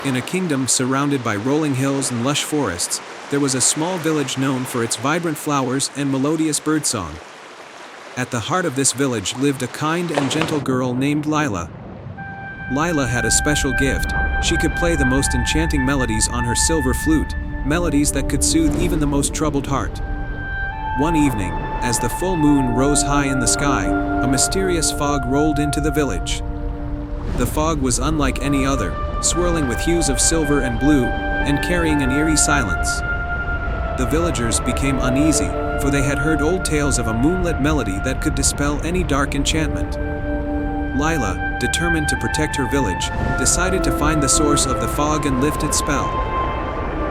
In a kingdom surrounded by rolling hills and lush forests, there was a small village known for its vibrant flowers and melodious birdsong. At the heart of this village lived a kind and gentle girl named Lila. Lila had a special gift. She could play the most enchanting melodies on her silver flute, melodies that could soothe even the most troubled heart. One evening, as the full moon rose high in the sky, a mysterious fog rolled into the village. The fog was unlike any other, swirling with hues of silver and blue, and carrying an eerie silence. The villagers became uneasy, for they had heard old tales of a moonlit melody that could dispel any dark enchantment. Lila, determined to protect her village, decided to find the source of the fog and lift its spell.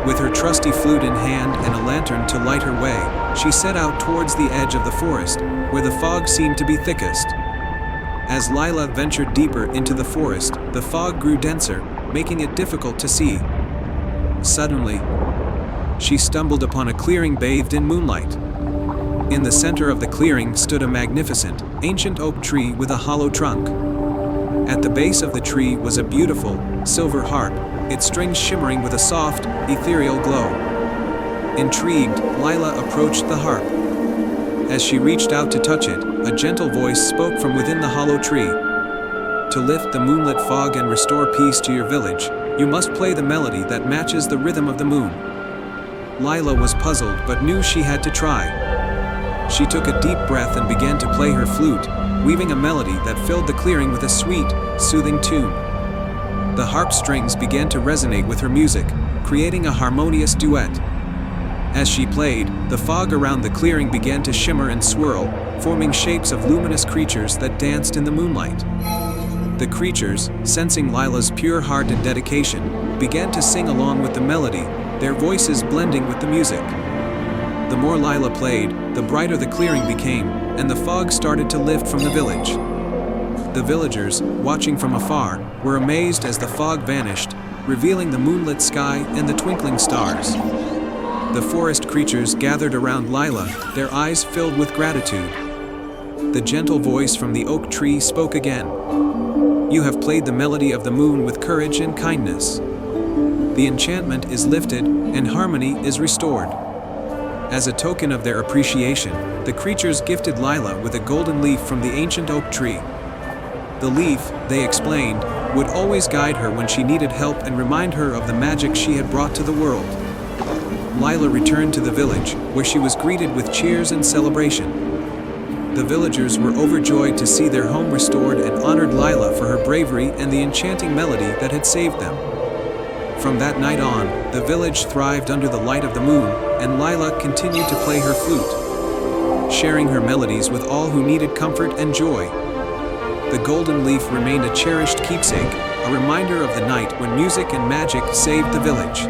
With her trusty flute in hand and a lantern to light her way, she set out towards the edge of the forest, where the fog seemed to be thickest. As Lila ventured deeper into the forest, the fog grew denser, making it difficult to see. Suddenly, she stumbled upon a clearing bathed in moonlight. In the center of the clearing stood a magnificent, ancient oak tree with a hollow trunk. At the base of the tree was a beautiful, silver harp, its strings shimmering with a soft, ethereal glow. Intrigued, Lila approached the harp. As she reached out to touch it, a gentle voice spoke from within the hollow tree. To lift the moonlit fog and restore peace to your village, you must play the melody that matches the rhythm of the moon. Lila was puzzled but knew she had to try. She took a deep breath and began to play her flute, weaving a melody that filled the clearing with a sweet, soothing tune. The harp strings began to resonate with her music, creating a harmonious duet. As she played, the fog around the clearing began to shimmer and swirl, forming shapes of luminous creatures that danced in the moonlight. The creatures, sensing Lila's pure heart and dedication, began to sing along with the melody, their voices blending with the music. The more Lila played, the brighter the clearing became, and the fog started to lift from the village. The villagers, watching from afar, were amazed as the fog vanished, revealing the moonlit sky and the twinkling stars. The forest creatures gathered around Lila, their eyes filled with gratitude. The gentle voice from the oak tree spoke again. You have played the melody of the moon with courage and kindness. The enchantment is lifted, and harmony is restored. As a token of their appreciation, the creatures gifted Lila with a golden leaf from the ancient oak tree. The leaf, they explained, would always guide her when she needed help and remind her of the magic she had brought to the world. Lila returned to the village, where she was greeted with cheers and celebration. The villagers were overjoyed to see their home restored and honored Lila for her bravery and the enchanting melody that had saved them. From that night on, the village thrived under the light of the moon, and Lila continued to play her flute, sharing her melodies with all who needed comfort and joy. The golden leaf remained a cherished keepsake, a reminder of the night when music and magic saved the village.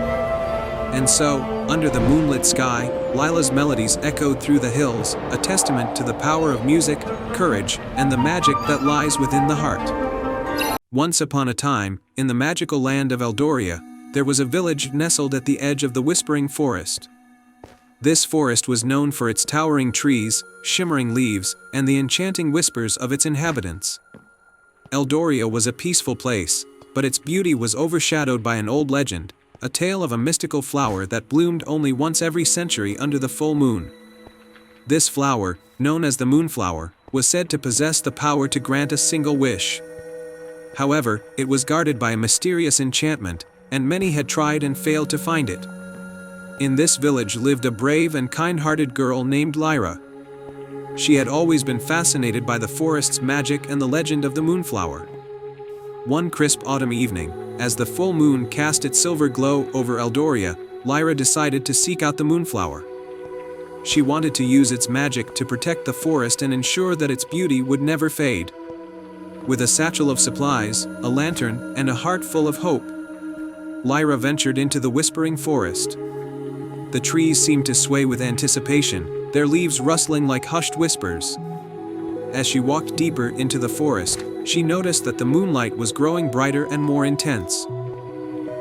And so, under the moonlit sky, Lila's melodies echoed through the hills, a testament to the power of music, courage, and the magic that lies within the heart. Once upon a time, in the magical land of Eldoria, there was a village nestled at the edge of the Whispering Forest. This forest was known for its towering trees, shimmering leaves, and the enchanting whispers of its inhabitants. Eldoria was a peaceful place, but its beauty was overshadowed by an old legend, a tale of a mystical flower that bloomed only once every century under the full moon. This flower, known as the moonflower, was said to possess the power to grant a single wish. However, it was guarded by a mysterious enchantment, and many had tried and failed to find it. In this village lived a brave and kind-hearted girl named Lyra. She had always been fascinated by the forest's magic and the legend of the moonflower. One crisp autumn evening, as the full moon cast its silver glow over Eldoria, Lyra decided to seek out the moonflower. She wanted to use its magic to protect the forest and ensure that its beauty would never fade. With a satchel of supplies, a lantern, and a heart full of hope, Lyra ventured into the Whispering Forest. The trees seemed to sway with anticipation, their leaves rustling like hushed whispers. As she walked deeper into the forest, she noticed that the moonlight was growing brighter and more intense.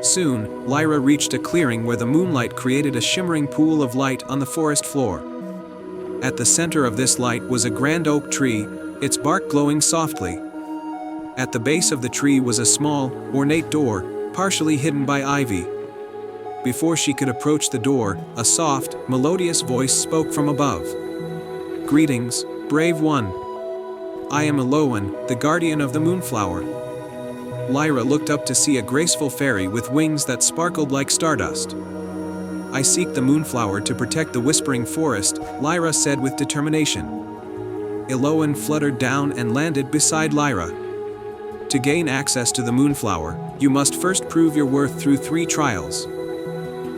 Soon, Lyra reached a clearing where the moonlight created a shimmering pool of light on the forest floor. At the center of this light was a grand oak tree, its bark glowing softly. At the base of the tree was a small, ornate door, partially hidden by ivy. Before she could approach the door, a soft, melodious voice spoke from above. "Greetings, brave one. I am Elowen, the guardian of the moonflower." Lyra looked up to see a graceful fairy with wings that sparkled like stardust. "I seek the moonflower to protect the Whispering Forest," Lyra said with determination. Elowen fluttered down and landed beside Lyra. "To gain access to the moonflower, you must first prove your worth through 3 trials.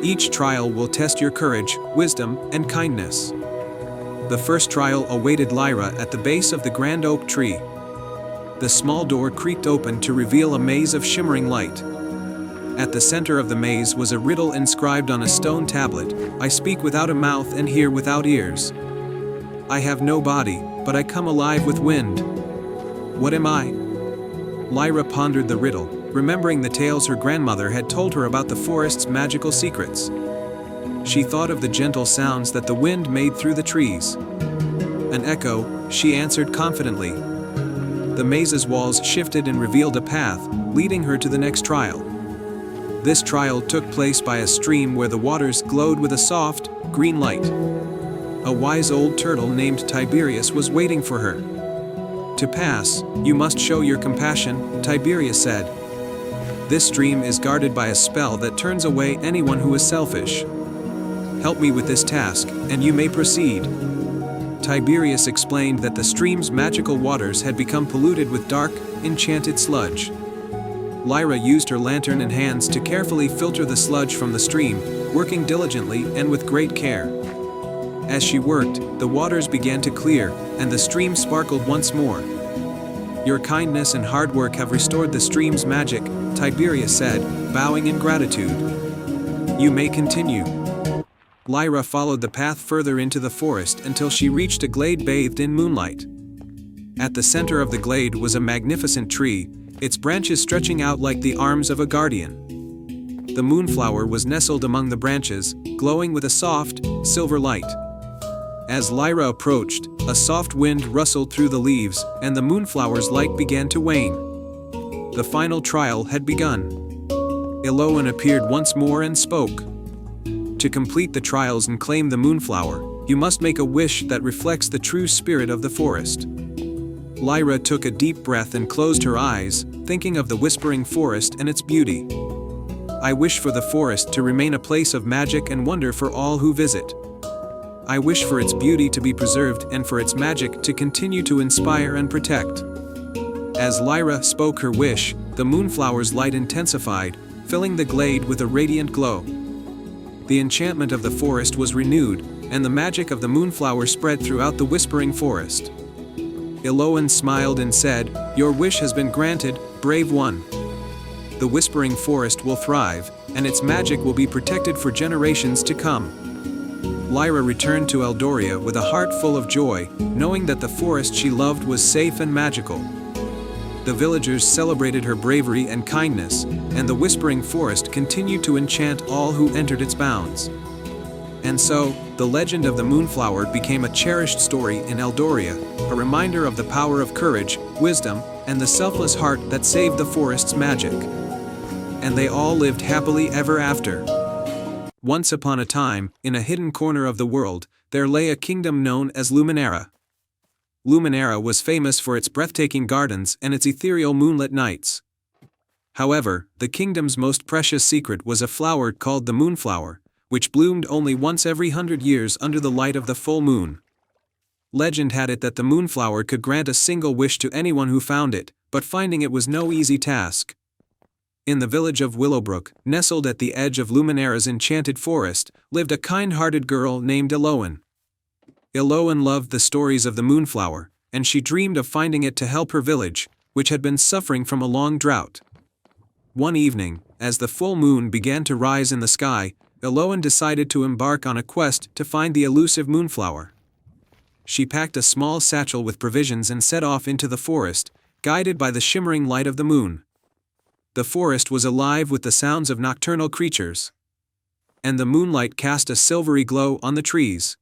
Each trial will test your courage, wisdom, and kindness." The first trial awaited Lyra at the base of the grand oak tree. The small door creaked open to reveal a maze of shimmering light. At the center of the maze was a riddle inscribed on a stone tablet: "I speak without a mouth and hear without ears. I have no body, but I come alive with wind. What am I?" Lyra pondered the riddle, remembering the tales her grandmother had told her about the forest's magical secrets. She thought of the gentle sounds that the wind made through the trees. "An echo," she answered confidently. The maze's walls shifted and revealed a path, leading her to the next trial. This trial took place by a stream where the waters glowed with a soft, green light. A wise old turtle named Tiberius was waiting for her. "To pass, you must show your compassion," Tiberius said. "This stream is guarded by a spell that turns away anyone who is selfish. Help me with this task, and you may proceed." Tiberius explained that the stream's magical waters had become polluted with dark, enchanted sludge. Lyra used her lantern and hands to carefully filter the sludge from the stream, working diligently and with great care. As she worked, the waters began to clear, and the stream sparkled once more. "Your kindness and hard work have restored the stream's magic," Tiberius said, bowing in gratitude. "You may continue." Lyra followed the path further into the forest until she reached a glade bathed in moonlight. At the center of the glade was a magnificent tree, its branches stretching out like the arms of a guardian. The moonflower was nestled among the branches, glowing with a soft, silver light. As Lyra approached, a soft wind rustled through the leaves, and the moonflower's light began to wane. The final trial had begun. Elowen appeared once more and spoke. "To complete the trials and claim the moonflower, you must make a wish that reflects the true spirit of the forest." Lyra took a deep breath and closed her eyes, thinking of the Whispering Forest and its beauty. "I wish for the forest to remain a place of magic and wonder for all who visit. I wish for its beauty to be preserved and for its magic to continue to inspire and protect." As Lyra spoke her wish, the moonflower's light intensified, filling the glade with a radiant glow. The enchantment of the forest was renewed, and the magic of the moonflower spread throughout the Whispering Forest. Elowen smiled and said, "Your wish has been granted, brave one. The Whispering Forest will thrive, and its magic will be protected for generations to come." Lyra returned to Eldoria with a heart full of joy, knowing that the forest she loved was safe and magical. The villagers celebrated her bravery and kindness, and the Whispering Forest continued to enchant all who entered its bounds. And so, the legend of the Moonflower became a cherished story in Eldoria, a reminder of the power of courage, wisdom, and the selfless heart that saved the forest's magic. And they all lived happily ever after. Once upon a time, in a hidden corner of the world, there lay a kingdom known as Luminera. Luminera was famous for its breathtaking gardens and its ethereal moonlit nights. However, the kingdom's most precious secret was a flower called the Moonflower, which bloomed only once every 100 years under the light of the full moon. Legend had it that the Moonflower could grant a single wish to anyone who found it, but finding it was no easy task. In the village of Willowbrook, nestled at the edge of Luminera's enchanted forest, lived a kind-hearted girl named Elowen. Elowen loved the stories of the Moonflower, and she dreamed of finding it to help her village, which had been suffering from a long drought. One evening, as the full moon began to rise in the sky, Elowen decided to embark on a quest to find the elusive Moonflower. She packed a small satchel with provisions and set off into the forest, guided by the shimmering light of the moon. The forest was alive with the sounds of nocturnal creatures, and the moonlight cast a silvery glow on the trees.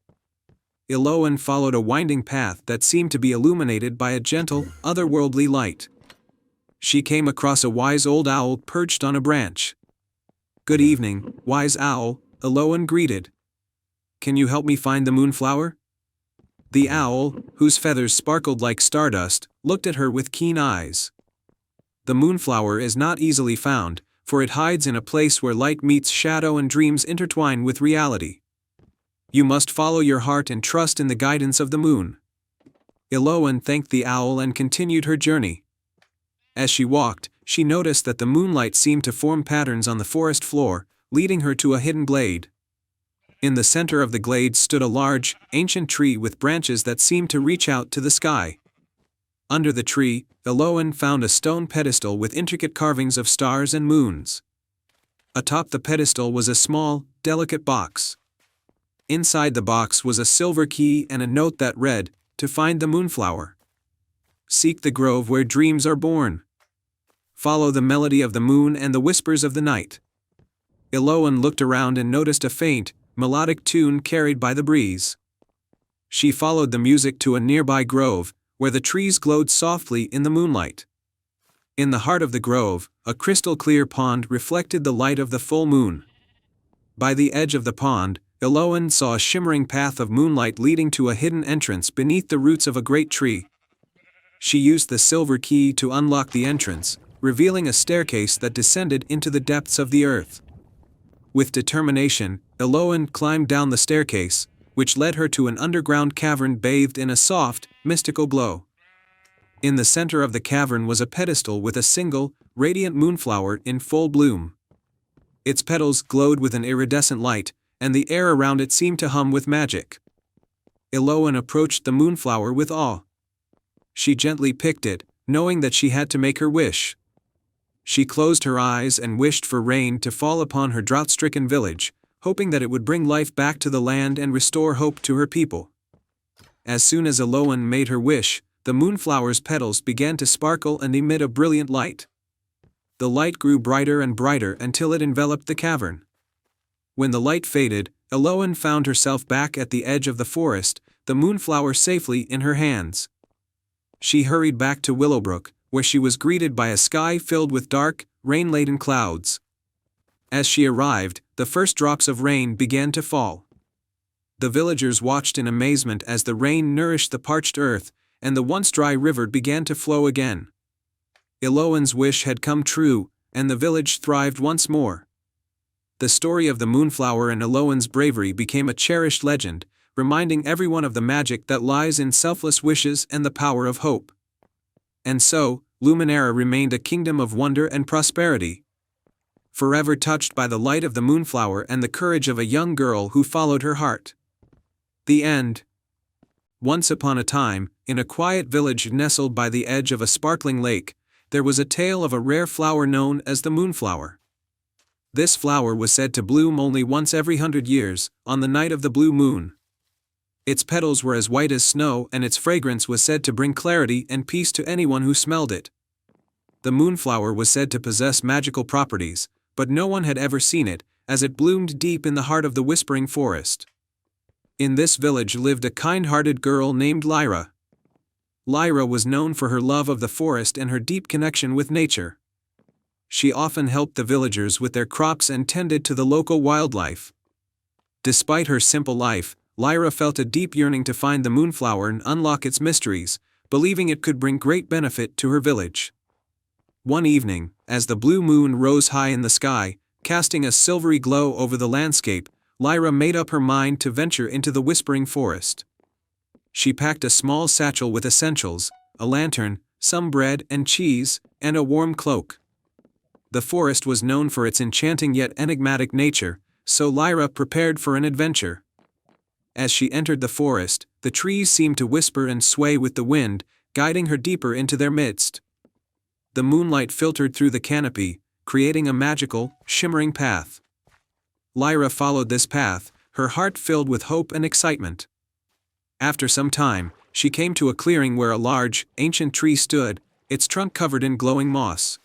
Elowen followed a winding path that seemed to be illuminated by a gentle, otherworldly light. She came across a wise old owl perched on a branch. "Good evening, wise owl," Eloan greeted. "Can you help me find the moonflower?" The owl, whose feathers sparkled like stardust, looked at her with keen eyes. "The moonflower is not easily found, for it hides in a place where light meets shadow and dreams intertwine with reality. You must follow your heart and trust in the guidance of the moon." Eloan thanked the owl and continued her journey. As she walked, she noticed that the moonlight seemed to form patterns on the forest floor, leading her to a hidden glade. In the center of the glade stood a large, ancient tree with branches that seemed to reach out to the sky. Under the tree, Eloan found a stone pedestal with intricate carvings of stars and moons. Atop the pedestal was a small, delicate box. Inside the box was a silver key and a note that read, "To find the moonflower. Seek the grove where dreams are born. Follow the melody of the moon and the whispers of the night." Eloan looked around and noticed a faint, melodic tune carried by the breeze. She followed the music to a nearby grove, where the trees glowed softly in the moonlight. In the heart of the grove, a crystal-clear pond reflected the light of the full moon. By the edge of the pond, Eloan saw a shimmering path of moonlight leading to a hidden entrance beneath the roots of a great tree. She used the silver key to unlock the entrance, revealing a staircase that descended into the depths of the earth. With determination, Eloan climbed down the staircase, which led her to an underground cavern bathed in a soft, mystical glow. In the center of the cavern was a pedestal with a single, radiant moonflower in full bloom. Its petals glowed with an iridescent light, and the air around it seemed to hum with magic. Eloan approached the moonflower with awe. She gently picked it, knowing that she had to make her wish. She closed her eyes and wished for rain to fall upon her drought-stricken village, hoping that it would bring life back to the land and restore hope to her people. As soon as Eloan made her wish, the moonflower's petals began to sparkle and emit a brilliant light. The light grew brighter and brighter until it enveloped the cavern. When the light faded, Eloan found herself back at the edge of the forest, the moonflower safely in her hands. She hurried back to Willowbrook, where she was greeted by a sky filled with dark, rain-laden clouds. As she arrived, the first drops of rain began to fall. The villagers watched in amazement as the rain nourished the parched earth, and the once dry river began to flow again. Eloan's wish had come true, and the village thrived once more. The story of the moonflower and Eloan's bravery became a cherished legend, reminding everyone of the magic that lies in selfless wishes and the power of hope. And so, Luminara remained a kingdom of wonder and prosperity, forever touched by the light of the moonflower and the courage of a young girl who followed her heart. The end. Once upon a time, in a quiet village nestled by the edge of a sparkling lake, there was a tale of a rare flower known as the moonflower. This flower was said to bloom only once every 100 years, on the night of the blue moon. Its petals were as white as snow, and its fragrance was said to bring clarity and peace to anyone who smelled it. The moonflower was said to possess magical properties, but no one had ever seen it, as it bloomed deep in the heart of the whispering forest. In this village lived a kind-hearted girl named Lyra. Lyra was known for her love of the forest and her deep connection with nature. She often helped the villagers with their crops and tended to the local wildlife. Despite her simple life, Lyra felt a deep yearning to find the moonflower and unlock its mysteries, believing it could bring great benefit to her village. One evening, as the blue moon rose high in the sky, casting a silvery glow over the landscape, Lyra made up her mind to venture into the whispering forest. She packed a small satchel with essentials, a lantern, some bread and cheese, and a warm cloak. The forest was known for its enchanting yet enigmatic nature, so Lyra prepared for an adventure. As she entered the forest, the trees seemed to whisper and sway with the wind, guiding her deeper into their midst. The moonlight filtered through the canopy, creating a magical, shimmering path. Lyra followed this path, her heart filled with hope and excitement. After some time, she came to a clearing where a large, ancient tree stood, its trunk covered in glowing moss.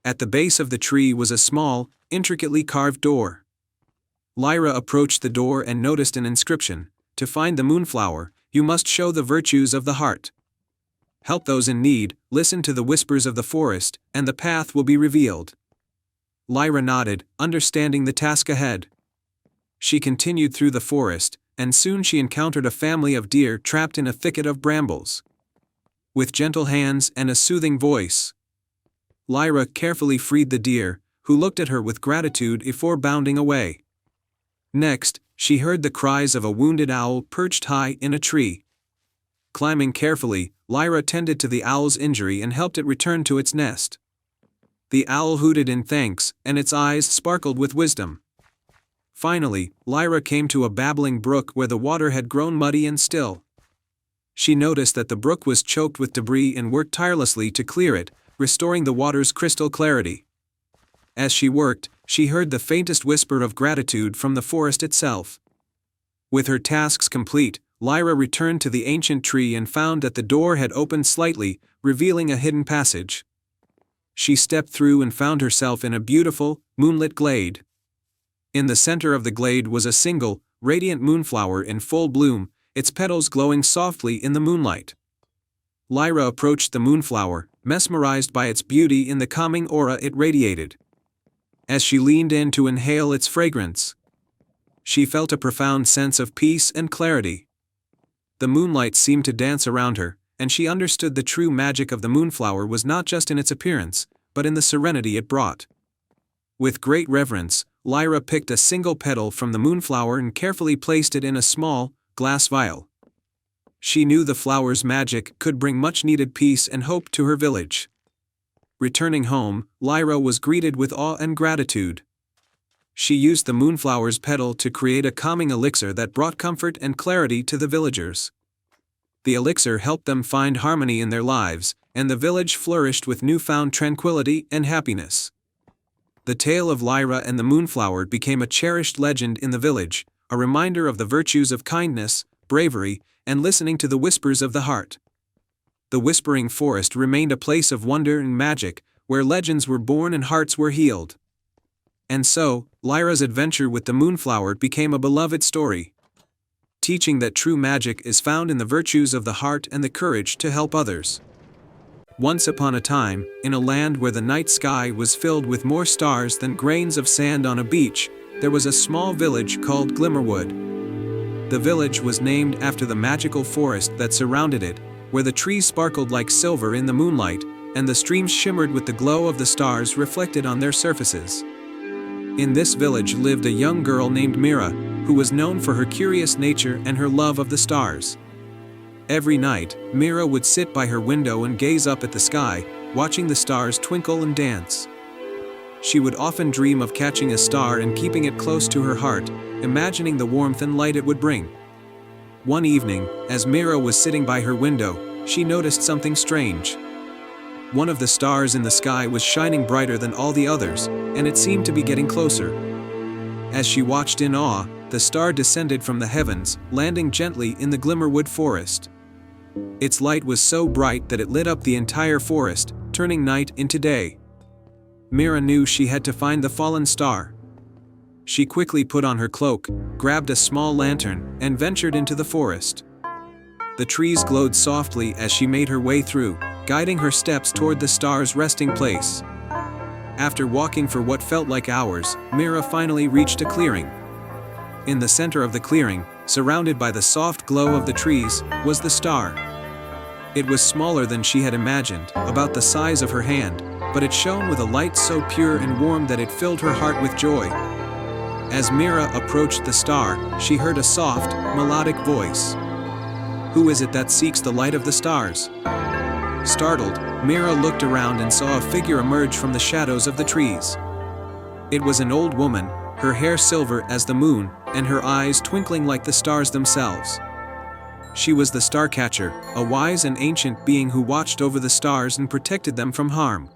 At the base of the tree was a small, intricately carved door. Lyra approached the door and noticed an inscription: "To find the moonflower, you must show the virtues of the heart." Help those in need, listen to the whispers of the forest, and the path will be revealed. Lyra nodded, understanding the task ahead. She continued through the forest, and soon she encountered a family of deer trapped in a thicket of brambles. With gentle hands and a soothing voice, Lyra carefully freed the deer, who looked at her with gratitude before bounding away. Next, she heard the cries of a wounded owl perched high in a tree. Climbing carefully, Lyra tended to the owl's injury and helped it return to its nest. The owl hooted in thanks, and its eyes sparkled with wisdom. Finally, Lyra came to a babbling brook where the water had grown muddy and still. She noticed that the brook was choked with debris and worked tirelessly to clear it, restoring the water's crystal clarity. As she worked, she heard the faintest whisper of gratitude from the forest itself. With her tasks complete, Lyra returned to the ancient tree and found that the door had opened slightly, revealing a hidden passage. She stepped through and found herself in a beautiful, moonlit glade. In the center of the glade was a single, radiant moonflower in full bloom, its petals glowing softly in the moonlight. Lyra approached the moonflower, mesmerized by its beauty in the calming aura it radiated. As she leaned in to inhale its fragrance, she felt a profound sense of peace and clarity. The moonlight seemed to dance around her, and she understood the true magic of the moonflower was not just in its appearance, but in the serenity it brought. With great reverence, Lyra picked a single petal from the moonflower and carefully placed it in a small, glass vial. She knew the flower's magic could bring much-needed peace and hope to her village. Returning home, Lyra was greeted with awe and gratitude. She used the moonflower's petal to create a calming elixir that brought comfort and clarity to the villagers. The elixir helped them find harmony in their lives, and the village flourished with newfound tranquility and happiness. The tale of Lyra and the moonflower became a cherished legend in the village, a reminder of the virtues of kindness, bravery, and listening to the whispers of the heart. The Whispering Forest remained a place of wonder and magic, where legends were born and hearts were healed. And so, Lyra's adventure with the moonflower became a beloved story, teaching that true magic is found in the virtues of the heart and the courage to help others. Once upon a time, in a land where the night sky was filled with more stars than grains of sand on a beach, there was a small village called Glimmerwood. The village was named after the magical forest that surrounded it, where the trees sparkled like silver in the moonlight, and the streams shimmered with the glow of the stars reflected on their surfaces. In this village lived a young girl named Mira, who was known for her curious nature and her love of the stars. Every night, Mira would sit by her window and gaze up at the sky, watching the stars twinkle and dance. She would often dream of catching a star and keeping it close to her heart, imagining the warmth and light it would bring. One evening, as Mira was sitting by her window, she noticed something strange. One of the stars in the sky was shining brighter than all the others, and it seemed to be getting closer. As she watched in awe, the star descended from the heavens, landing gently in the Glimmerwood forest. Its light was so bright that it lit up the entire forest, turning night into day. Mira knew she had to find the fallen star. She quickly put on her cloak, grabbed a small lantern, and ventured into the forest. The trees glowed softly as she made her way through, guiding her steps toward the star's resting place. After walking for what felt like hours, Mira finally reached a clearing. In the center of the clearing, surrounded by the soft glow of the trees, was the star. It was smaller than she had imagined, about the size of her hand, but it shone with a light so pure and warm that it filled her heart with joy. As Mira approached the star, she heard a soft, melodic voice. "Who is it that seeks the light of the stars?" Startled, Mira looked around and saw a figure emerge from the shadows of the trees. It was an old woman, her hair silver as the moon, and her eyes twinkling like the stars themselves. She was the Starcatcher, a wise and ancient being who watched over the stars and protected them from harm.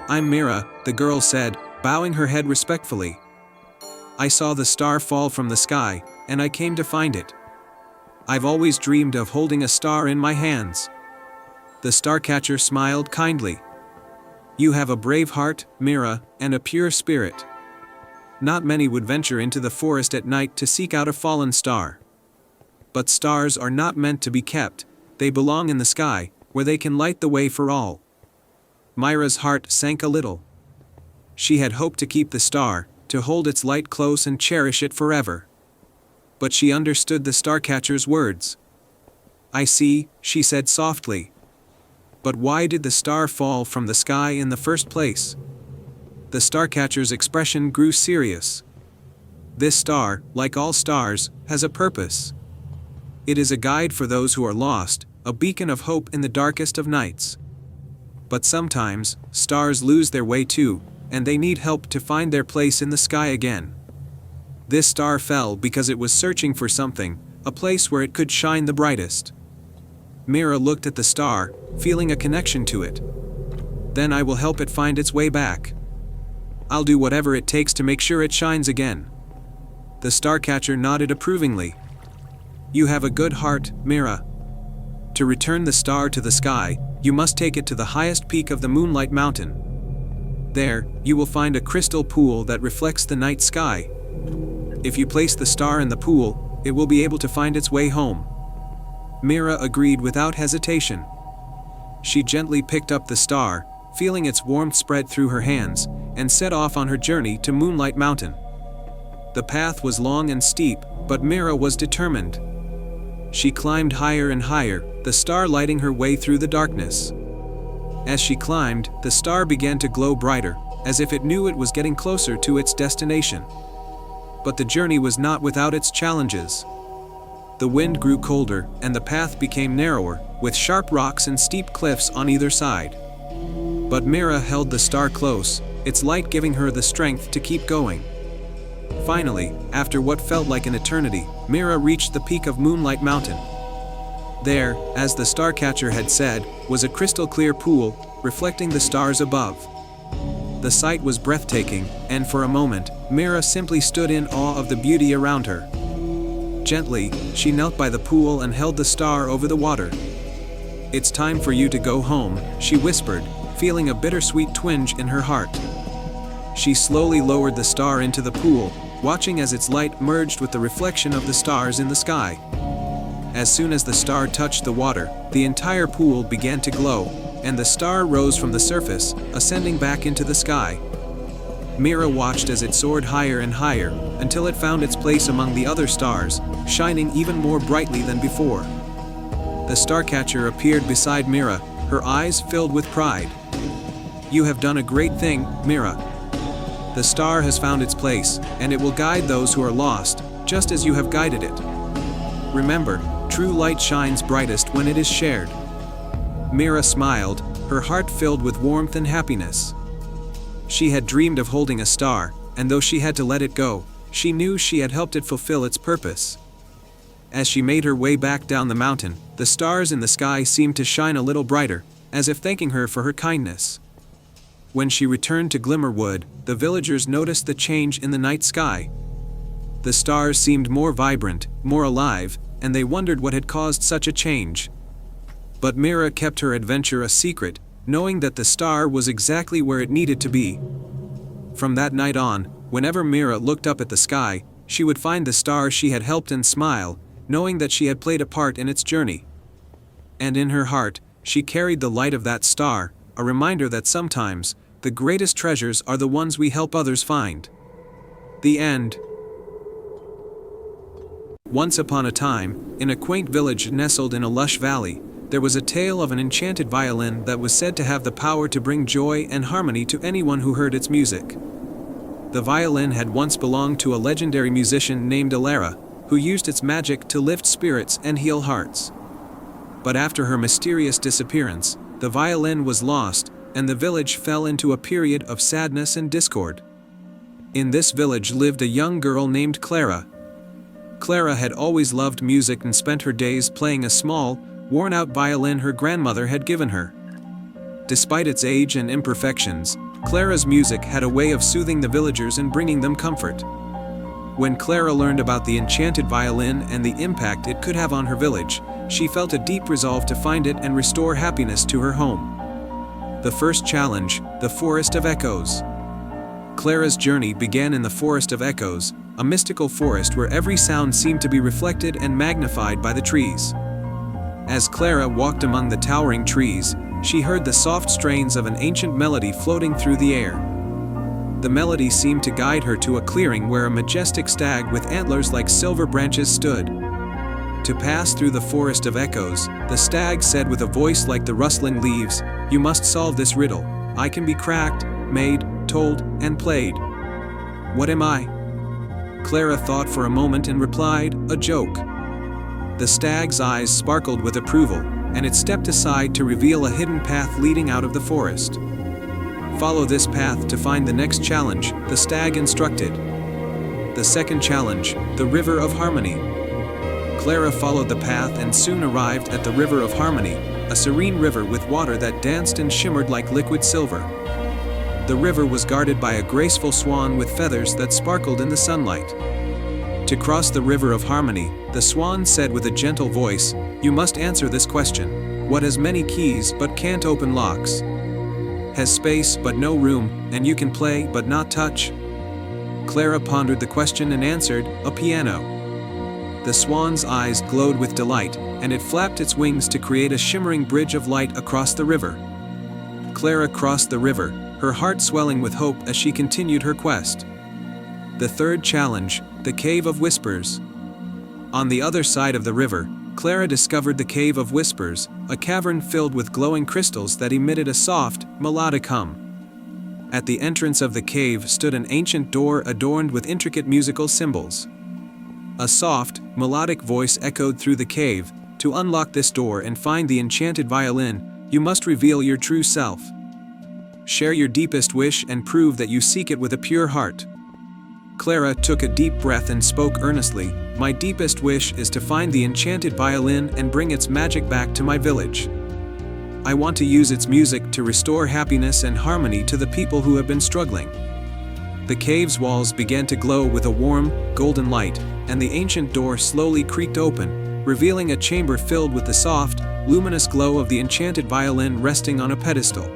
"I'm Mira," the girl said, bowing her head respectfully. "I saw the star fall from the sky, and I came to find it. I've always dreamed of holding a star in my hands." The Starcatcher smiled kindly. "You have a brave heart, Mira, and a pure spirit. Not many would venture into the forest at night to seek out a fallen star. But stars are not meant to be kept, they belong in the sky, where they can light the way for all. Myra's heart sank a little. She had hoped to keep the star, to hold its light close and cherish it forever. But she understood the Starcatcher's words. "I see," she said softly. "But why did the star fall from the sky in the first place?" The Starcatcher's expression grew serious. "This star, like all stars, has a purpose. It is a guide for those who are lost, a beacon of hope in the darkest of nights. But sometimes, stars lose their way too, and they need help to find their place in the sky again. This star fell because it was searching for something, a place where it could shine the brightest." Mira looked at the star, feeling a connection to it. "Then I will help it find its way back. I'll do whatever it takes to make sure it shines again." The Starcatcher nodded approvingly. "You have a good heart, Mira. To return the star to the sky, you must take it to the highest peak of the Moonlight Mountain. There, you will find a crystal pool that reflects the night sky. If you place the star in the pool, it will be able to find its way home." Mira agreed without hesitation. She gently picked up the star, feeling its warmth spread through her hands, and set off on her journey to Moonlight Mountain. The path was long and steep, but Mira was determined. She climbed higher and higher, the star lighting her way through the darkness. As she climbed, the star began to glow brighter, as if it knew it was getting closer to its destination. But the journey was not without its challenges. The wind grew colder, and the path became narrower, with sharp rocks and steep cliffs on either side. But Mira held the star close, its light giving her the strength to keep going. Finally, after what felt like an eternity, Mira reached the peak of Moonlight Mountain. There, as the Starcatcher had said, was a crystal-clear pool, reflecting the stars above. The sight was breathtaking, and for a moment, Mira simply stood in awe of the beauty around her. Gently, she knelt by the pool and held the star over the water. "It's time for you to go home," she whispered, feeling a bittersweet twinge in her heart. She slowly lowered the star into the pool, watching as its light merged with the reflection of the stars in the sky. As soon as the star touched the water, the entire pool began to glow, and the star rose from the surface, ascending back into the sky. Mira watched as it soared higher and higher, until it found its place among the other stars, shining even more brightly than before. The Starcatcher appeared beside Mira, her eyes filled with pride. "You have done a great thing, Mira. The star has found its place, and it will guide those who are lost, just as you have guided it. Remember, true light shines brightest when it is shared." Mira smiled, her heart filled with warmth and happiness. She had dreamed of holding a star, and though she had to let it go, she knew she had helped it fulfill its purpose. As she made her way back down the mountain, the stars in the sky seemed to shine a little brighter, as if thanking her for her kindness. When she returned to Glimmerwood, the villagers noticed the change in the night sky. The stars seemed more vibrant, more alive, and they wondered what had caused such a change. But Mira kept her adventure a secret, knowing that the star was exactly where it needed to be. From that night on, whenever Mira looked up at the sky, she would find the star she had helped and smile, knowing that she had played a part in its journey. And in her heart, she carried the light of that star, a reminder that sometimes, the greatest treasures are the ones we help others find. The end. Once upon a time, in a quaint village nestled in a lush valley, there was a tale of an enchanted violin that was said to have the power to bring joy and harmony to anyone who heard its music. The violin had once belonged to a legendary musician named Alara, who used its magic to lift spirits and heal hearts. But after her mysterious disappearance, the violin was lost, and the village fell into a period of sadness and discord. In this village lived a young girl named Clara. Clara had always loved music and spent her days playing a small, worn-out violin her grandmother had given her. Despite its age and imperfections, Clara's music had a way of soothing the villagers and bringing them comfort. When Clara learned about the enchanted violin and the impact it could have on her village, she felt a deep resolve to find it and restore happiness to her home. The first challenge, the Forest of Echoes. Clara's journey began in the Forest of Echoes, a mystical forest where every sound seemed to be reflected and magnified by the trees. As Clara walked among the towering trees, she heard the soft strains of an ancient melody floating through the air. The melody seemed to guide her to a clearing where a majestic stag with antlers like silver branches stood. To pass through the forest of echoes, the stag said with a voice like the rustling leaves, "You must solve this riddle. I can be cracked, made, told, and played. What am I?" Clara thought for a moment and replied, "A joke." The stag's eyes sparkled with approval, and it stepped aside to reveal a hidden path leading out of the forest. "Follow this path to find the next challenge," the stag instructed. The second challenge, the River of Harmony. Clara followed the path and soon arrived at the River of Harmony, a serene river with water that danced and shimmered like liquid silver. The river was guarded by a graceful swan with feathers that sparkled in the sunlight. To cross the River of Harmony, the swan said with a gentle voice, "You must answer this question. What has many keys but can't open locks? Has space but no room, and you can play but not touch?" Clara pondered the question and answered, "A piano." The swan's eyes glowed with delight, and it flapped its wings to create a shimmering bridge of light across the river. Clara crossed the river, her heart swelling with hope as she continued her quest. The third challenge, the Cave of Whispers. On the other side of the river, Clara discovered the Cave of Whispers, a cavern filled with glowing crystals that emitted a soft, melodic hum. At the entrance of the cave stood an ancient door adorned with intricate musical symbols. A soft, melodic voice echoed through the cave, "To unlock this door and find the enchanted violin, you must reveal your true self. Share your deepest wish and prove that you seek it with a pure heart." Clara took a deep breath and spoke earnestly, "My deepest wish is to find the enchanted violin and bring its magic back to my village. I want to use its music to restore happiness and harmony to the people who have been struggling." The cave's walls began to glow with a warm, golden light, and the ancient door slowly creaked open, revealing a chamber filled with the soft, luminous glow of the enchanted violin resting on a pedestal.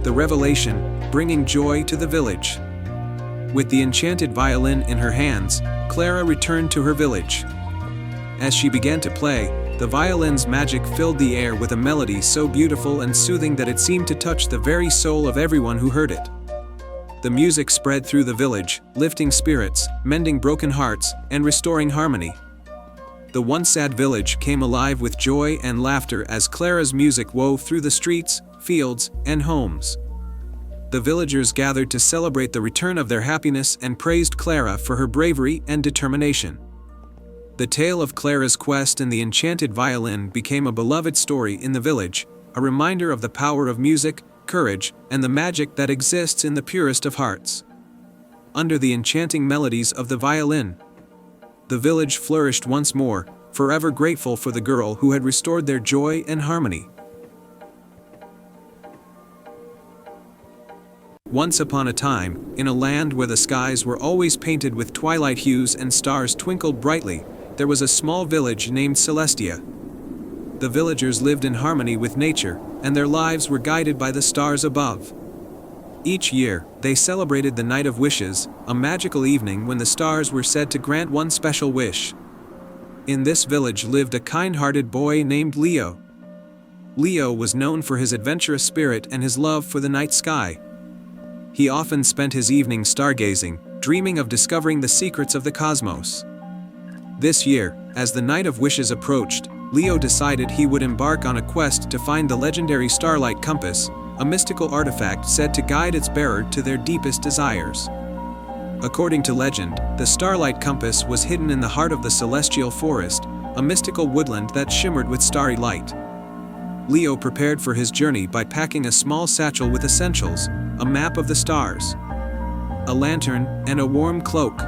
The revelation, bringing joy to the village. With the enchanted violin in her hands, Clara returned to her village. As she began to play, the violin's magic filled the air with a melody so beautiful and soothing that it seemed to touch the very soul of everyone who heard it. The music spread through the village, lifting spirits, mending broken hearts, and restoring harmony. The once sad village came alive with joy and laughter as Clara's music wove through the streets, fields, and homes. The villagers gathered to celebrate the return of their happiness and praised Clara for her bravery and determination. The tale of Clara's quest and the enchanted violin became a beloved story in the village, a reminder of the power of music, courage, and the magic that exists in the purest of hearts. Under the enchanting melodies of the violin, the village flourished once more, forever grateful for the girl who had restored their joy and harmony. Once upon a time, in a land where the skies were always painted with twilight hues and stars twinkled brightly, there was a small village named Celestia. The villagers lived in harmony with nature, and their lives were guided by the stars above. Each year, they celebrated the Night of Wishes, a magical evening when the stars were said to grant one special wish. In this village lived a kind-hearted boy named Leo. Leo was known for his adventurous spirit and his love for the night sky. He often spent his evenings stargazing, dreaming of discovering the secrets of the cosmos. This year, as the Night of Wishes approached, Leo decided he would embark on a quest to find the legendary Starlight Compass, a mystical artifact said to guide its bearer to their deepest desires. According to legend, the Starlight Compass was hidden in the heart of the Celestial Forest, a mystical woodland that shimmered with starry light. Leo prepared for his journey by packing a small satchel with essentials, a map of the stars, a lantern, and a warm cloak.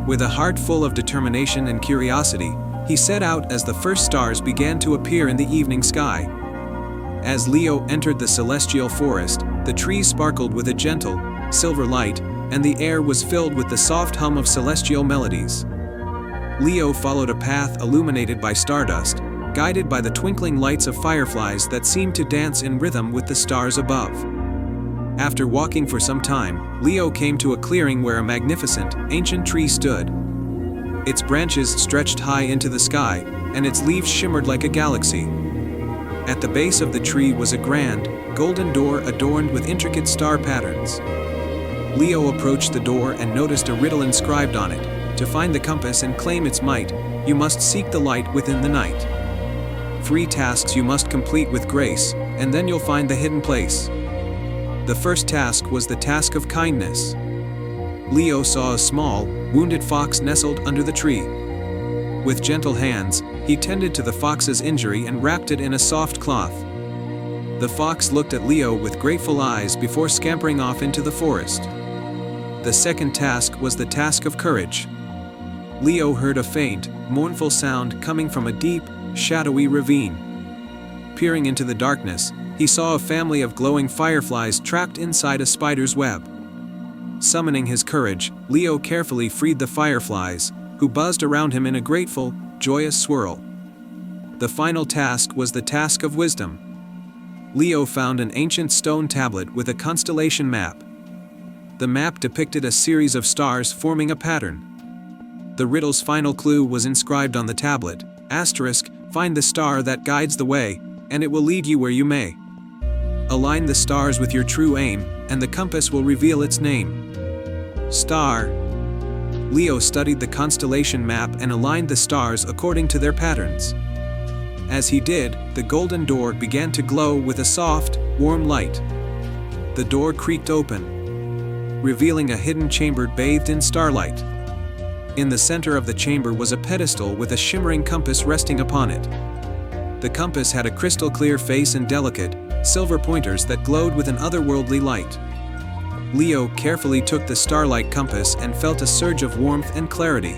With a heart full of determination and curiosity, he set out as the first stars began to appear in the evening sky. As Leo entered the celestial forest, the trees sparkled with a gentle, silver light, and the air was filled with the soft hum of celestial melodies. Leo followed a path illuminated by stardust, guided by the twinkling lights of fireflies that seemed to dance in rhythm with the stars above. After walking for some time, Leo came to a clearing where a magnificent, ancient tree stood. Its branches stretched high into the sky, and its leaves shimmered like a galaxy. At the base of the tree was a grand, golden door adorned with intricate star patterns. Leo approached the door and noticed a riddle inscribed on it. To find the compass and claim its might, you must seek the light within the night. 3 tasks you must complete with grace, and then you'll find the hidden place. The first task was the task of kindness. Leo saw a small, wounded fox nestled under the tree. With gentle hands, he tended to the fox's injury and wrapped it in a soft cloth. The fox looked at Leo with grateful eyes before scampering off into the forest. The second task was the task of courage. Leo heard a faint, mournful sound coming from a deep, shadowy ravine. Peering into the darkness, he saw a family of glowing fireflies trapped inside a spider's web. Summoning his courage, Leo carefully freed the fireflies, who buzzed around him in a grateful, joyous swirl. The final task was the task of wisdom. Leo found an ancient stone tablet with a constellation map. The map depicted a series of stars forming a pattern. The riddle's final clue was inscribed on the tablet, *, find the star that guides the way, and it will lead you where you may. Align the stars with your true aim, and the compass will reveal its name. Star. Leo studied the constellation map and aligned the stars according to their patterns. As he did, the golden door began to glow with a soft, warm light. The door creaked open, revealing a hidden chamber bathed in starlight. In the center of the chamber was a pedestal with a shimmering compass resting upon it. The compass had a crystal-clear face and delicate, silver pointers that glowed with an otherworldly light. Leo carefully took the starlight compass and felt a surge of warmth and clarity.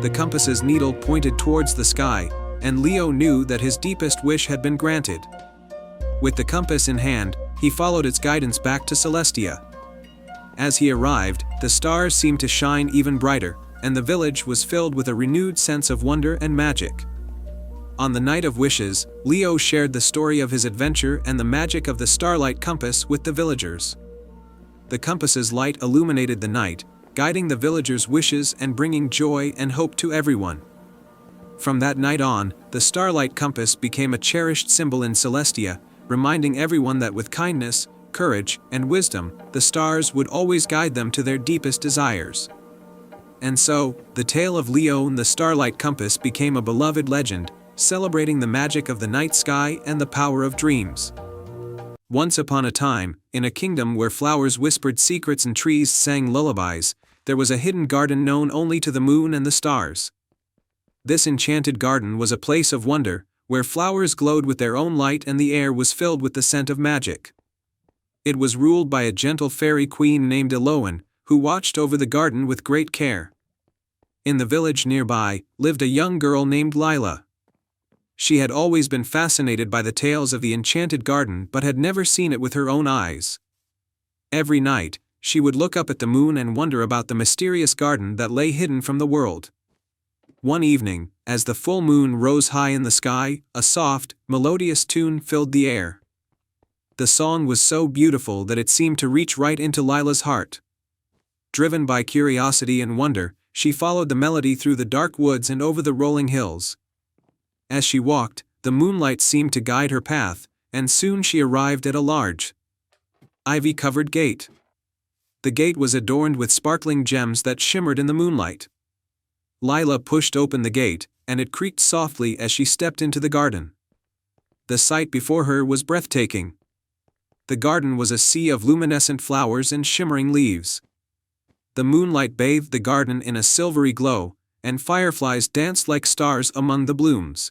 The compass's needle pointed towards the sky, and Leo knew that his deepest wish had been granted. With the compass in hand, he followed its guidance back to Celestia. As he arrived, the stars seemed to shine even brighter, and the village was filled with a renewed sense of wonder and magic. On the night of wishes, Leo shared the story of his adventure and the magic of the starlight compass with the villagers. The compass's light illuminated the night, guiding the villagers' wishes and bringing joy and hope to everyone. From that night on, the starlight compass became a cherished symbol in Celestia, reminding everyone that with kindness, courage, and wisdom, the stars would always guide them to their deepest desires. And so, the tale of Leo and the starlight compass became a beloved legend, celebrating the magic of the night sky and the power of dreams. Once upon a time, in a kingdom where flowers whispered secrets and trees sang lullabies, there was a hidden garden known only to the moon and the stars. This enchanted garden was a place of wonder, where flowers glowed with their own light and the air was filled with the scent of magic. It was ruled by a gentle fairy queen named Eloan, who watched over the garden with great care. In the village nearby, lived a young girl named Lila. She had always been fascinated by the tales of the enchanted garden but had never seen it with her own eyes. Every night, she would look up at the moon and wonder about the mysterious garden that lay hidden from the world. One evening, as the full moon rose high in the sky, a soft, melodious tune filled the air. The song was so beautiful that it seemed to reach right into Lila's heart. Driven by curiosity and wonder, she followed the melody through the dark woods and over the rolling hills. As she walked, the moonlight seemed to guide her path, and soon she arrived at a large, ivy-covered gate. The gate was adorned with sparkling gems that shimmered in the moonlight. Lila pushed open the gate, and it creaked softly as she stepped into the garden. The sight before her was breathtaking. The garden was a sea of luminescent flowers and shimmering leaves. The moonlight bathed the garden in a silvery glow, and fireflies danced like stars among the blooms.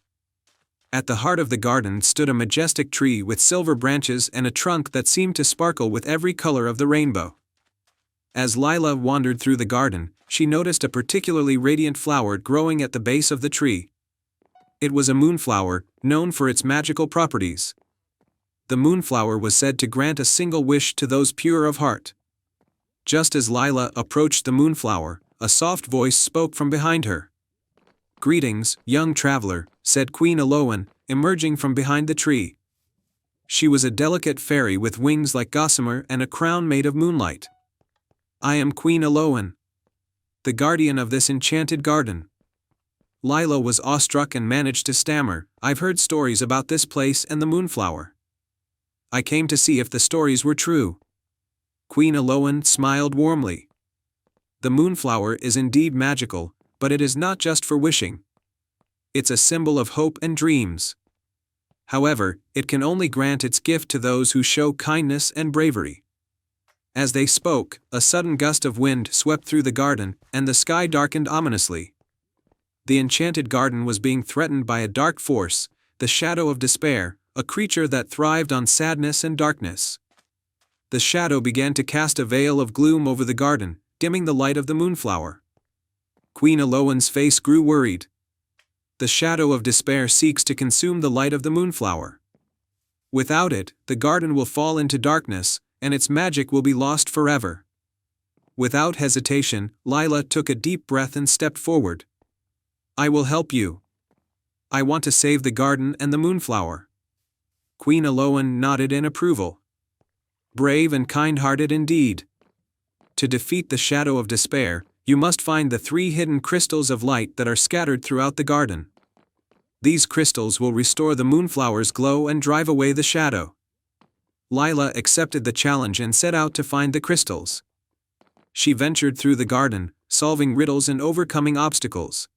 At the heart of the garden stood a majestic tree with silver branches and a trunk that seemed to sparkle with every color of the rainbow. As Lila wandered through the garden, she noticed a particularly radiant flower growing at the base of the tree. It was a moonflower, known for its magical properties. The moonflower was said to grant a single wish to those pure of heart. Just as Lila approached the moonflower, a soft voice spoke from behind her. "Greetings, young traveler," said Queen Eloan, emerging from behind the tree. She was a delicate fairy with wings like gossamer and a crown made of moonlight. "I am Queen Eloan." the guardian of this enchanted garden. Lila was awestruck and managed to stammer, "I've heard stories about this place and the moonflower. I came to see if the stories were true." Queen Aloan smiled warmly. "The moonflower is indeed magical, but it is not just for wishing. It's a symbol of hope and dreams. However, it can only grant its gift to those who show kindness and bravery." As they spoke, a sudden gust of wind swept through the garden, and the sky darkened ominously. The enchanted garden was being threatened by a dark force, the Shadow of Despair, a creature that thrived on sadness and darkness. The shadow began to cast a veil of gloom over the garden, dimming the light of the moonflower. Queen Aloan's face grew worried. The Shadow of Despair seeks to consume the light of the moonflower. Without it, the garden will fall into darkness, and its magic will be lost forever. Without hesitation, Lila took a deep breath and stepped forward. "I will help you. I want to save the garden and the moonflower." Queen Aloan nodded in approval. "Brave and kind-hearted indeed. To defeat the Shadow of Despair, you must find the 3 hidden crystals of light that are scattered throughout the garden. These crystals will restore the moonflower's glow and drive away the shadow." Lila accepted the challenge and set out to find the crystals. She ventured through the garden, solving riddles and overcoming obstacles.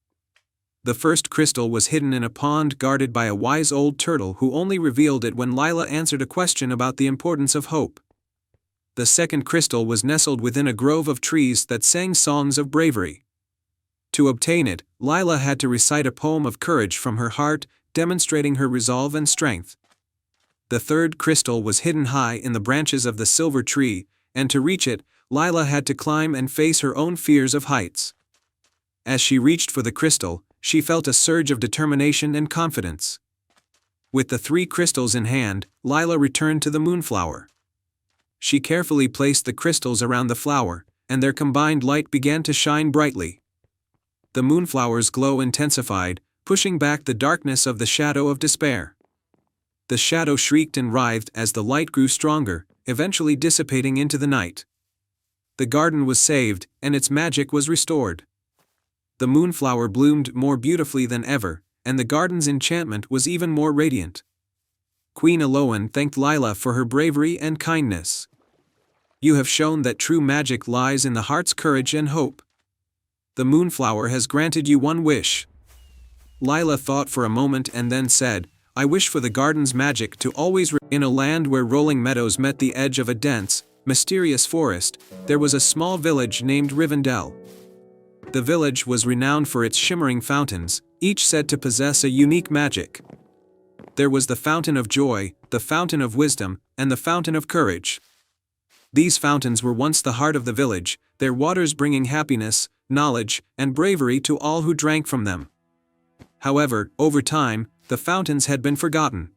The first crystal was hidden in a pond guarded by a wise old turtle who only revealed it when Lila answered a question about the importance of hope. The second crystal was nestled within a grove of trees that sang songs of bravery. To obtain it, Lila had to recite a poem of courage from her heart, demonstrating her resolve and strength. The third crystal was hidden high in the branches of the silver tree, and to reach it, Lila had to climb and face her own fears of heights. As she reached for the crystal, she felt a surge of determination and confidence. With the 3 crystals in hand, Lila returned to the moonflower. She carefully placed the crystals around the flower, and their combined light began to shine brightly. The moonflower's glow intensified, pushing back the darkness of the Shadow of Despair. The shadow shrieked and writhed as the light grew stronger, eventually dissipating into the night. The garden was saved, and its magic was restored. The moonflower bloomed more beautifully than ever, and the garden's enchantment was even more radiant. Queen Aloan thanked Lila for her bravery and kindness. "You have shown that true magic lies in the heart's courage and hope. The moonflower has granted you one wish." Lila thought for a moment and then said, "I wish for the garden's magic to always In a land where rolling meadows met the edge of a dense, mysterious forest, there was a small village named Rivendell. The village was renowned for its shimmering fountains, each said to possess a unique magic. There was the Fountain of Joy, the Fountain of Wisdom, and the Fountain of Courage. These fountains were once the heart of the village, their waters bringing happiness, knowledge, and bravery to all who drank from them. However, over time, the fountains had been forgotten.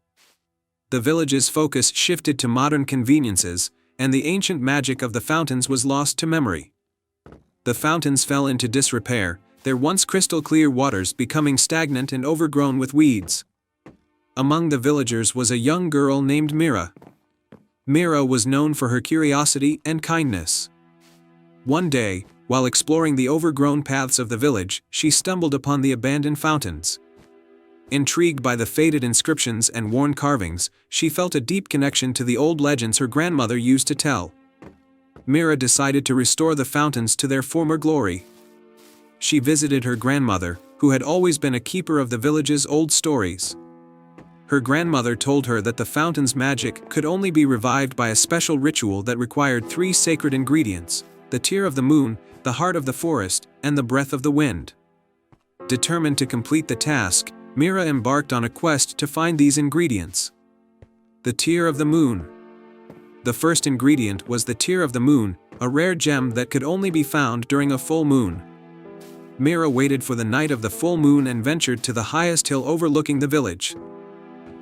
The village's focus shifted to modern conveniences, and the ancient magic of the fountains was lost to memory. The fountains fell into disrepair, their once crystal-clear waters becoming stagnant and overgrown with weeds. Among the villagers was a young girl named Mira. Mira was known for her curiosity and kindness. One day, while exploring the overgrown paths of the village, she stumbled upon the abandoned fountains. Intrigued by the faded inscriptions and worn carvings, she felt a deep connection to the old legends her grandmother used to tell. Mira decided to restore the fountains to their former glory. She visited her grandmother, who had always been a keeper of the village's old stories. Her grandmother told her that the fountain's magic could only be revived by a special ritual that required 3 sacred ingredients: the tear of the moon, the heart of the forest, and the breath of the wind. Determined to complete the task, Mira embarked on a quest to find these ingredients. The tear of the moon. The first ingredient was the tear of the moon, a rare gem that could only be found during a full moon. Mira waited for the night of the full moon and ventured to the highest hill overlooking the village.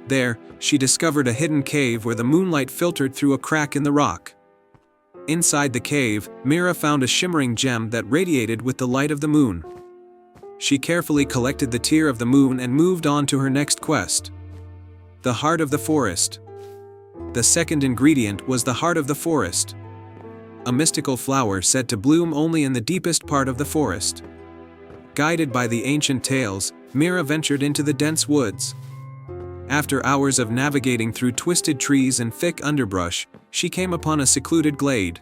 There, she discovered a hidden cave where the moonlight filtered through a crack in the rock. Inside the cave, Mira found a shimmering gem that radiated with the light of the moon. She carefully collected the tear of the moon and moved on to her next quest. The heart of the forest. The second ingredient was the heart of the forest. a mystical flower said to bloom only in the deepest part of the forest. Guided by the ancient tales, Mira ventured into the dense woods. After hours of navigating through twisted trees and thick underbrush, she came upon a secluded glade.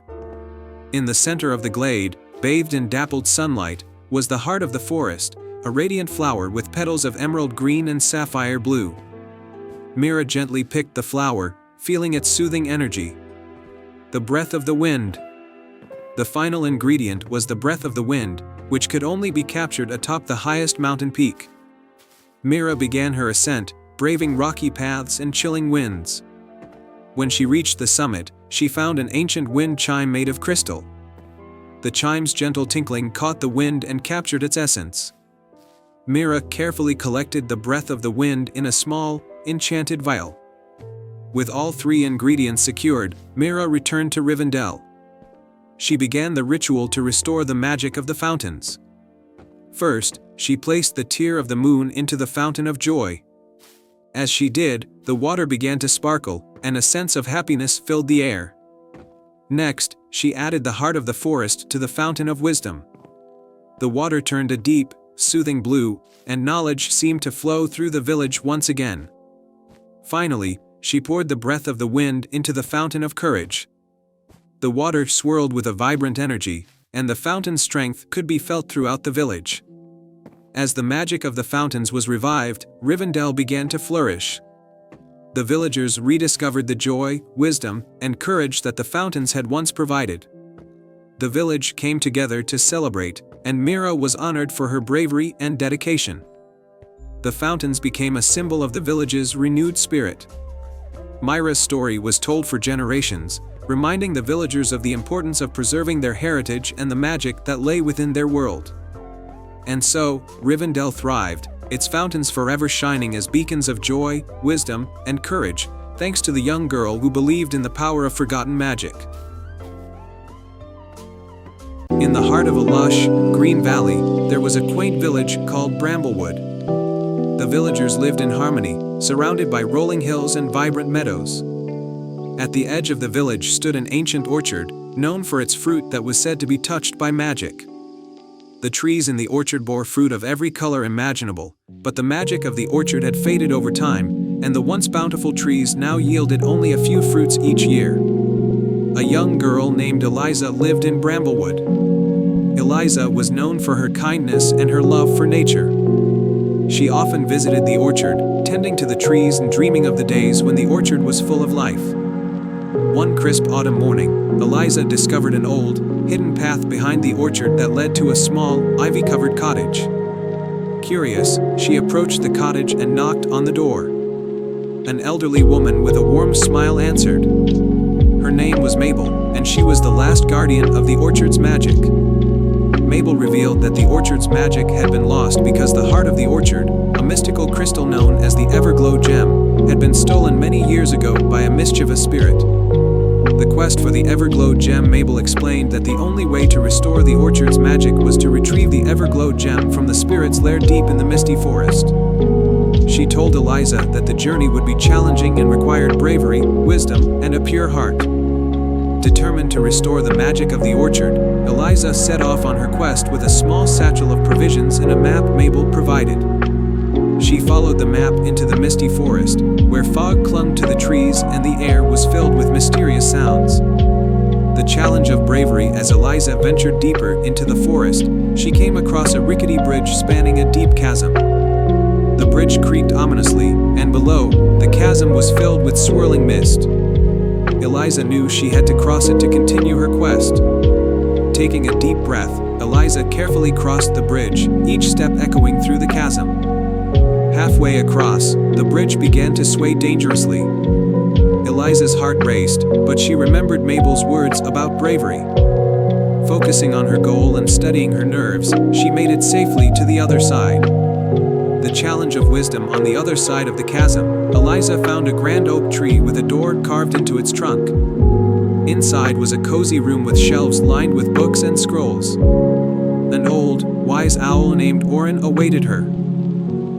In the center of the glade, bathed in dappled sunlight, was the heart of the forest, a radiant flower with petals of emerald green and sapphire blue. Mira gently picked the flower, feeling its soothing energy. The breath of the wind. The final ingredient was the breath of the wind, which could only be captured atop the highest mountain peak. Mira began her ascent, braving rocky paths and chilling winds. When she reached the summit, she found an ancient wind chime made of crystal. The chime's gentle tinkling caught the wind and captured its essence. Mira carefully collected the breath of the wind in a small, enchanted vial. With all three ingredients secured, Mira returned to Rivendell. She began the ritual to restore the magic of the fountains. First, she placed the tear of the moon into the fountain of joy. As she did, the water began to sparkle, and a sense of happiness filled the air. Next, she added the heart of the forest to the fountain of wisdom. The water turned a deep, soothing blue, and knowledge seemed to flow through the village once again. Finally, she poured the breath of the wind into the fountain of courage. The water swirled with a vibrant energy, and the fountain's strength could be felt throughout the village. As the magic of the fountains was revived, Rivendell began to flourish. The villagers rediscovered the joy, wisdom, and courage that the fountains had once provided. The village came together to celebrate, and Mira was honored for her bravery and dedication. The fountains became a symbol of the village's renewed spirit. Mira's story was told for generations, reminding the villagers of the importance of preserving their heritage and the magic that lay within their world. And so, Rivendell thrived, its fountains forever shining as beacons of joy, wisdom, and courage, thanks to the young girl who believed in the power of forgotten magic. In the heart of a lush, green valley, there was a quaint village called Bramblewood. The villagers lived in harmony, surrounded by rolling hills and vibrant meadows. At the edge of the village stood an ancient orchard, known for its fruit that was said to be touched by magic. The trees in the orchard bore fruit of every color imaginable, but the magic of the orchard had faded over time, and the once bountiful trees now yielded only a few fruits each year. A young girl named Eliza lived in Bramblewood. Eliza was known for her kindness and her love for nature. She often visited the orchard, tending to the trees and dreaming of the days when the orchard was full of life. One crisp autumn morning, Eliza discovered an old, hidden path behind the orchard that led to a small, ivy-covered cottage. Curious, she approached the cottage and knocked on the door. An elderly woman with a warm smile answered. Her name was Mabel, and she was the last guardian of the orchard's magic. Mabel revealed that the orchard's magic had been lost because the heart of the orchard, a mystical crystal known as the Everglow Gem, had been stolen many years ago by a mischievous spirit. The quest for the Everglow Gem. Mabel explained that the only way to restore the orchard's magic was to retrieve the Everglow Gem from the spirit's lair deep in the misty forest. She told Eliza that the journey would be challenging and required bravery, wisdom, and a pure heart. Determined to restore the magic of the orchard, Eliza set off on her quest with a small satchel of provisions and a map Mabel provided. She followed the map into the misty forest, where fog clung to the trees and the air was filled with mysterious sounds. The challenge of bravery. As Eliza ventured deeper into the forest, she came across a rickety bridge spanning a deep chasm. The bridge creaked ominously, and below, the chasm was filled with swirling mist. Eliza knew she had to cross it to continue her quest. Taking a deep breath, Eliza carefully crossed the bridge, each step echoing through the chasm. Halfway across, the bridge began to sway dangerously. Eliza's heart raced, but she remembered Mabel's words about bravery. Focusing on her goal and steadying her nerves, she made it safely to the other side. The challenge of wisdom. On the other side of the chasm, Eliza found a grand oak tree with a door carved into its trunk. Inside was a cozy room with shelves lined with books and scrolls. An old, wise owl named Orin awaited her.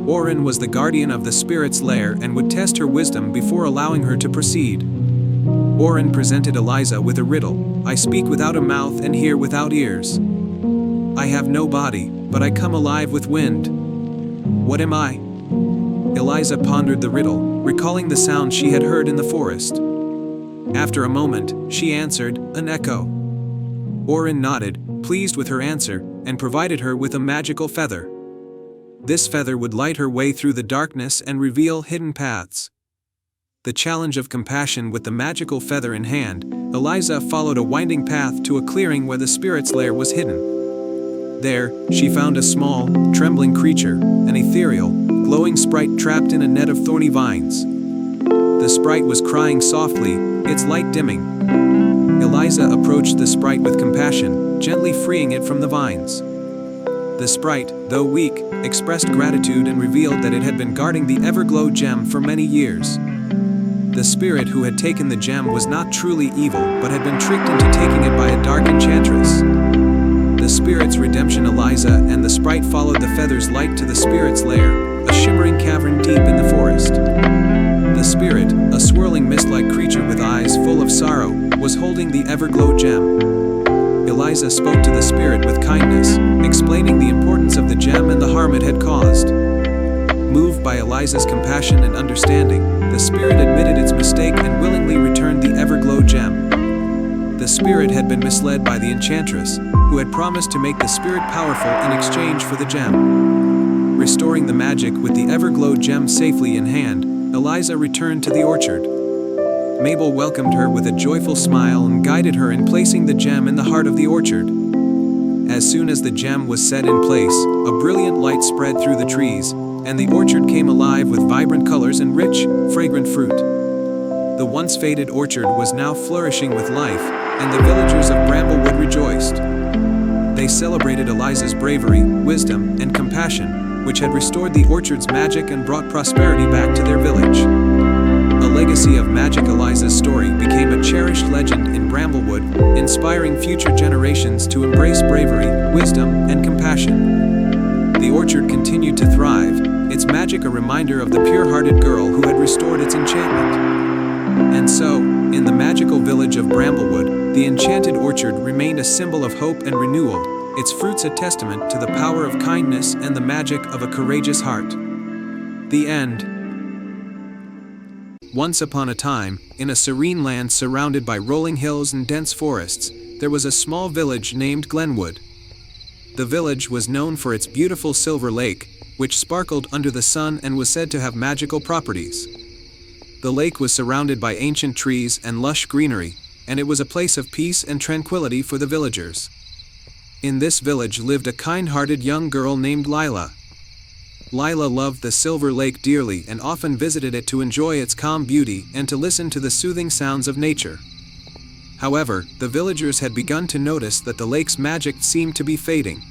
Orin was the guardian of the spirit's lair and would test her wisdom before allowing her to proceed. Orin presented Eliza with a riddle. I speak without a mouth and hear without ears. I have no body, but I come alive with wind. What am I? Eliza pondered the riddle, recalling the sound she had heard in the forest. After a moment, she answered, an echo. Orin nodded, pleased with her answer, and provided her with a magical feather. This feather would light her way through the darkness and reveal hidden paths. The challenge of compassion with the magical feather in hand, Eliza followed a winding path to a clearing where the spirit's lair was hidden. There, she found a small, trembling creature, an ethereal, glowing sprite trapped in a net of thorny vines. The sprite was crying softly, its light dimming. Eliza approached the sprite with compassion, gently freeing it from the vines. The sprite, though weak, expressed gratitude and revealed that it had been guarding the Everglow gem for many years. The spirit who had taken the gem was not truly evil, but had been tricked into taking it by a dark enchantress. The spirit's redemption. Eliza and the sprite followed the feather's light to the spirit's lair, a shimmering cavern deep in the forest. The spirit, a swirling mist-like creature with eyes full of sorrow, was holding the Everglow gem. Eliza spoke to the spirit with kindness, explaining the importance of the gem and the harm it had caused. Moved by Eliza's compassion and understanding, the spirit admitted its mistake and willingly returned the Everglow gem. The spirit had been misled by the enchantress, who had promised to make the spirit powerful in exchange for the gem. Restoring the magic with the Everglow gem safely in hand, Eliza returned to the orchard. Mabel welcomed her with a joyful smile and guided her in placing the gem in the heart of the orchard. As soon as the gem was set in place, a brilliant light spread through the trees, and the orchard came alive with vibrant colors and rich, fragrant fruit. The once faded orchard was now flourishing with life, and the villagers of Bramblewood rejoiced. They celebrated Eliza's bravery, wisdom, and compassion, which had restored the orchard's magic and brought prosperity back to their village. A legacy of magic. Eliza's story became a cherished legend in Bramblewood, inspiring future generations to embrace bravery, wisdom, and compassion. The orchard continued to thrive, its magic a reminder of the pure-hearted girl who had restored its enchantment. And so, in the magical village of Bramblewood, the enchanted orchard remained a symbol of hope and renewal, its fruits a testament to the power of kindness and the magic of a courageous heart. The end. Once upon a time, in a serene land surrounded by rolling hills and dense forests, there was a small village named Glenwood. The village was known for its beautiful silver lake, which sparkled under the sun and was said to have magical properties. The lake was surrounded by ancient trees and lush greenery, and it was a place of peace and tranquility for the villagers. In this village lived a kind-hearted young girl named Lila. Lila loved the Silver Lake dearly and often visited it to enjoy its calm beauty and to listen to the soothing sounds of nature. However, the villagers had begun to notice that the lake's magic seemed to be fading.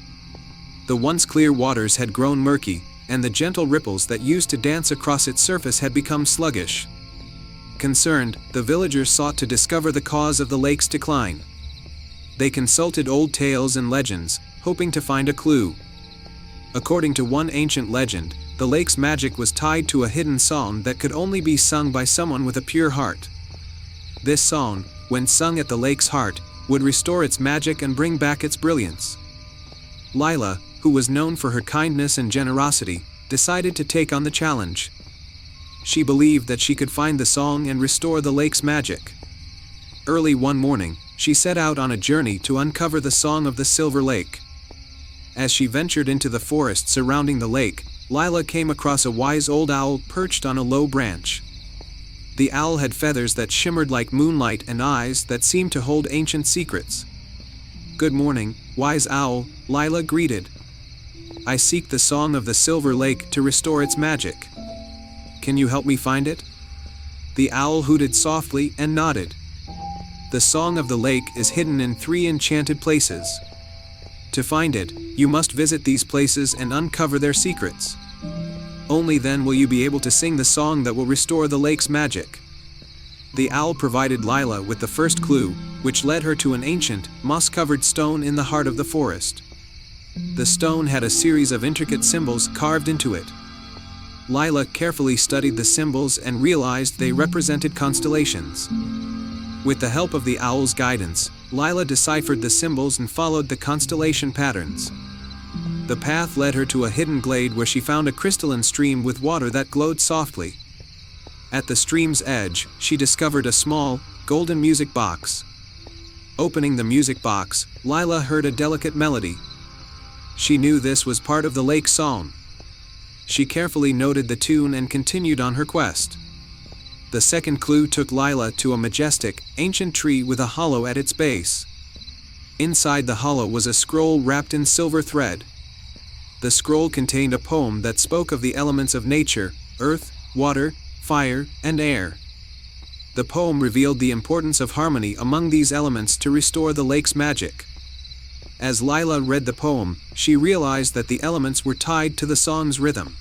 The once clear waters had grown murky, and the gentle ripples that used to dance across its surface had become sluggish. Concerned, the villagers sought to discover the cause of the lake's decline. They consulted old tales and legends, hoping to find a clue. According to one ancient legend, the lake's magic was tied to a hidden song that could only be sung by someone with a pure heart. This song, when sung at the lake's heart, would restore its magic and bring back its brilliance. Lila, who was known for her kindness and generosity, decided to take on the challenge. She believed that she could find the song and restore the lake's magic. Early one morning, she set out on a journey to uncover the song of the Silver Lake. As she ventured into the forest surrounding the lake, Lila came across a wise old owl perched on a low branch. The owl had feathers that shimmered like moonlight and eyes that seemed to hold ancient secrets. "Good morning, wise owl," Lila greeted. "I seek the song of the Silver Lake to restore its magic. Can you help me find it?" The owl hooted softly and nodded. "The song of the lake is hidden in 3 enchanted places. To find it, you must visit these places and uncover their secrets. Only then will you be able to sing the song that will restore the lake's magic." The owl provided Lila with the first clue, which led her to an ancient, moss-covered stone in the heart of the forest. The stone had a series of intricate symbols carved into it. Lila carefully studied the symbols and realized they represented constellations. With the help of the owl's guidance, Lila deciphered the symbols and followed the constellation patterns. The path led her to a hidden glade where she found a crystalline stream with water that glowed softly. At the stream's edge, she discovered a small, golden music box. Opening the music box, Lila heard a delicate melody. She knew this was part of the lake's song. She carefully noted the tune and continued on her quest. The second clue took Lila to a majestic, ancient tree with a hollow at its base. Inside the hollow was a scroll wrapped in silver thread. The scroll contained a poem that spoke of the elements of nature: earth, water, fire, and air. The poem revealed the importance of harmony among these elements to restore the lake's magic. As Lila read the poem, she realized that the elements were tied to the song's rhythm.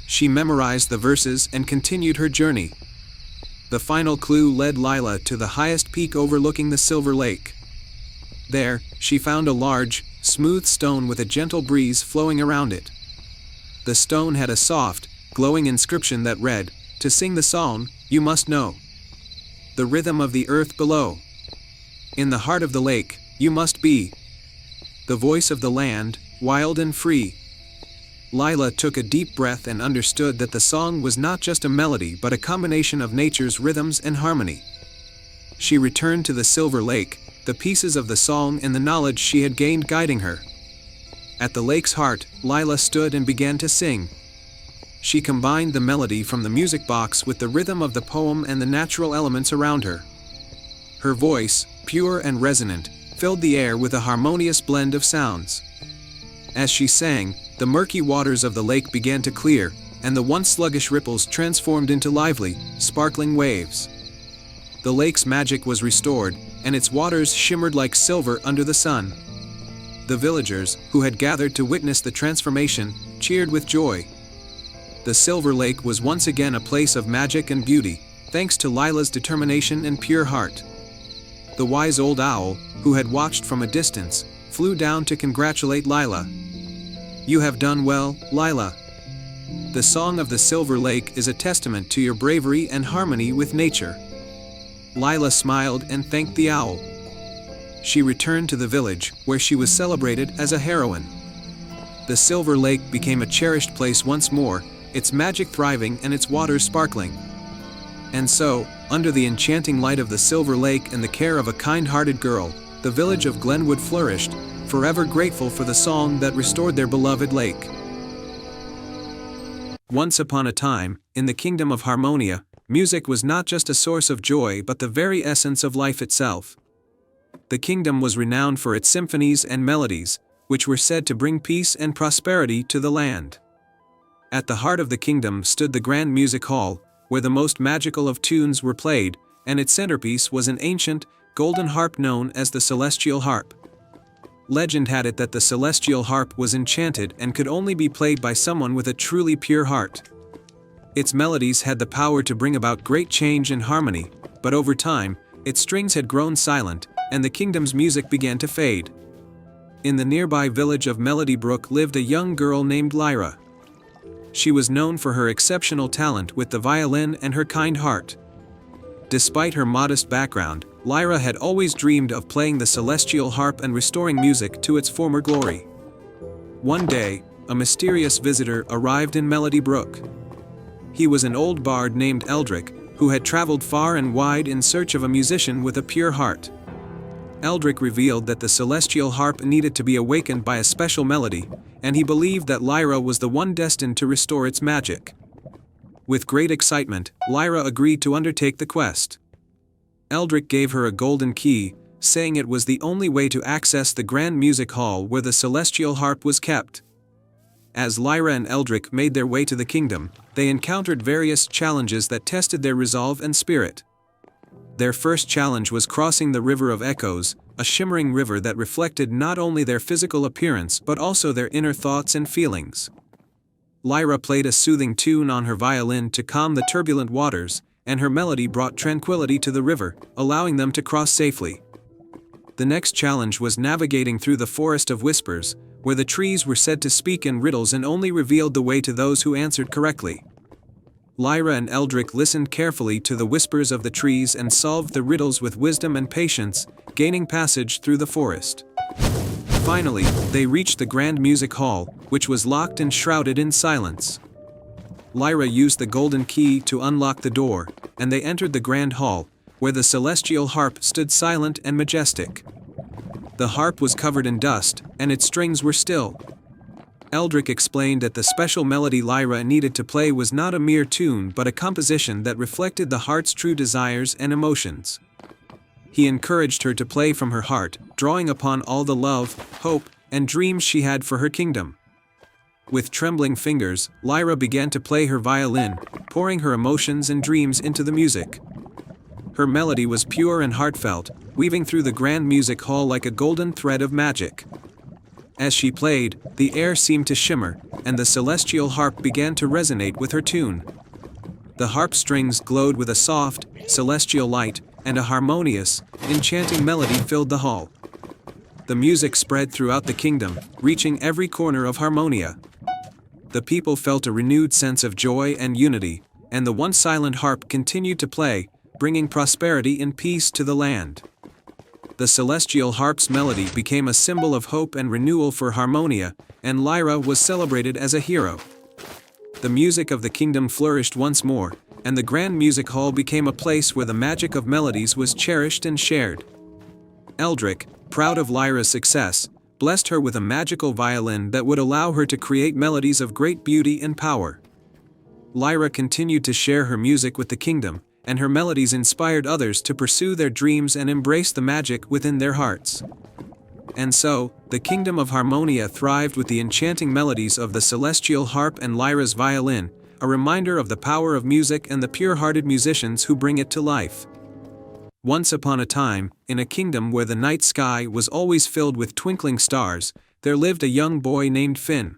She memorized the verses and continued her journey. The final clue led Lila to the highest peak overlooking the Silver Lake. There, she found a large, smooth stone with a gentle breeze flowing around it. The stone had a soft, glowing inscription that read, "To sing the song, you must know the rhythm of the earth below. In the heart of the lake, you must be the voice of the land, wild and free." Lila took a deep breath and understood that the song was not just a melody but a combination of nature's rhythms and harmony. She returned to the Silver Lake, the pieces of the song and the knowledge she had gained guiding her. At the lake's heart, Lila stood and began to sing. She combined the melody from the music box with the rhythm of the poem and the natural elements around her. Her voice, pure and resonant, filled the air with a harmonious blend of sounds. As she sang, the murky waters of the lake began to clear, and the once sluggish ripples transformed into lively, sparkling waves. The lake's magic was restored, and its waters shimmered like silver under the sun. The villagers, who had gathered to witness the transformation, cheered with joy. The Silver Lake was once again a place of magic and beauty, thanks to Lila's determination and pure heart. The wise old owl, who had watched from a distance, flew down to congratulate Lila. "You have done well, Lila. The song of the Silver Lake is a testament to your bravery and harmony with nature." Lila smiled and thanked the owl. She returned to the village, where she was celebrated as a heroine. The Silver Lake became a cherished place once more, its magic thriving and its waters sparkling. And so, under the enchanting light of the Silver Lake and the care of a kind-hearted girl, the village of Glenwood flourished, forever grateful for the song that restored their beloved lake. Once upon a time, in the kingdom of Harmonia, music was not just a source of joy but the very essence of life itself. The kingdom was renowned for its symphonies and melodies, which were said to bring peace and prosperity to the land. At the heart of the kingdom stood the Grand Music Hall, where the most magical of tunes were played, and its centerpiece was an ancient, golden harp known as the Celestial Harp. Legend had it that the Celestial Harp was enchanted and could only be played by someone with a truly pure heart. Its melodies had the power to bring about great change and harmony, but over time, its strings had grown silent, and the kingdom's music began to fade. In the nearby village of Melody Brook lived a young girl named Lyra. She was known for her exceptional talent with the violin and her kind heart. Despite her modest background, Lyra had always dreamed of playing the celestial harp and restoring music to its former glory. One day, a mysterious visitor arrived in Melody Brook. He was an old bard named Eldrick, who had traveled far and wide in search of a musician with a pure heart. Eldrick revealed that the celestial harp needed to be awakened by a special melody, and he believed that Lyra was the one destined to restore its magic. With great excitement, Lyra agreed to undertake the quest. Eldrick gave her a golden key, saying it was the only way to access the Grand Music Hall where the celestial harp was kept. As Lyra and Eldrick made their way to the kingdom, they encountered various challenges that tested their resolve and spirit. Their first challenge was crossing the River of Echoes, a shimmering river that reflected not only their physical appearance but also their inner thoughts and feelings. Lyra played a soothing tune on her violin to calm the turbulent waters, and her melody brought tranquility to the river, allowing them to cross safely. The next challenge was navigating through the Forest of Whispers, where the trees were said to speak in riddles and only revealed the way to those who answered correctly. Lyra and Eldrick listened carefully to the whispers of the trees and solved the riddles with wisdom and patience, gaining passage through the forest. Finally, they reached the grand music hall, which was locked and shrouded in silence. Lyra used the golden key to unlock the door, and they entered the grand hall, where the celestial harp stood silent and majestic. The harp was covered in dust, and its strings were still. Eldrick explained that the special melody Lyra needed to play was not a mere tune but a composition that reflected the heart's true desires and emotions. He encouraged her to play from her heart, drawing upon all the love, hope, and dreams she had for her kingdom. With trembling fingers, Lyra began to play her violin, pouring her emotions and dreams into the music. Her melody was pure and heartfelt, weaving through the grand music hall like a golden thread of magic. As she played, the air seemed to shimmer, and the celestial harp began to resonate with her tune. The harp strings glowed with a soft, celestial light, and a harmonious, enchanting melody filled the hall. The music spread throughout the kingdom, reaching every corner of Harmonia. The people felt a renewed sense of joy and unity, and the once silent harp continued to play, bringing prosperity and peace to the land. The celestial harp's melody became a symbol of hope and renewal for Harmonia, and Lyra was celebrated as a hero. The music of the kingdom flourished once more, and the grand music hall became a place where the magic of melodies was cherished and shared. Eldrick, proud of Lyra's success, blessed her with a magical violin that would allow her to create melodies of great beauty and power. Lyra continued to share her music with the kingdom, and her melodies inspired others to pursue their dreams and embrace the magic within their hearts. And so, the kingdom of Harmonia thrived with the enchanting melodies of the celestial harp and Lyra's violin, a reminder of the power of music and the pure-hearted musicians who bring it to life. Once upon a time, in a kingdom where the night sky was always filled with twinkling stars, there lived a young boy named Finn.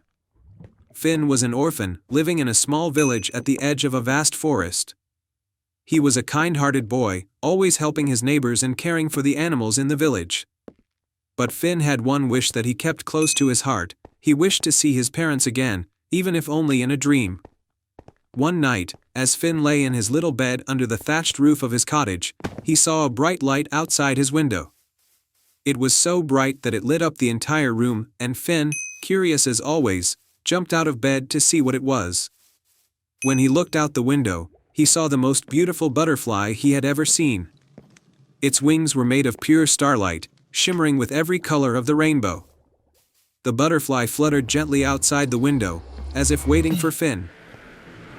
Finn was an orphan, living in a small village at the edge of a vast forest. He was a kind-hearted boy, always helping his neighbors and caring for the animals in the village. But Finn had one wish that he kept close to his heart. He wished to see his parents again, even if only in a dream. One night, as Finn lay in his little bed under the thatched roof of his cottage, he saw a bright light outside his window. It was so bright that it lit up the entire room, and Finn, curious as always, jumped out of bed to see what it was. When he looked out the window, he saw the most beautiful butterfly he had ever seen. Its wings were made of pure starlight, shimmering with every color of the rainbow. The butterfly fluttered gently outside the window, as if waiting for Finn.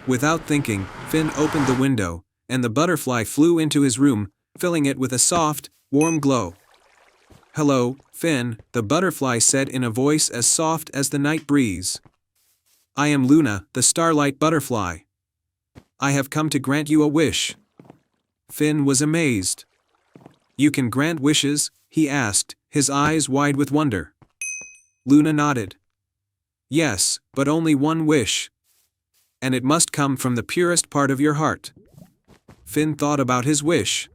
Without thinking, Finn opened the window, and the butterfly flew into his room, filling it with a soft, warm glow. "Hello, Finn," the butterfly said in a voice as soft as the night breeze. "I am Luna, the starlight butterfly. I have come to grant you a wish." Finn was amazed. "You can grant wishes?" he asked, his eyes wide with wonder. Luna nodded. "Yes, but only one wish. And it must come from the purest part of your heart." Finn thought about his wish.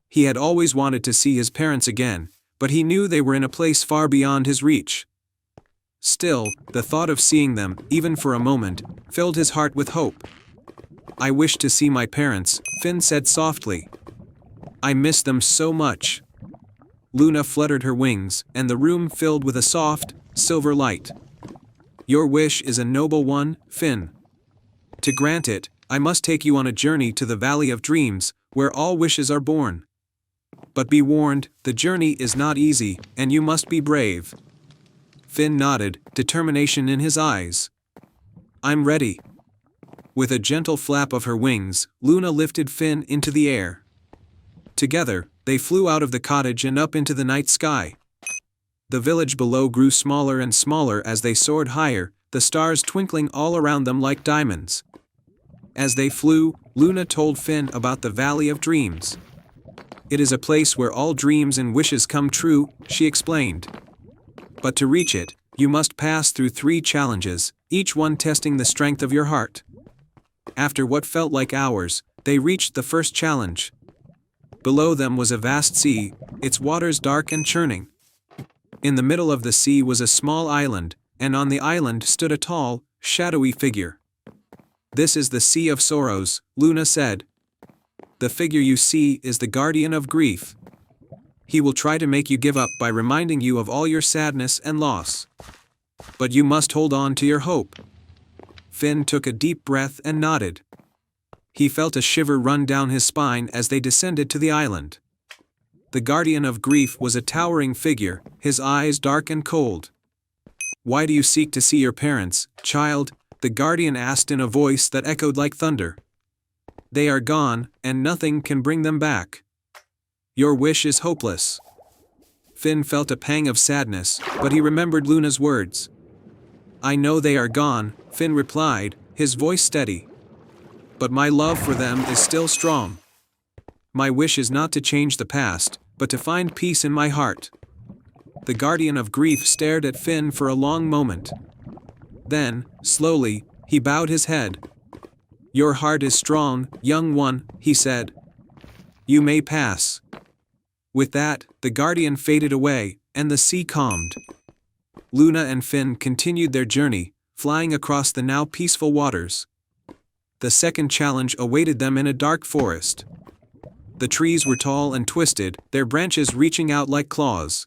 He had always wanted to see his parents again, but he knew they were in a place far beyond his reach. Still, the thought of seeing them, even for a moment, filled his heart with hope. "I wish to see my parents," Finn said softly. "I miss them so much." Luna fluttered her wings, and the room filled with a soft, silver light. "Your wish is a noble one, Finn. To grant it, I must take you on a journey to the Valley of Dreams, where all wishes are born. But be warned, the journey is not easy, and you must be brave." Finn nodded, determination in his eyes. "I'm ready." With a gentle flap of her wings, Luna lifted Finn into the air. Together, they flew out of the cottage and up into the night sky. The village below grew smaller and smaller as they soared higher, the stars twinkling all around them like diamonds. As they flew, Luna told Finn about the Valley of Dreams. "It is a place where all dreams and wishes come true," she explained. "But to reach it, you must pass through 3 challenges, each one testing the strength of your heart." After what felt like hours, they reached the first challenge. Below them was a vast sea, its waters dark and churning. In the middle of the sea was a small island, and on the island stood a tall, shadowy figure. "This is the Sea of Sorrows," Luna said. "The figure you see is the guardian of grief. He will try to make you give up by reminding you of all your sadness and loss. But you must hold on to your hope." Finn took a deep breath and nodded. He felt a shiver run down his spine as they descended to the island. The guardian of grief was a towering figure, his eyes dark and cold. "Why do you seek to see your parents, child?" the guardian asked in a voice that echoed like thunder. "They are gone, and nothing can bring them back. Your wish is hopeless." Finn felt a pang of sadness, but he remembered Luna's words. "I know they are gone," Finn replied, his voice steady. "But my love for them is still strong. My wish is not to change the past, but to find peace in my heart." The guardian of grief stared at Finn for a long moment. Then, slowly, he bowed his head. "Your heart is strong, young one," he said. "You may pass." With that, the guardian faded away, and the sea calmed. Luna and Finn continued their journey, flying across the now peaceful waters. The second challenge awaited them in a dark forest. The trees were tall and twisted, their branches reaching out like claws.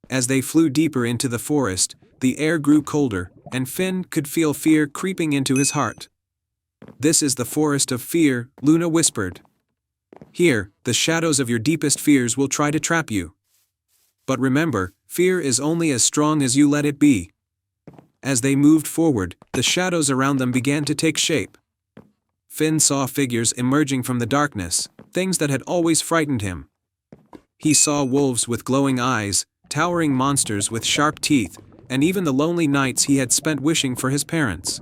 As they flew deeper into the forest, the air grew colder, and Finn could feel fear creeping into his heart. "This is the forest of fear," Luna whispered. "Here, the shadows of your deepest fears will try to trap you. But remember, fear is only as strong as you let it be." As they moved forward, the shadows around them began to take shape. Finn saw figures emerging from the darkness, things that had always frightened him. He saw wolves with glowing eyes, towering monsters with sharp teeth, and even the lonely nights he had spent wishing for his parents.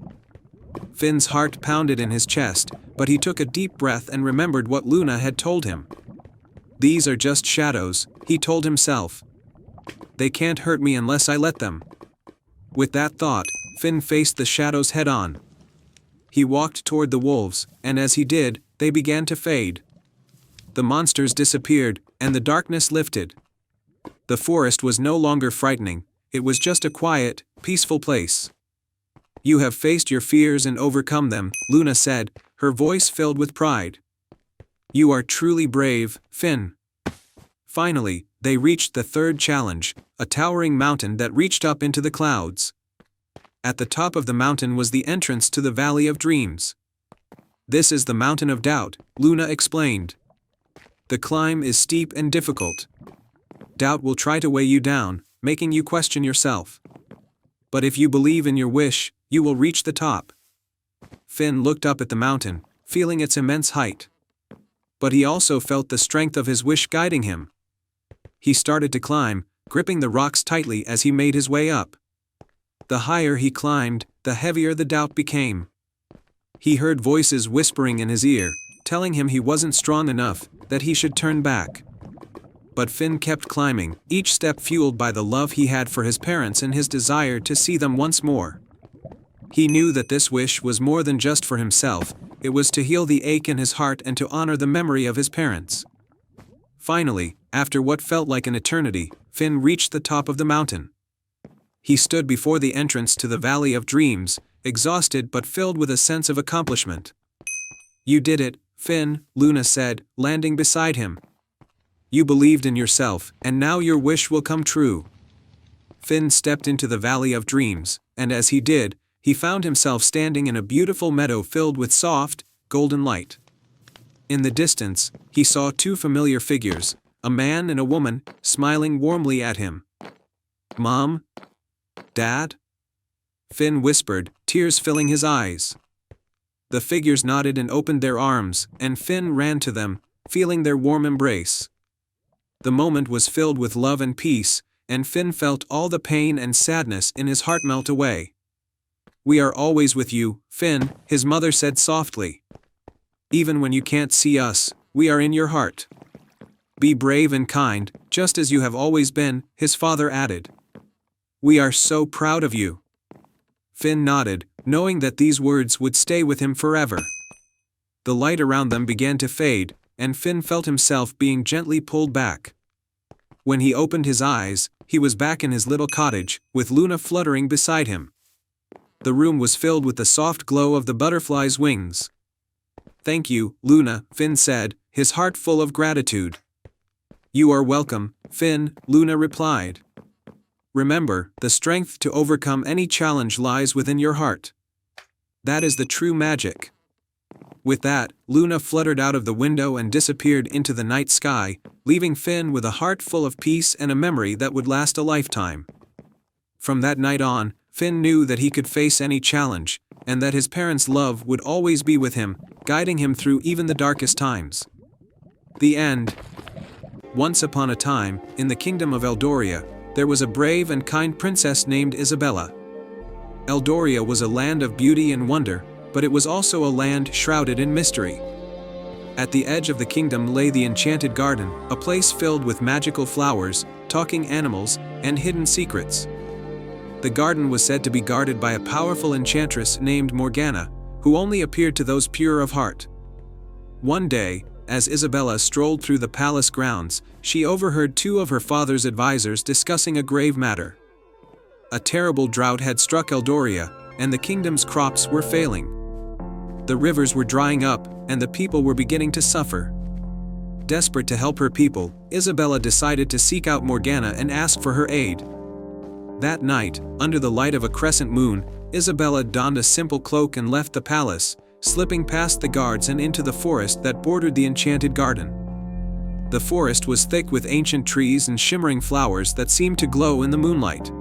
Finn's heart pounded in his chest, but he took a deep breath and remembered what Luna had told him. "These are just shadows," he told himself. "They can't hurt me unless I let them." With that thought, Finn faced the shadows head-on. He walked toward the wolves, and as he did, they began to fade. The monsters disappeared, and the darkness lifted. The forest was no longer frightening, it was just a quiet, peaceful place. "You have faced your fears and overcome them," Luna said, her voice filled with pride. "You are truly brave, Finn." Finally, they reached the third challenge, a towering mountain that reached up into the clouds. At the top of the mountain was the entrance to the Valley of Dreams. "This is the Mountain of Doubt," Luna explained. "The climb is steep and difficult. Doubt will try to weigh you down, making you question yourself. But if you believe in your wish, you will reach the top." Finn looked up at the mountain, feeling its immense height. But he also felt the strength of his wish guiding him. He started to climb, gripping the rocks tightly as he made his way up. The higher he climbed, the heavier the doubt became. He heard voices whispering in his ear, telling him he wasn't strong enough, that he should turn back. But Finn kept climbing, each step fueled by the love he had for his parents and his desire to see them once more. He knew that this wish was more than just for himself, it was to heal the ache in his heart and to honor the memory of his parents. Finally, after what felt like an eternity, Finn reached the top of the mountain. He stood before the entrance to the Valley of Dreams, exhausted but filled with a sense of accomplishment. "You did it, Finn," Luna said, landing beside him. "You believed in yourself, and now your wish will come true." Finn stepped into the Valley of Dreams, and as he did, he found himself standing in a beautiful meadow filled with soft, golden light. In the distance, he saw two familiar figures, a man and a woman, smiling warmly at him. "Mom? Dad?" Finn whispered, tears filling his eyes. The figures nodded and opened their arms, and Finn ran to them, feeling their warm embrace. The moment was filled with love and peace, and Finn felt all the pain and sadness in his heart melt away. "We are always with you, Finn," his mother said softly. "Even when you can't see us, we are in your heart. Be brave and kind, just as you have always been," his father added. "We are so proud of you." Finn nodded, knowing that these words would stay with him forever. The light around them began to fade, and Finn felt himself being gently pulled back. When he opened his eyes, he was back in his little cottage, with Luna fluttering beside him. The room was filled with the soft glow of the butterfly's wings. "Thank you, Luna," Finn said, his heart full of gratitude. "You are welcome, Finn," Luna replied. "Remember, the strength to overcome any challenge lies within your heart. That is the true magic." With that, Luna fluttered out of the window and disappeared into the night sky, leaving Finn with a heart full of peace and a memory that would last a lifetime. From that night on, Finn knew that he could face any challenge, and that his parents' love would always be with him, guiding him through even the darkest times. The end. Once upon a time, in the kingdom of Eldoria, there was a brave and kind princess named Isabella. Eldoria was a land of beauty and wonder, but it was also a land shrouded in mystery. At the edge of the kingdom lay the Enchanted Garden, a place filled with magical flowers, talking animals, and hidden secrets. The garden was said to be guarded by a powerful enchantress named Morgana, who only appeared to those pure of heart. One day, as Isabella strolled through the palace grounds, she overheard two of her father's advisors discussing a grave matter. A terrible drought had struck Eldoria, and the kingdom's crops were failing. The rivers were drying up, and the people were beginning to suffer. Desperate to help her people, Isabella decided to seek out Morgana and ask for her aid. That night, under the light of a crescent moon, Isabella donned a simple cloak and left the palace, slipping past the guards and into the forest that bordered the Enchanted Garden. The forest was thick with ancient trees and shimmering flowers that seemed to glow in the moonlight.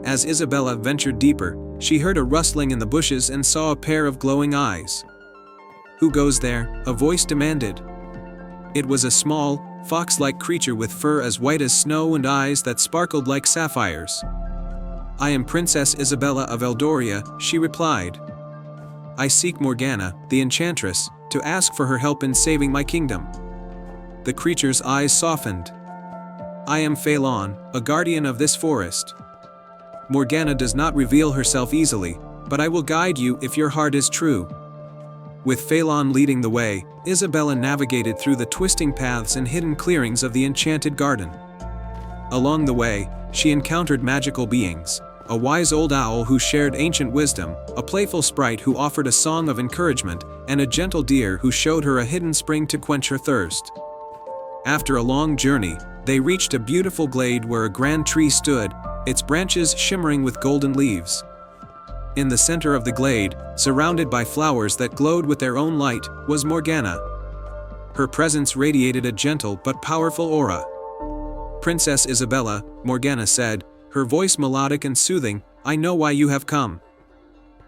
As Isabella ventured deeper, she heard a rustling in the bushes and saw a pair of glowing eyes. "Who goes there?" a voice demanded. It was a small, fox-like creature with fur as white as snow and eyes that sparkled like sapphires. "I am Princess Isabella of Eldoria," she replied. "I seek Morgana, the enchantress, to ask for her help in saving my kingdom." The creature's eyes softened. "I am Phelan, a guardian of this forest. Morgana does not reveal herself easily, but I will guide you if your heart is true." With Phelan leading the way, Isabella navigated through the twisting paths and hidden clearings of the Enchanted Garden. Along the way, she encountered magical beings, a wise old owl who shared ancient wisdom, a playful sprite who offered a song of encouragement, and a gentle deer who showed her a hidden spring to quench her thirst. After a long journey, they reached a beautiful glade where a grand tree stood, its branches shimmering with golden leaves. In the center of the glade, surrounded by flowers that glowed with their own light, was Morgana. Her presence radiated a gentle but powerful aura. "Princess Isabella," Morgana said, her voice melodic and soothing, "I know why you have come.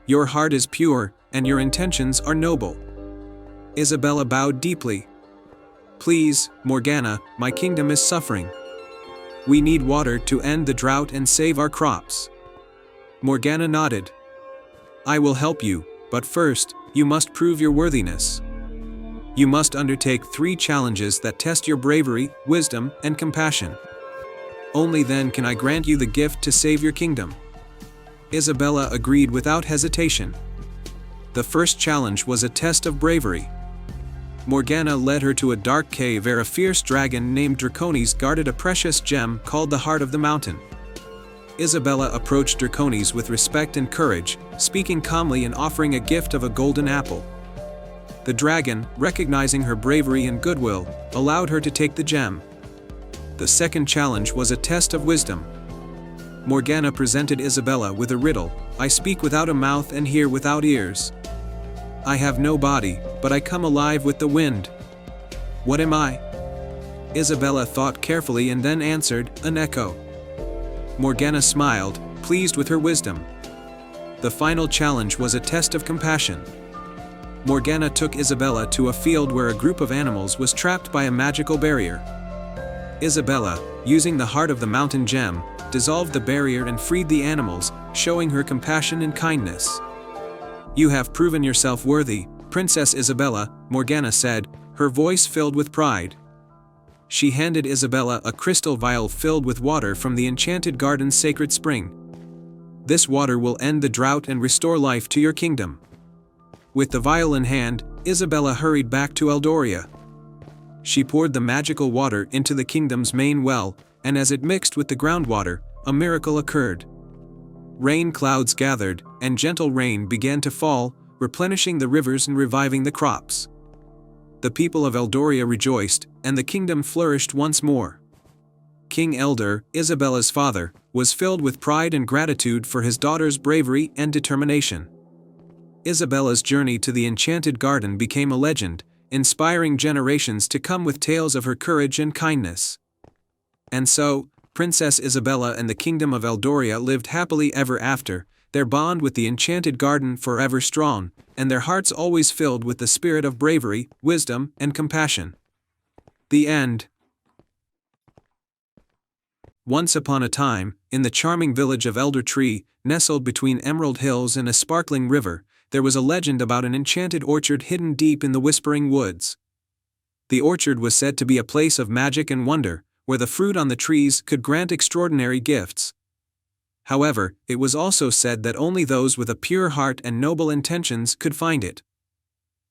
Your heart is pure, and your intentions are noble." Isabella bowed deeply. "Please, Morgana, my kingdom is suffering. We need water to end the drought and save our crops." Morgana nodded. "I will help you, but first, you must prove your worthiness. You must undertake 3 challenges that test your bravery, wisdom, and compassion. Only then can I grant you the gift to save your kingdom." Isabella agreed without hesitation. The first challenge was a test of bravery. Morgana led her to a dark cave where a fierce dragon named Draconis guarded a precious gem called the Heart of the Mountain. Isabella approached Draconis with respect and courage, speaking calmly and offering a gift of a golden apple. The dragon, recognizing her bravery and goodwill, allowed her to take the gem. The second challenge was a test of wisdom. Morgana presented Isabella with a riddle: "I speak without a mouth and hear without ears. I have no body, but I come alive with the wind. What am I?" Isabella thought carefully and then answered, "An echo." Morgana smiled, pleased with her wisdom. The final challenge was a test of compassion. Morgana took Isabella to a field where a group of animals was trapped by a magical barrier. Isabella, using the Heart of the Mountain gem, dissolved the barrier and freed the animals, showing her compassion and kindness. "You have proven yourself worthy, Princess Isabella," Morgana said, her voice filled with pride. She handed Isabella a crystal vial filled with water from the Enchanted Garden's sacred spring. "This water will end the drought and restore life to your kingdom." With the vial in hand, Isabella hurried back to Eldoria. She poured the magical water into the kingdom's main well, and as it mixed with the groundwater, a miracle occurred. Rain clouds gathered, and gentle rain began to fall, replenishing the rivers and reviving the crops. The people of Eldoria rejoiced, and the kingdom flourished once more. King Eldur, Isabella's father, was filled with pride and gratitude for his daughter's bravery and determination. Isabella's journey to the enchanted garden became a legend, inspiring generations to come with tales of her courage and kindness. And so, Princess Isabella and the kingdom of Eldoria lived happily ever after, their bond with the enchanted garden forever strong, and their hearts always filled with the spirit of bravery, wisdom, and compassion. The end. Once upon a time, in the charming village of Elder Tree, nestled between emerald hills and a sparkling river, there was a legend about an enchanted orchard hidden deep in the Whispering Woods. The orchard was said to be a place of magic and wonder, where the fruit on the trees could grant extraordinary gifts. However, it was also said that only those with a pure heart and noble intentions could find it.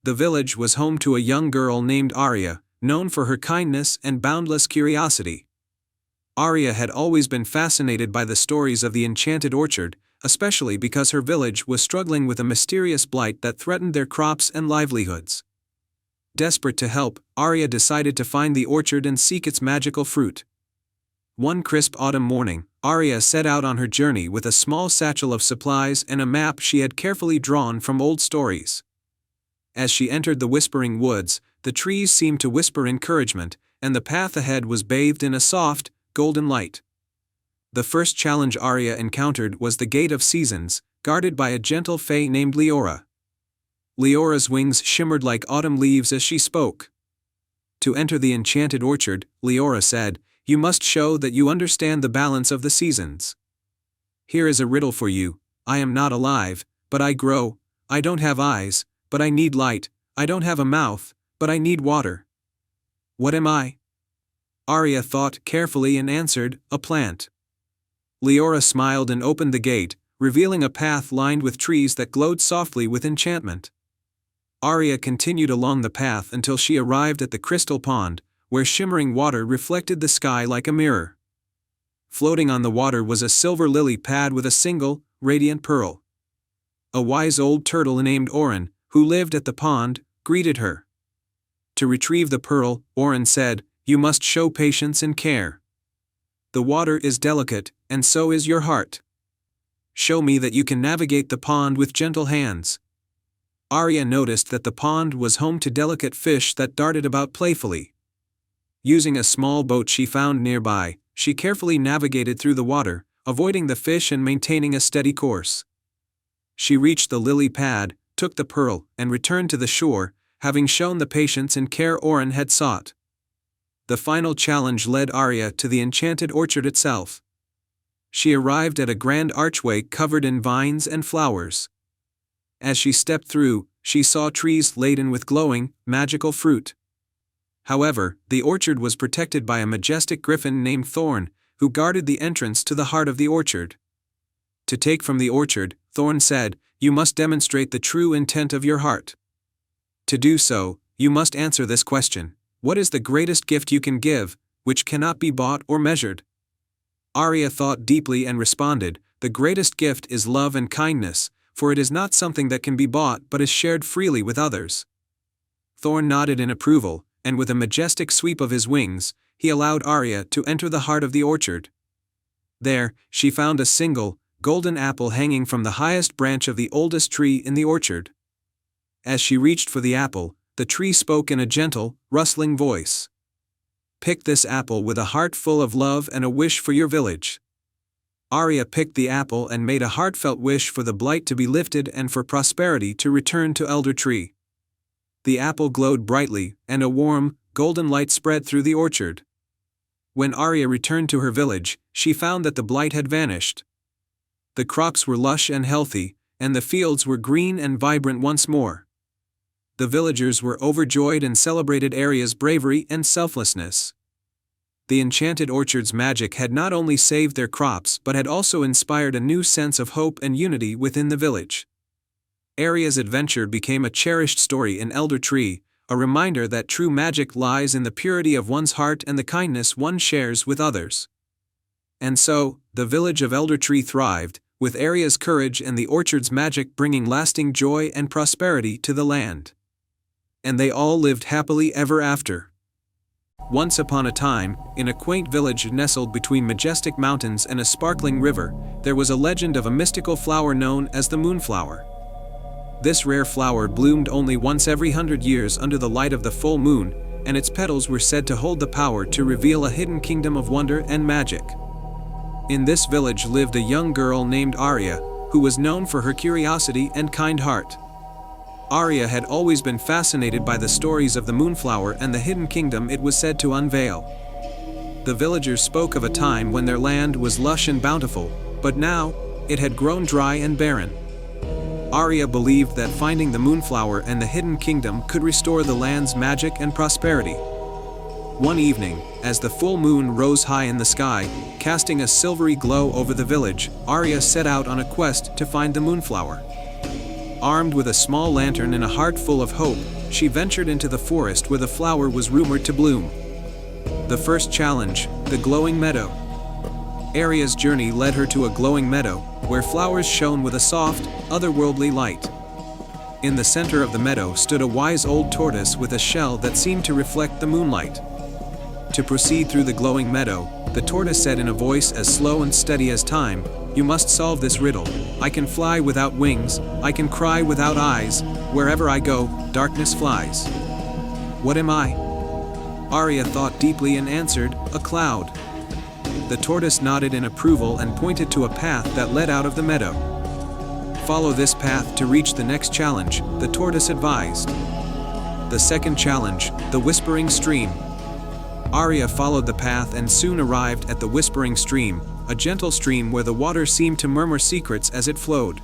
The village was home to a young girl named Arya, known for her kindness and boundless curiosity. Arya had always been fascinated by the stories of the enchanted orchard, especially because her village was struggling with a mysterious blight that threatened their crops and livelihoods. Desperate to help, Arya decided to find the orchard and seek its magical fruit. One crisp autumn morning, Arya set out on her journey with a small satchel of supplies and a map she had carefully drawn from old stories. As she entered the Whispering Woods, the trees seemed to whisper encouragement, and the path ahead was bathed in a soft, golden light. The first challenge Arya encountered was the Gate of Seasons, guarded by a gentle fae named Leora. Leora's wings shimmered like autumn leaves as she spoke. To enter the enchanted orchard, Leora said, "You must show that you understand the balance of the seasons. Here is a riddle for you. I am not alive, but I grow. I don't have eyes, but I need light. I don't have a mouth, but I need water. What am I?" Arya thought carefully and answered, "A plant." Leora smiled and opened the gate, revealing a path lined with trees that glowed softly with enchantment. Arya continued along the path until she arrived at the crystal pond, where shimmering water reflected the sky like a mirror. Floating on the water was a silver lily pad with a single, radiant pearl. A wise old turtle named Orin, who lived at the pond, greeted her. To retrieve the pearl, Orin said, "You must show patience and care. The water is delicate, and so is your heart. Show me that you can navigate the pond with gentle hands." Arya noticed that the pond was home to delicate fish that darted about playfully. Using a small boat she found nearby, she carefully navigated through the water, avoiding the fish and maintaining a steady course. She reached the lily pad, took the pearl, and returned to the shore, having shown the patience and care Orin had sought. The final challenge led Arya to the enchanted orchard itself. She arrived at a grand archway covered in vines and flowers. As she stepped through, she saw trees laden with glowing, magical fruit. However, the orchard was protected by a majestic griffin named Thorn, who guarded the entrance to the heart of the orchard. To take from the orchard, Thorn said, "You must demonstrate the true intent of your heart. To do so, you must answer this question. What is the greatest gift you can give, which cannot be bought or measured?" Arya thought deeply and responded, "The greatest gift is love and kindness, for it is not something that can be bought but is shared freely with others." Thorn nodded in approval, and with a majestic sweep of his wings, he allowed Arya to enter the heart of the orchard. There, she found a single, golden apple hanging from the highest branch of the oldest tree in the orchard. As she reached for the apple, the tree spoke in a gentle, rustling voice. "Pick this apple with a heart full of love and a wish for your village." Arya picked the apple and made a heartfelt wish for the blight to be lifted and for prosperity to return to Elder Tree. The apple glowed brightly, and a warm, golden light spread through the orchard. When Arya returned to her village, she found that the blight had vanished. The crops were lush and healthy, and the fields were green and vibrant once more. The villagers were overjoyed and celebrated Arya's bravery and selflessness. The enchanted orchard's magic had not only saved their crops but had also inspired a new sense of hope and unity within the village. Arya's adventure became a cherished story in Elder Tree, a reminder that true magic lies in the purity of one's heart and the kindness one shares with others. And so, the village of Elder Tree thrived, with Aria's courage and the orchard's magic bringing lasting joy and prosperity to the land. And they all lived happily ever after. Once upon a time, in a quaint village nestled between majestic mountains and a sparkling river, there was a legend of a mystical flower known as the moonflower. This rare flower bloomed only once every 100 years under the light of the full moon, and its petals were said to hold the power to reveal a hidden kingdom of wonder and magic. In this village lived a young girl named Aria, who was known for her curiosity and kind heart. Aria had always been fascinated by the stories of the moonflower and the hidden kingdom it was said to unveil. The villagers spoke of a time when their land was lush and bountiful, but now, it had grown dry and barren. Aria believed that finding the moonflower and the hidden kingdom could restore the land's magic and prosperity. One evening, as the full moon rose high in the sky, casting a silvery glow over the village, Aria set out on a quest to find the moonflower. Armed with a small lantern and a heart full of hope, she ventured into the forest where the flower was rumored to bloom. The first challenge, the glowing meadow. Aria's journey led her to a glowing meadow, where flowers shone with a soft, otherworldly light. In the center of the meadow stood a wise old tortoise with a shell that seemed to reflect the moonlight. To proceed through the glowing meadow, the tortoise said in a voice as slow and steady as time, "You must solve this riddle. I can fly without wings, I can cry without eyes, wherever I go, darkness flies. What am I?" Aria thought deeply and answered, "A cloud." The tortoise nodded in approval and pointed to a path that led out of the meadow. "Follow this path to reach the next challenge," the tortoise advised. The second challenge, the whispering stream. Aria followed the path and soon arrived at the whispering stream, a gentle stream where the water seemed to murmur secrets as it flowed.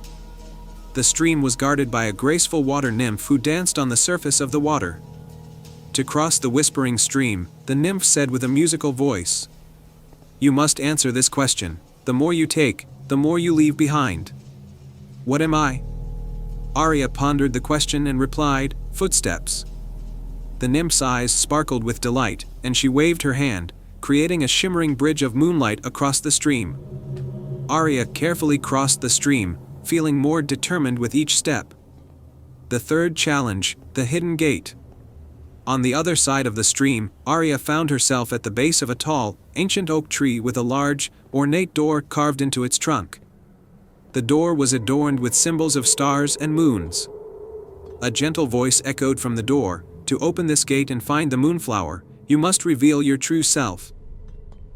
The stream was guarded by a graceful water nymph who danced on the surface of the water. To cross the whispering stream, the nymph said with a musical voice, "You must answer this question. The more you take, the more you leave behind." "What am I?" Aria pondered the question and replied, "Footsteps." The nymph's eyes sparkled with delight, and she waved her hand, creating a shimmering bridge of moonlight across the stream. Aria carefully crossed the stream, feeling more determined with each step. The third challenge, the hidden gate. On the other side of the stream, Aria found herself at the base of a tall, ancient oak tree with a large, ornate door carved into its trunk. The door was adorned with symbols of stars and moons. A gentle voice echoed from the door, "To open this gate and find the moonflower, you must reveal your true self.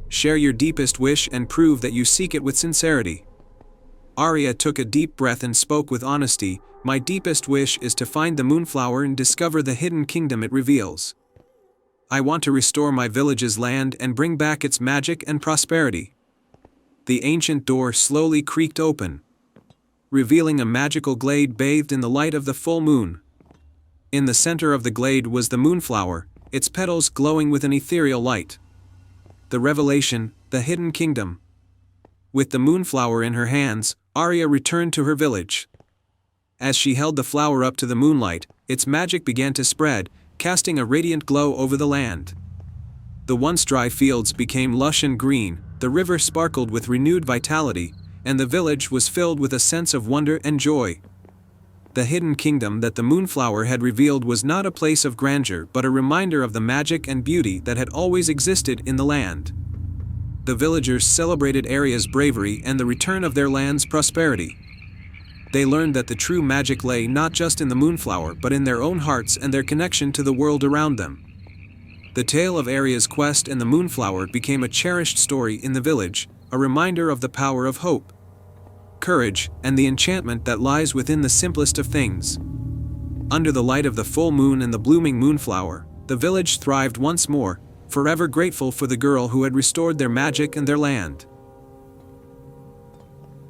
Share your deepest wish and prove that you seek it with sincerity." Aria took a deep breath and spoke with honesty, "My deepest wish is to find the moonflower and discover the hidden kingdom it reveals. I want to restore my village's land and bring back its magic and prosperity." The ancient door slowly creaked open, revealing a magical glade bathed in the light of the full moon. In the center of the glade was the moonflower, its petals glowing with an ethereal light. The revelation, the hidden kingdom. With the moonflower in her hands, Aria returned to her village. As she held the flower up to the moonlight, its magic began to spread, casting a radiant glow over the land. The once dry fields became lush and green, the river sparkled with renewed vitality, and the village was filled with a sense of wonder and joy. The hidden kingdom that the moonflower had revealed was not a place of grandeur but a reminder of the magic and beauty that had always existed in the land. The villagers celebrated Aria's bravery and the return of their land's prosperity. They learned that the true magic lay not just in the moonflower but in their own hearts and their connection to the world around them. The tale of Aria's quest and the moonflower became a cherished story in the village, a reminder of the power of hope, courage, and the enchantment that lies within the simplest of things. Under the light of the full moon and the blooming moonflower, the village thrived once more, forever grateful for the girl who had restored their magic and their land.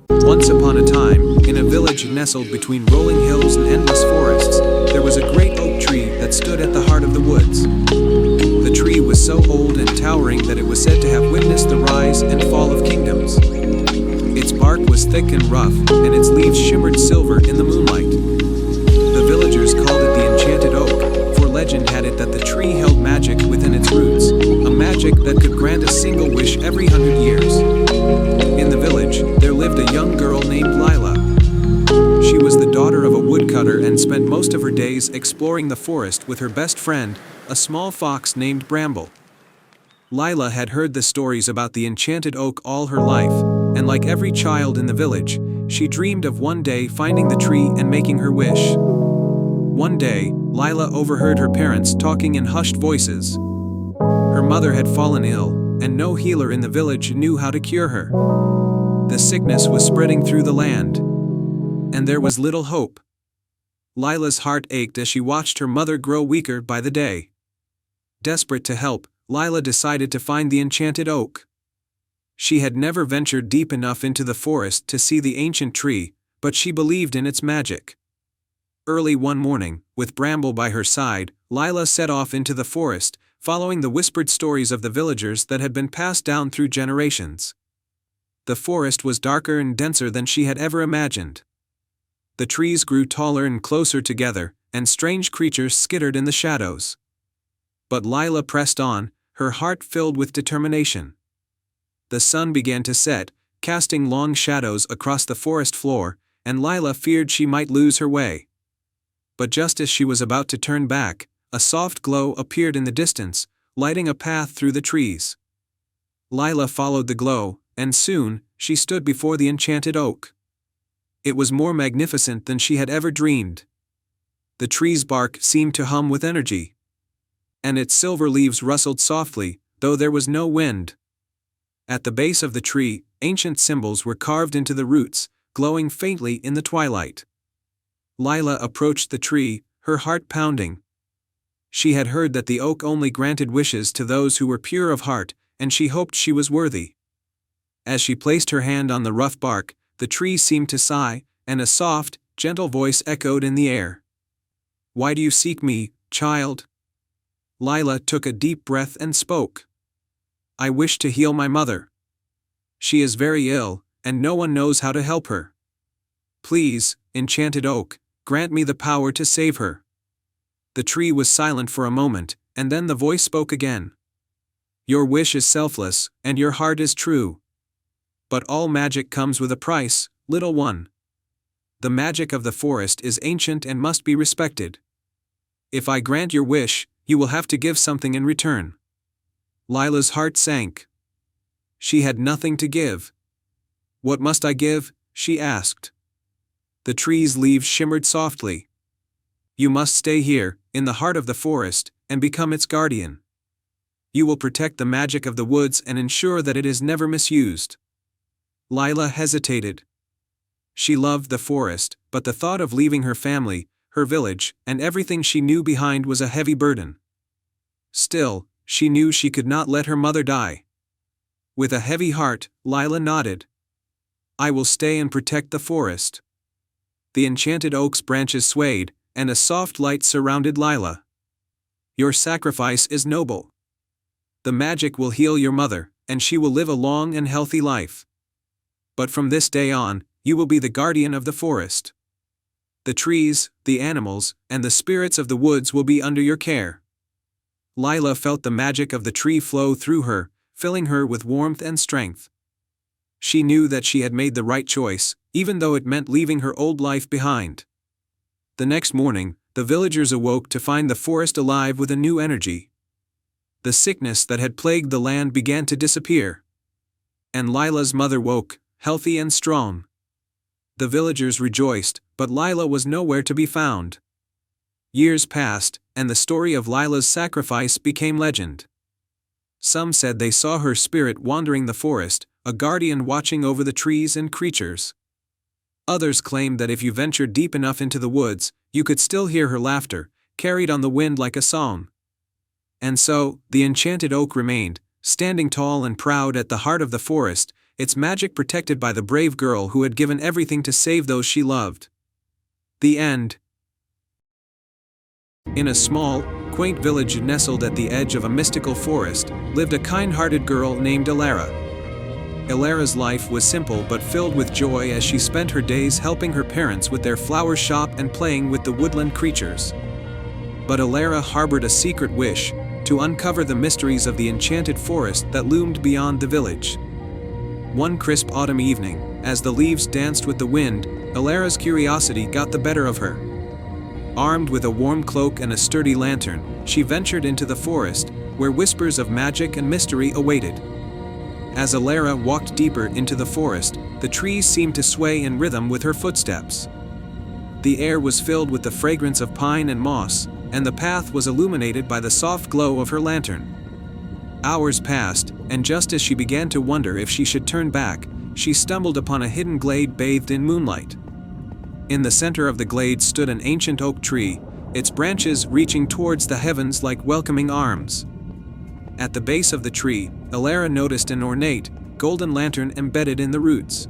Once upon a time, in a village nestled between rolling hills and endless forests, there was a great oak tree that stood at the heart of the woods. The tree was so old and towering that it was said to have witnessed the rise and fall of kingdoms. Its bark was thick and rough, and its leaves shimmered silver in the moonlight. The villagers called it the Enchanted Oak, for legend had it that the tree held magic within its roots, a magic that could grant a single wish every 100 years. In the village, there lived a young girl named and spent most of her days exploring the forest with her best friend, a small fox named Bramble. Lila had heard the stories about the enchanted oak all her life, and like every child in the village, she dreamed of one day finding the tree and making her wish. One day, Lila overheard her parents talking in hushed voices. Her mother had fallen ill, and no healer in the village knew how to cure her. The sickness was spreading through the land, and there was little hope. Lila's heart ached as she watched her mother grow weaker by the day. Desperate to help, Lila decided to find the enchanted oak. She had never ventured deep enough into the forest to see the ancient tree, but she believed in its magic. Early one morning, with Bramble by her side, Lila set off into the forest, following the whispered stories of the villagers that had been passed down through generations. The forest was darker and denser than she had ever imagined. The trees grew taller and closer together, and strange creatures skittered in the shadows. But Lila pressed on, her heart filled with determination. The sun began to set, casting long shadows across the forest floor, and Lila feared she might lose her way. But just as she was about to turn back, a soft glow appeared in the distance, lighting a path through the trees. Lila followed the glow, and soon, she stood before the enchanted oak. It was more magnificent than she had ever dreamed. The tree's bark seemed to hum with energy, and its silver leaves rustled softly, though there was no wind. At the base of the tree, ancient symbols were carved into the roots, glowing faintly in the twilight. Lila approached the tree, her heart pounding. She had heard that the oak only granted wishes to those who were pure of heart, and she hoped she was worthy. As she placed her hand on the rough bark, the tree seemed to sigh, and a soft, gentle voice echoed in the air. "Why do you seek me, child?" Lila took a deep breath and spoke. "I wish to heal my mother. She is very ill, and no one knows how to help her. Please, enchanted oak, grant me the power to save her." The tree was silent for a moment, and then the voice spoke again. "Your wish is selfless, and your heart is true. But all magic comes with a price, little one. The magic of the forest is ancient and must be respected. If I grant your wish, you will have to give something in return." Lila's heart sank. She had nothing to give. "What must I give?" she asked. The tree's leaves shimmered softly. "You must stay here, in the heart of the forest, and become its guardian. You will protect the magic of the woods and ensure that it is never misused." Lila hesitated. She loved the forest, but the thought of leaving her family, her village, and everything she knew behind was a heavy burden. Still, she knew she could not let her mother die. With a heavy heart, Lila nodded. "I will stay and protect the forest." The enchanted oak's branches swayed, and a soft light surrounded Lila. "Your sacrifice is noble. The magic will heal your mother, and she will live a long and healthy life. But from this day on, you will be the guardian of the forest. The trees, the animals, and the spirits of the woods will be under your care." Lila felt the magic of the tree flow through her, filling her with warmth and strength. She knew that she had made the right choice, even though it meant leaving her old life behind. The next morning, the villagers awoke to find the forest alive with a new energy. The sickness that had plagued the land began to disappear. And Lila's mother woke, healthy and strong. The villagers rejoiced, but Lila was nowhere to be found. Years passed, and the story of Lila's sacrifice became legend. Some said they saw her spirit wandering the forest, a guardian watching over the trees and creatures. Others claimed that if you ventured deep enough into the woods, you could still hear her laughter, carried on the wind like a song. And so, the enchanted oak remained, standing tall and proud at the heart of the forest, its magic protected by the brave girl who had given everything to save those she loved. The end. In a small, quaint village nestled at the edge of a mystical forest, lived a kind-hearted girl named Elara. Elara's life was simple but filled with joy as she spent her days helping her parents with their flower shop and playing with the woodland creatures. But Elara harbored a secret wish, to uncover the mysteries of the enchanted forest that loomed beyond the village. One crisp autumn evening, as the leaves danced with the wind, Elara's curiosity got the better of her. Armed with a warm cloak and a sturdy lantern, she ventured into the forest, where whispers of magic and mystery awaited. As Alara walked deeper into the forest, the trees seemed to sway in rhythm with her footsteps. The air was filled with the fragrance of pine and moss, and the path was illuminated by the soft glow of her lantern. Hours passed, and just as she began to wonder if she should turn back, she stumbled upon a hidden glade bathed in moonlight. In the center of the glade stood an ancient oak tree, its branches reaching towards the heavens like welcoming arms. At the base of the tree, Alara noticed an ornate, golden lantern embedded in the roots.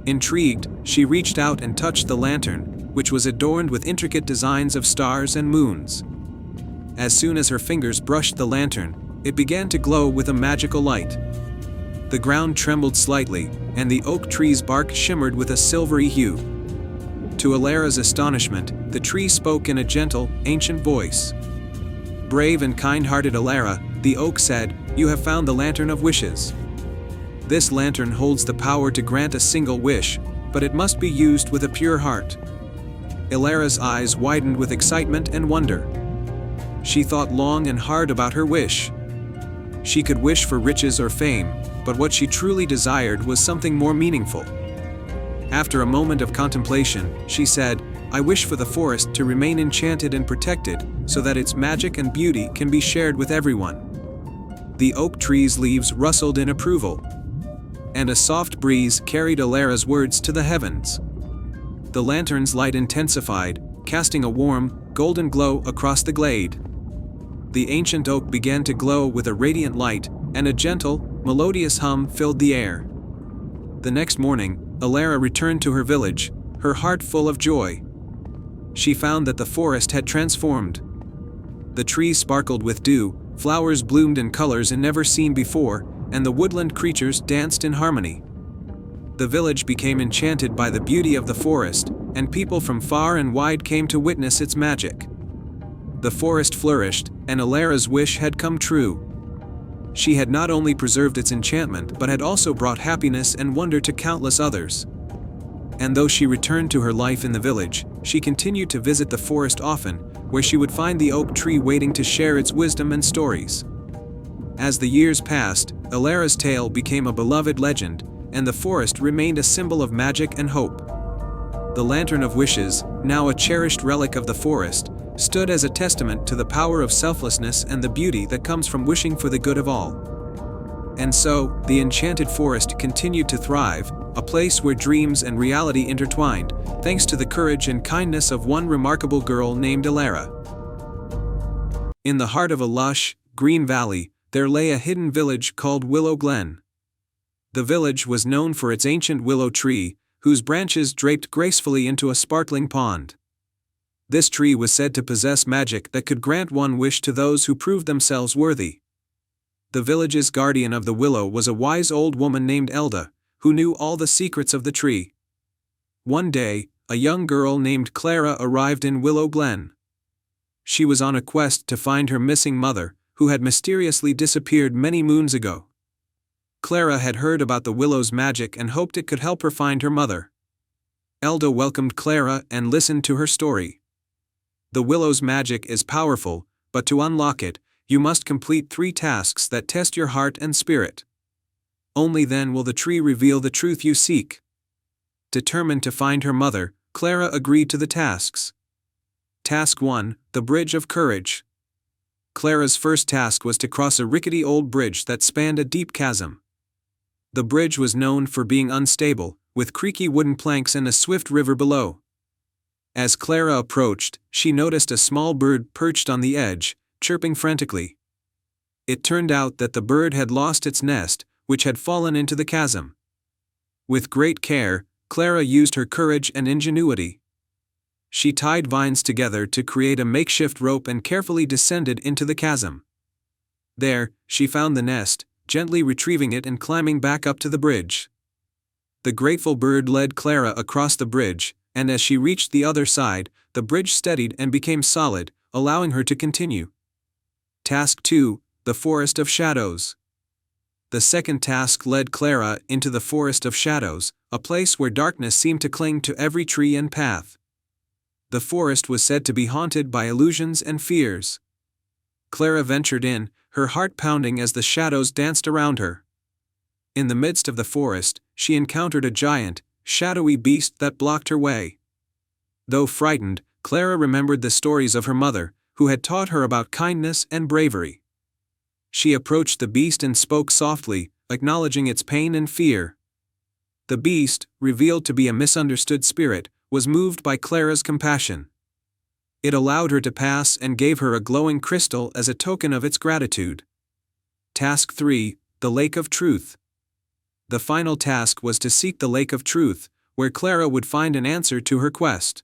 Intrigued, she reached out and touched the lantern, which was adorned with intricate designs of stars and moons. As soon as her fingers brushed the lantern, it began to glow with a magical light. The ground trembled slightly, and the oak tree's bark shimmered with a silvery hue. To Alara's astonishment, the tree spoke in a gentle, ancient voice. "Brave and kind-hearted Alara," the oak said, "you have found the Lantern of Wishes. This lantern holds the power to grant a single wish, but it must be used with a pure heart." Alara's eyes widened with excitement and wonder. She thought long and hard about her wish. She could wish for riches or fame, but what she truly desired was something more meaningful. After a moment of contemplation, she said, "I wish for the forest to remain enchanted and protected, so that its magic and beauty can be shared with everyone." The oak tree's leaves rustled in approval, and a soft breeze carried Alara's words to the heavens. The lantern's light intensified, casting a warm, golden glow across the glade. The ancient oak began to glow with a radiant light, and a gentle, melodious hum filled the air. The next morning, Alara returned to her village, her heart full of joy. She found that the forest had transformed. The trees sparkled with dew, flowers bloomed in colors never seen before, and the woodland creatures danced in harmony. The village became enchanted by the beauty of the forest, and people from far and wide came to witness its magic. The forest flourished, and Alara's wish had come true. She had not only preserved its enchantment but had also brought happiness and wonder to countless others. And though she returned to her life in the village, she continued to visit the forest often, where she would find the oak tree waiting to share its wisdom and stories. As the years passed, Alara's tale became a beloved legend, and the forest remained a symbol of magic and hope. The Lantern of Wishes, now a cherished relic of the forest, stood as a testament to the power of selflessness and the beauty that comes from wishing for the good of all. And so, the enchanted forest continued to thrive, a place where dreams and reality intertwined, thanks to the courage and kindness of one remarkable girl named Alara. In the heart of a lush, green valley, there lay a hidden village called Willow Glen. The village was known for its ancient willow tree, whose branches draped gracefully into a sparkling pond. This tree was said to possess magic that could grant one wish to those who proved themselves worthy. The village's guardian of the willow was a wise old woman named Elda, who knew all the secrets of the tree. One day, a young girl named Clara arrived in Willow Glen. She was on a quest to find her missing mother, who had mysteriously disappeared many moons ago. Clara had heard about the willow's magic and hoped it could help her find her mother. Elda welcomed Clara and listened to her story. The willow's magic is powerful, but to unlock it, you must complete 3 tasks that test your heart and spirit. Only then will the tree reveal the truth you seek. Determined to find her mother, Clara agreed to the tasks. Task 1, the Bridge of Courage. Clara's first task was to cross a rickety old bridge that spanned a deep chasm. The bridge was known for being unstable, with creaky wooden planks and a swift river below. As Clara approached, she noticed a small bird perched on the edge, chirping frantically. It turned out that the bird had lost its nest, which had fallen into the chasm. With great care, Clara used her courage and ingenuity. She tied vines together to create a makeshift rope and carefully descended into the chasm. There, she found the nest, gently retrieving it and climbing back up to the bridge. The grateful bird led Clara across the bridge, and as she reached the other side, the bridge steadied and became solid, allowing her to continue. Task 2, the Forest of Shadows. The second task led Clara into the Forest of Shadows, a place where darkness seemed to cling to every tree and path. The forest was said to be haunted by illusions and fears. Clara ventured in, her heart pounding as the shadows danced around her. In the midst of the forest, she encountered a giant, shadowy beast that blocked her way. Though frightened, Clara remembered the stories of her mother, who had taught her about kindness and bravery. She approached the beast and spoke softly, acknowledging its pain and fear. The beast, revealed to be a misunderstood spirit, was moved by Clara's compassion. It allowed her to pass and gave her a glowing crystal as a token of its gratitude. Task 3, the Lake of Truth. The final task was to seek the Lake of Truth, where Clara would find an answer to her quest.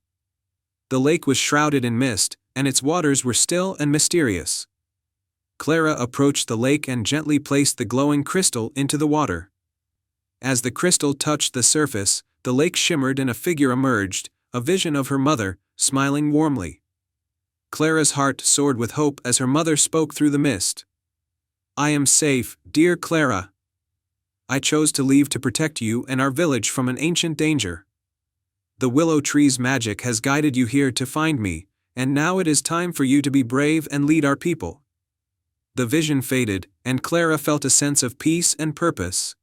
The lake was shrouded in mist, and its waters were still and mysterious. Clara approached the lake and gently placed the glowing crystal into the water. As the crystal touched the surface, the lake shimmered and a figure emerged, a vision of her mother, smiling warmly. Clara's heart soared with hope as her mother spoke through the mist. "I am safe, dear Clara. I chose to leave to protect you and our village from an ancient danger. The willow tree's magic has guided you here to find me, and now it is time for you to be brave and lead our people." The vision faded, and Clara felt a sense of peace and purpose.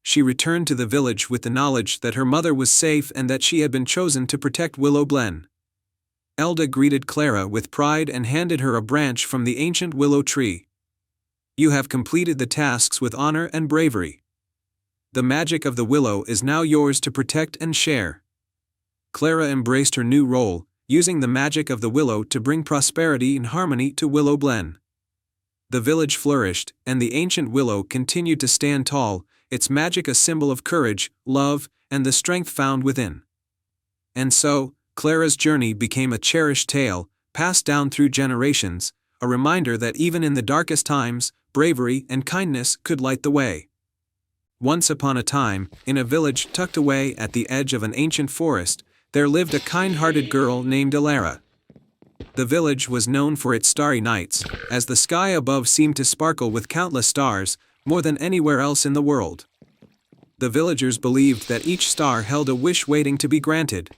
She returned to the village with the knowledge that her mother was safe and that she had been chosen to protect Willow Glen. Elda greeted Clara with pride and handed her a branch from the ancient willow tree. "You have completed the tasks with honor and bravery. The magic of the willow is now yours to protect and share." Clara embraced her new role, using the magic of the willow to bring prosperity and harmony to Willow Glen. The village flourished, and the ancient willow continued to stand tall, its magic a symbol of courage, love, and the strength found within. And so, Clara's journey became a cherished tale, passed down through generations, a reminder that even in the darkest times, bravery and kindness could light the way. Once upon a time, in a village tucked away at the edge of an ancient forest, there lived a kind-hearted girl named Elara. The village was known for its starry nights, as the sky above seemed to sparkle with countless stars, more than anywhere else in the world. The villagers believed that each star held a wish waiting to be granted.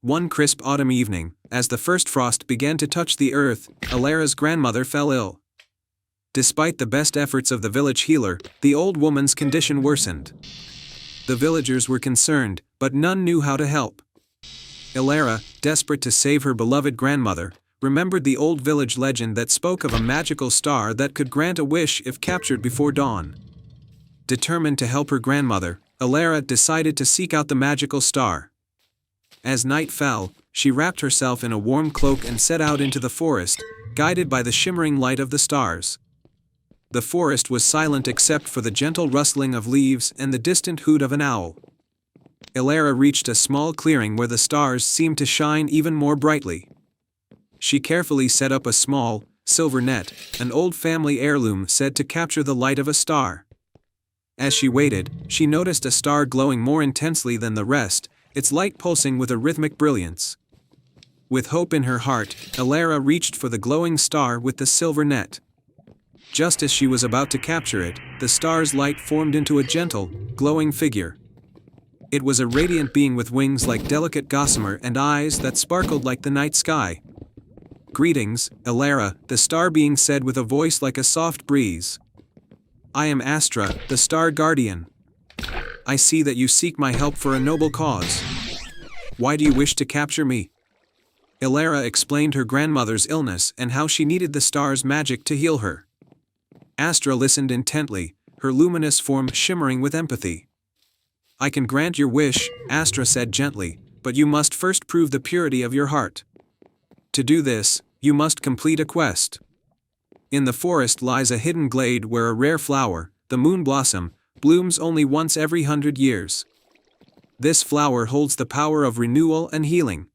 One crisp autumn evening, as the first frost began to touch the earth, Elara's grandmother fell ill. Despite the best efforts of the village healer, the old woman's condition worsened. The villagers were concerned, but none knew how to help. Elara, desperate to save her beloved grandmother, remembered the old village legend that spoke of a magical star that could grant a wish if captured before dawn. Determined to help her grandmother, Elara decided to seek out the magical star. As night fell, she wrapped herself in a warm cloak and set out into the forest, guided by the shimmering light of the stars. The forest was silent except for the gentle rustling of leaves and the distant hoot of an owl. Elara reached a small clearing where the stars seemed to shine even more brightly. She carefully set up a small, silver net, an old family heirloom said to capture the light of a star. As she waited, she noticed a star glowing more intensely than the rest, its light pulsing with a rhythmic brilliance. With hope in her heart, Elara reached for the glowing star with the silver net. Just as she was about to capture it, the star's light formed into a gentle, glowing figure. It was a radiant being with wings like delicate gossamer and eyes that sparkled like the night sky. "Greetings, Elara," the star being said with a voice like a soft breeze. "I am Astra, the star guardian. I see that you seek my help for a noble cause. Why do you wish to capture me?" Elara explained her grandmother's illness and how she needed the star's magic to heal her. Astra listened intently, her luminous form shimmering with empathy. "I can grant your wish," Astra said gently, "but you must first prove the purity of your heart. To do this, you must complete a quest. In the forest lies a hidden glade where a rare flower, the moon blossom, blooms only once every 100 years. This flower holds the power of renewal and healing.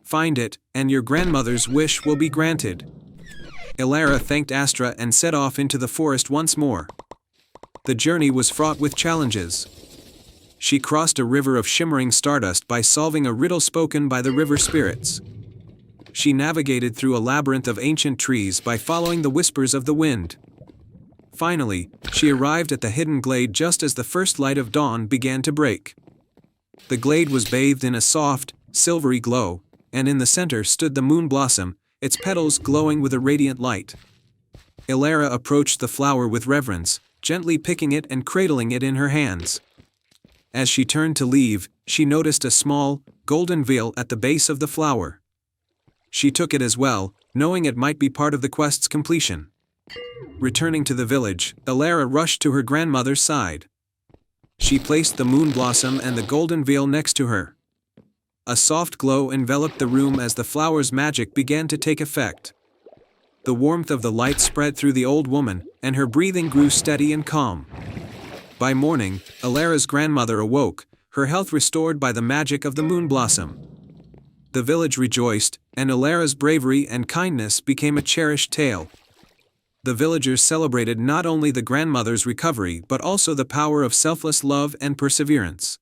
Find it, and your grandmother's wish will be granted." Elara thanked Astra and set off into the forest once more. The journey was fraught with challenges. She crossed a river of shimmering stardust by solving a riddle spoken by the river spirits. She navigated through a labyrinth of ancient trees by following the whispers of the wind. Finally, she arrived at the hidden glade just as the first light of dawn began to break. The glade was bathed in a soft, silvery glow, and in the center stood the moon blossom, its petals glowing with a radiant light. Elara approached the flower with reverence, gently picking it and cradling it in her hands. As she turned to leave, she noticed a small, golden veil at the base of the flower. She took it as well, knowing it might be part of the quest's completion. Returning to the village, Elara rushed to her grandmother's side. She placed the moon blossom and the golden veil next to her. A soft glow enveloped the room as the flower's magic began to take effect. The warmth of the light spread through the old woman, and her breathing grew steady and calm. By morning, Elara's grandmother awoke, her health restored by the magic of the moon blossom. The village rejoiced, and Elara's bravery and kindness became a cherished tale. The villagers celebrated not only the grandmother's recovery but also the power of selfless love and perseverance.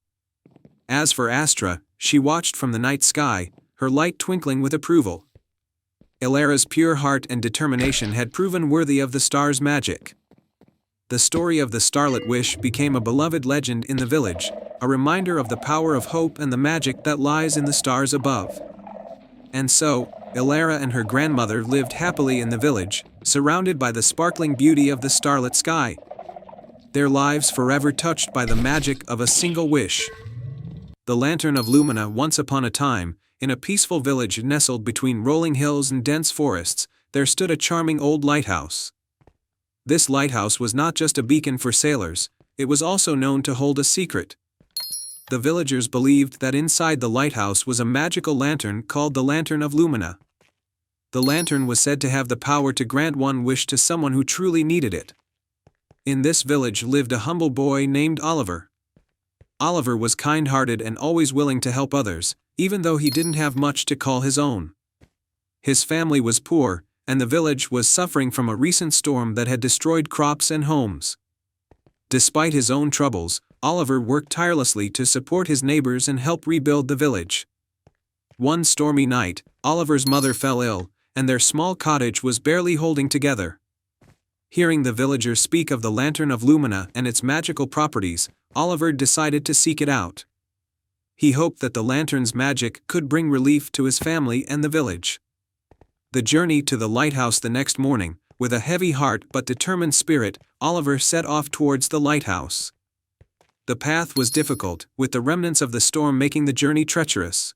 As for Astra, she watched from the night sky, her light twinkling with approval. Elara's pure heart and determination had proven worthy of the star's magic. The story of the Starlit Wish became a beloved legend in the village, a reminder of the power of hope and the magic that lies in the stars above. And so, Elara and her grandmother lived happily in the village, surrounded by the sparkling beauty of the starlit sky. Their lives forever touched by the magic of a single wish. The Lantern of Lumina. Once upon a time, in a peaceful village nestled between rolling hills and dense forests, there stood a charming old lighthouse. This lighthouse was not just a beacon for sailors, it was also known to hold a secret. The villagers believed that inside the lighthouse was a magical lantern called the Lantern of Lumina. The lantern was said to have the power to grant one wish to someone who truly needed it. In this village lived a humble boy named Oliver. Oliver was kind-hearted and always willing to help others, even though he didn't have much to call his own. His family was poor, and the village was suffering from a recent storm that had destroyed crops and homes. Despite his own troubles, Oliver worked tirelessly to support his neighbors and help rebuild the village. One stormy night, Oliver's mother fell ill, and their small cottage was barely holding together. Hearing the villagers speak of the Lantern of Lumina and its magical properties, Oliver decided to seek it out. He hoped that the lantern's magic could bring relief to his family and the village. The journey to the lighthouse the next morning, with a heavy heart but determined spirit, Oliver set off towards the lighthouse. The path was difficult, with the remnants of the storm making the journey treacherous.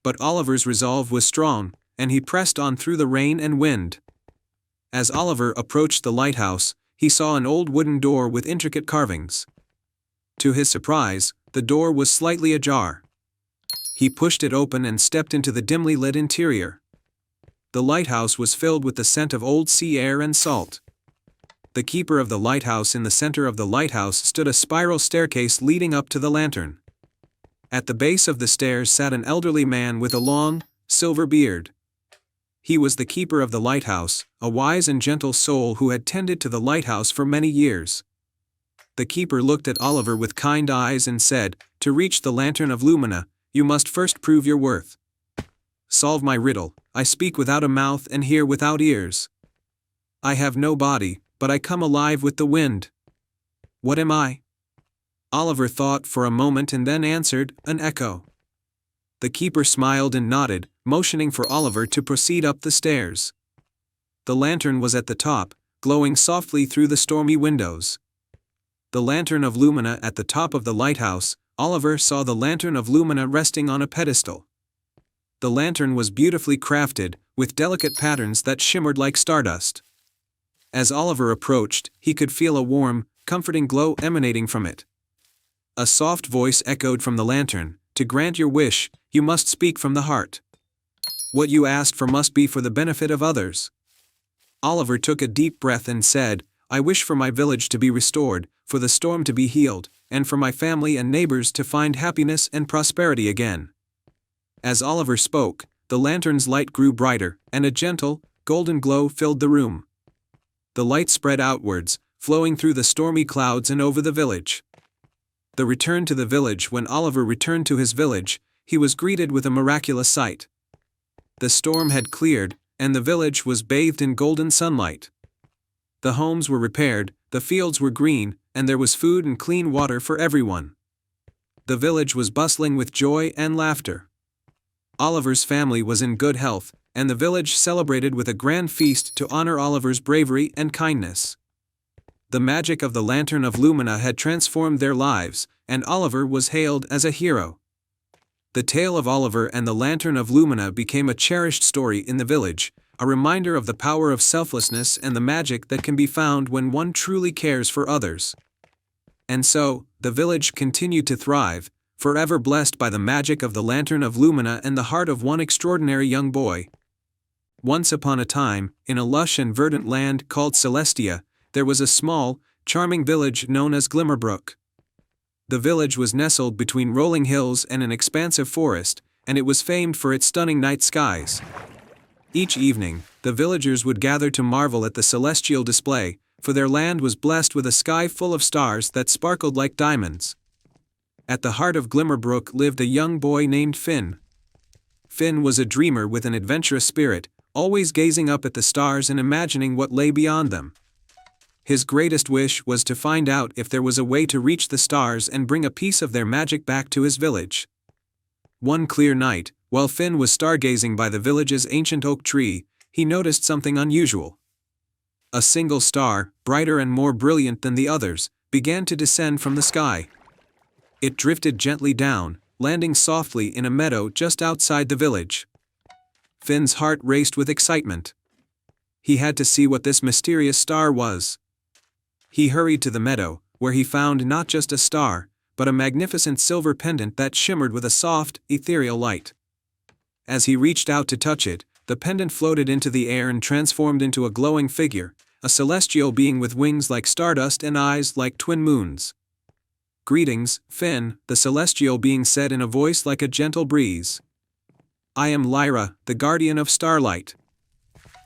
But Oliver's resolve was strong, and he pressed on through the rain and wind. As Oliver approached the lighthouse, he saw an old wooden door with intricate carvings. To his surprise, the door was slightly ajar. He pushed it open and stepped into the dimly lit interior. The lighthouse was filled with the scent of old sea air and salt. The keeper of the lighthouse. In the center of the lighthouse stood a spiral staircase leading up to the lantern. At the base of the stairs sat an elderly man with a long, silver beard. He was the keeper of the lighthouse, a wise and gentle soul who had tended to the lighthouse for many years. The keeper looked at Oliver with kind eyes and said, "To reach the Lantern of Lumina, you must first prove your worth. Solve my riddle. I speak without a mouth and hear without ears. I have no body, but I come alive with the wind. What am I?" Oliver thought for a moment and then answered, "An echo." The keeper smiled and nodded, motioning for Oliver to proceed up the stairs. The lantern was at the top, glowing softly through the stormy windows. The Lantern of Lumina. At the top of the lighthouse, Oliver saw the Lantern of Lumina resting on a pedestal. The lantern was beautifully crafted, with delicate patterns that shimmered like stardust. As Oliver approached, he could feel a warm, comforting glow emanating from it. A soft voice echoed from the lantern, "To grant your wish, you must speak from the heart. What you asked for must be for the benefit of others." Oliver took a deep breath and said, "I wish for my village to be restored, for the storm to be healed, and for my family and neighbors to find happiness and prosperity again." As Oliver spoke, the lantern's light grew brighter, and a gentle, golden glow filled the room. The light spread outwards, flowing through the stormy clouds and over the village. The return to the village. When Oliver returned to his village, he was greeted with a miraculous sight. The storm had cleared, and the village was bathed in golden sunlight. The homes were repaired, the fields were green, and there was food and clean water for everyone. The village was bustling with joy and laughter. Oliver's family was in good health, and the village celebrated with a grand feast to honor Oliver's bravery and kindness. The magic of the Lantern of Lumina had transformed their lives, and Oliver was hailed as a hero. The tale of Oliver and the Lantern of Lumina became a cherished story in the village, a reminder of the power of selflessness and the magic that can be found when one truly cares for others. And so, the village continued to thrive, forever blessed by the magic of the Lantern of Lumina and the heart of one extraordinary young boy. Once upon a time, in a lush and verdant land called Celestia, there was a small, charming village known as Glimmerbrook. The village was nestled between rolling hills and an expansive forest, and it was famed for its stunning night skies. Each evening, the villagers would gather to marvel at the celestial display, for their land was blessed with a sky full of stars that sparkled like diamonds. At the heart of Glimmerbrook lived a young boy named Finn. Finn was a dreamer with an adventurous spirit, always gazing up at the stars and imagining what lay beyond them. His greatest wish was to find out if there was a way to reach the stars and bring a piece of their magic back to his village. One clear night, while Finn was stargazing by the village's ancient oak tree, he noticed something unusual. A single star, brighter and more brilliant than the others, began to descend from the sky. It drifted gently down, landing softly in a meadow just outside the village. Finn's heart raced with excitement. He had to see what this mysterious star was. He hurried to the meadow, where he found not just a star, but a magnificent silver pendant that shimmered with a soft, ethereal light. As he reached out to touch it, the pendant floated into the air and transformed into a glowing figure, a celestial being with wings like stardust and eyes like twin moons. "Greetings, Finn," the celestial being said in a voice like a gentle breeze. "I am Lyra, the guardian of starlight.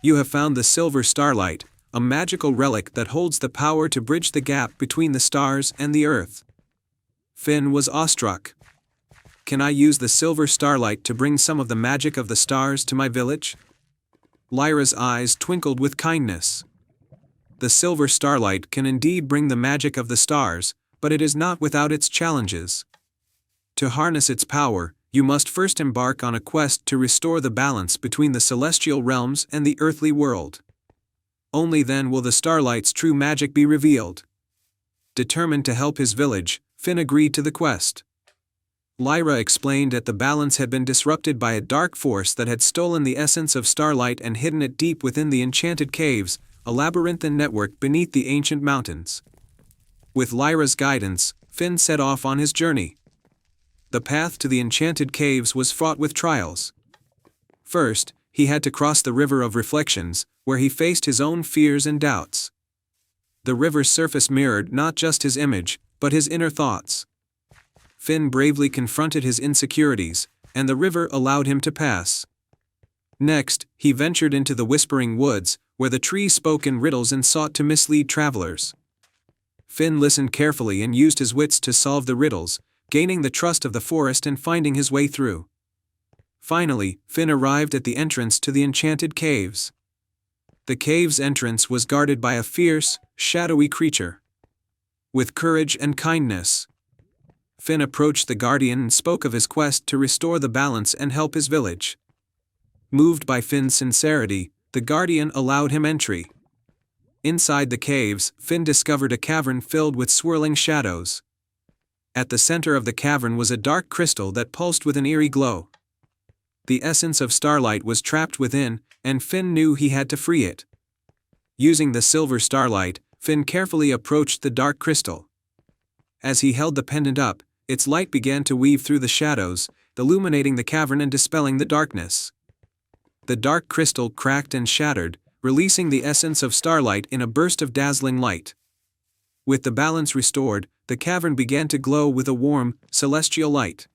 You have found the silver starlight, a magical relic that holds the power to bridge the gap between the stars and the earth." Finn was awestruck. "Can I use the silver starlight to bring some of the magic of the stars to my village?" Lyra's eyes twinkled with kindness. "The silver starlight can indeed bring the magic of the stars, but it is not without its challenges. To harness its power, you must first embark on a quest to restore the balance between the celestial realms and the earthly world. Only then will the starlight's true magic be revealed." Determined to help his village, Finn agreed to the quest. Lyra explained that the balance had been disrupted by a dark force that had stolen the essence of starlight and hidden it deep within the enchanted caves, a labyrinthine network beneath the ancient mountains. With Lyra's guidance, Finn set off on his journey. The path to the enchanted caves was fraught with trials. First, he had to cross the River of Reflections, where he faced his own fears and doubts. The river's surface mirrored not just his image, but his inner thoughts. Finn bravely confronted his insecurities, and the river allowed him to pass. Next, he ventured into the Whispering Woods, where the trees spoke in riddles and sought to mislead travelers. Finn listened carefully and used his wits to solve the riddles, gaining the trust of the forest and finding his way through. Finally, Finn arrived at the entrance to the enchanted caves. The cave's entrance was guarded by a fierce, shadowy creature. With courage and kindness, Finn approached the guardian and spoke of his quest to restore the balance and help his village. Moved by Finn's sincerity, the guardian allowed him entry. Inside the caves, Finn discovered a cavern filled with swirling shadows. At the center of the cavern was a dark crystal that pulsed with an eerie glow. The essence of starlight was trapped within, and Finn knew he had to free it. Using the silver starlight, Finn carefully approached the dark crystal. As he held the pendant up, its light began to weave through the shadows, illuminating the cavern and dispelling the darkness. The dark crystal cracked and shattered, releasing the essence of starlight in a burst of dazzling light. With the balance restored, the cavern began to glow with a warm, celestial light.